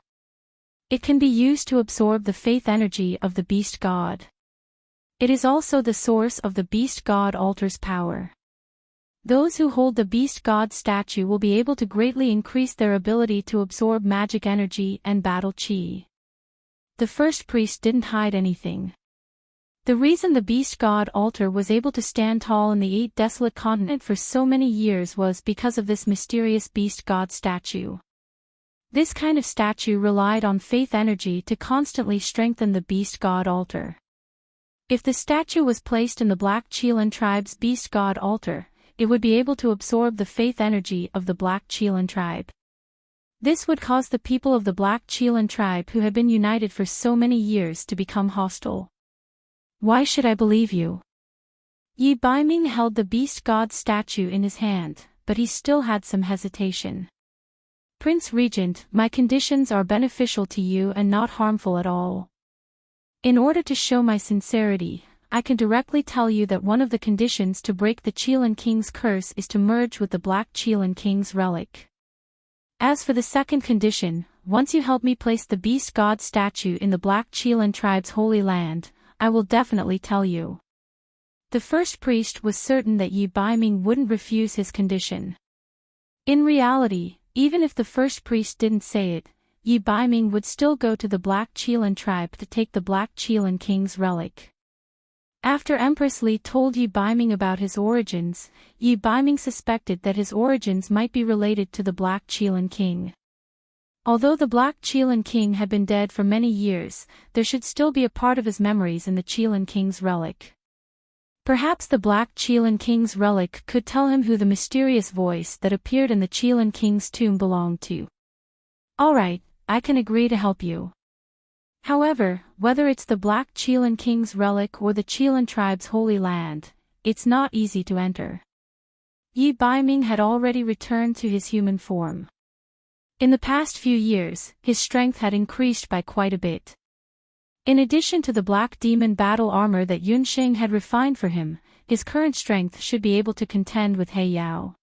It can be used to absorb the faith energy of the Beast God. It is also the source of the Beast God altar's power. Those who hold the Beast God statue will be able to greatly increase their ability to absorb magic energy and battle chi. The first priest didn't hide anything. The reason the Beast God altar was able to stand tall in the 8 desolate continent for so many years was because of this mysterious Beast God statue. This kind of statue relied on faith energy to constantly strengthen the Beast God altar. If the statue was placed in the Black Chelan tribe's Beast God altar, it would be able to absorb the faith energy of the Black Chelan tribe. This would cause the people of the Black Chelan tribe who had been united for so many years to become hostile. Why should I believe you? Yi Baiming held the beast god statue in his hand, but he still had some hesitation. Prince Regent, my conditions are beneficial to you and not harmful at all. In order to show my sincerity, I can directly tell you that one of the conditions to break the Chelan King's curse is to merge with the Black Chelan King's relic. As for the second condition, once you help me place the beast god statue in the Black Chelan tribe's holy land, I will definitely tell you. The first priest was certain that Yi Baiming wouldn't refuse his condition. In reality, even if the first priest didn't say it, Yi Baiming would still go to the Black Chelan tribe to take the Black Chelan King's relic. After Empress Li told Yi Baiming about his origins, Yi Baiming suspected that his origins might be related to the Black Chelan King. Although the Black Chelan King had been dead for many years, there should still be a part of his memories in the Chelan King's relic. Perhaps the Black Chelan King's relic could tell him who the mysterious voice that appeared in the Chelan King's tomb belonged to. Alright, I can agree to help you. However, whether it's the Black Chelan King's relic or the Chelan tribe's holy land, it's not easy to enter. Yi Baiming had already returned to his human form. In the past few years, his strength had increased by quite a bit. In addition to the black demon battle armor that Yunsheng had refined for him, his current strength should be able to contend with He Yao.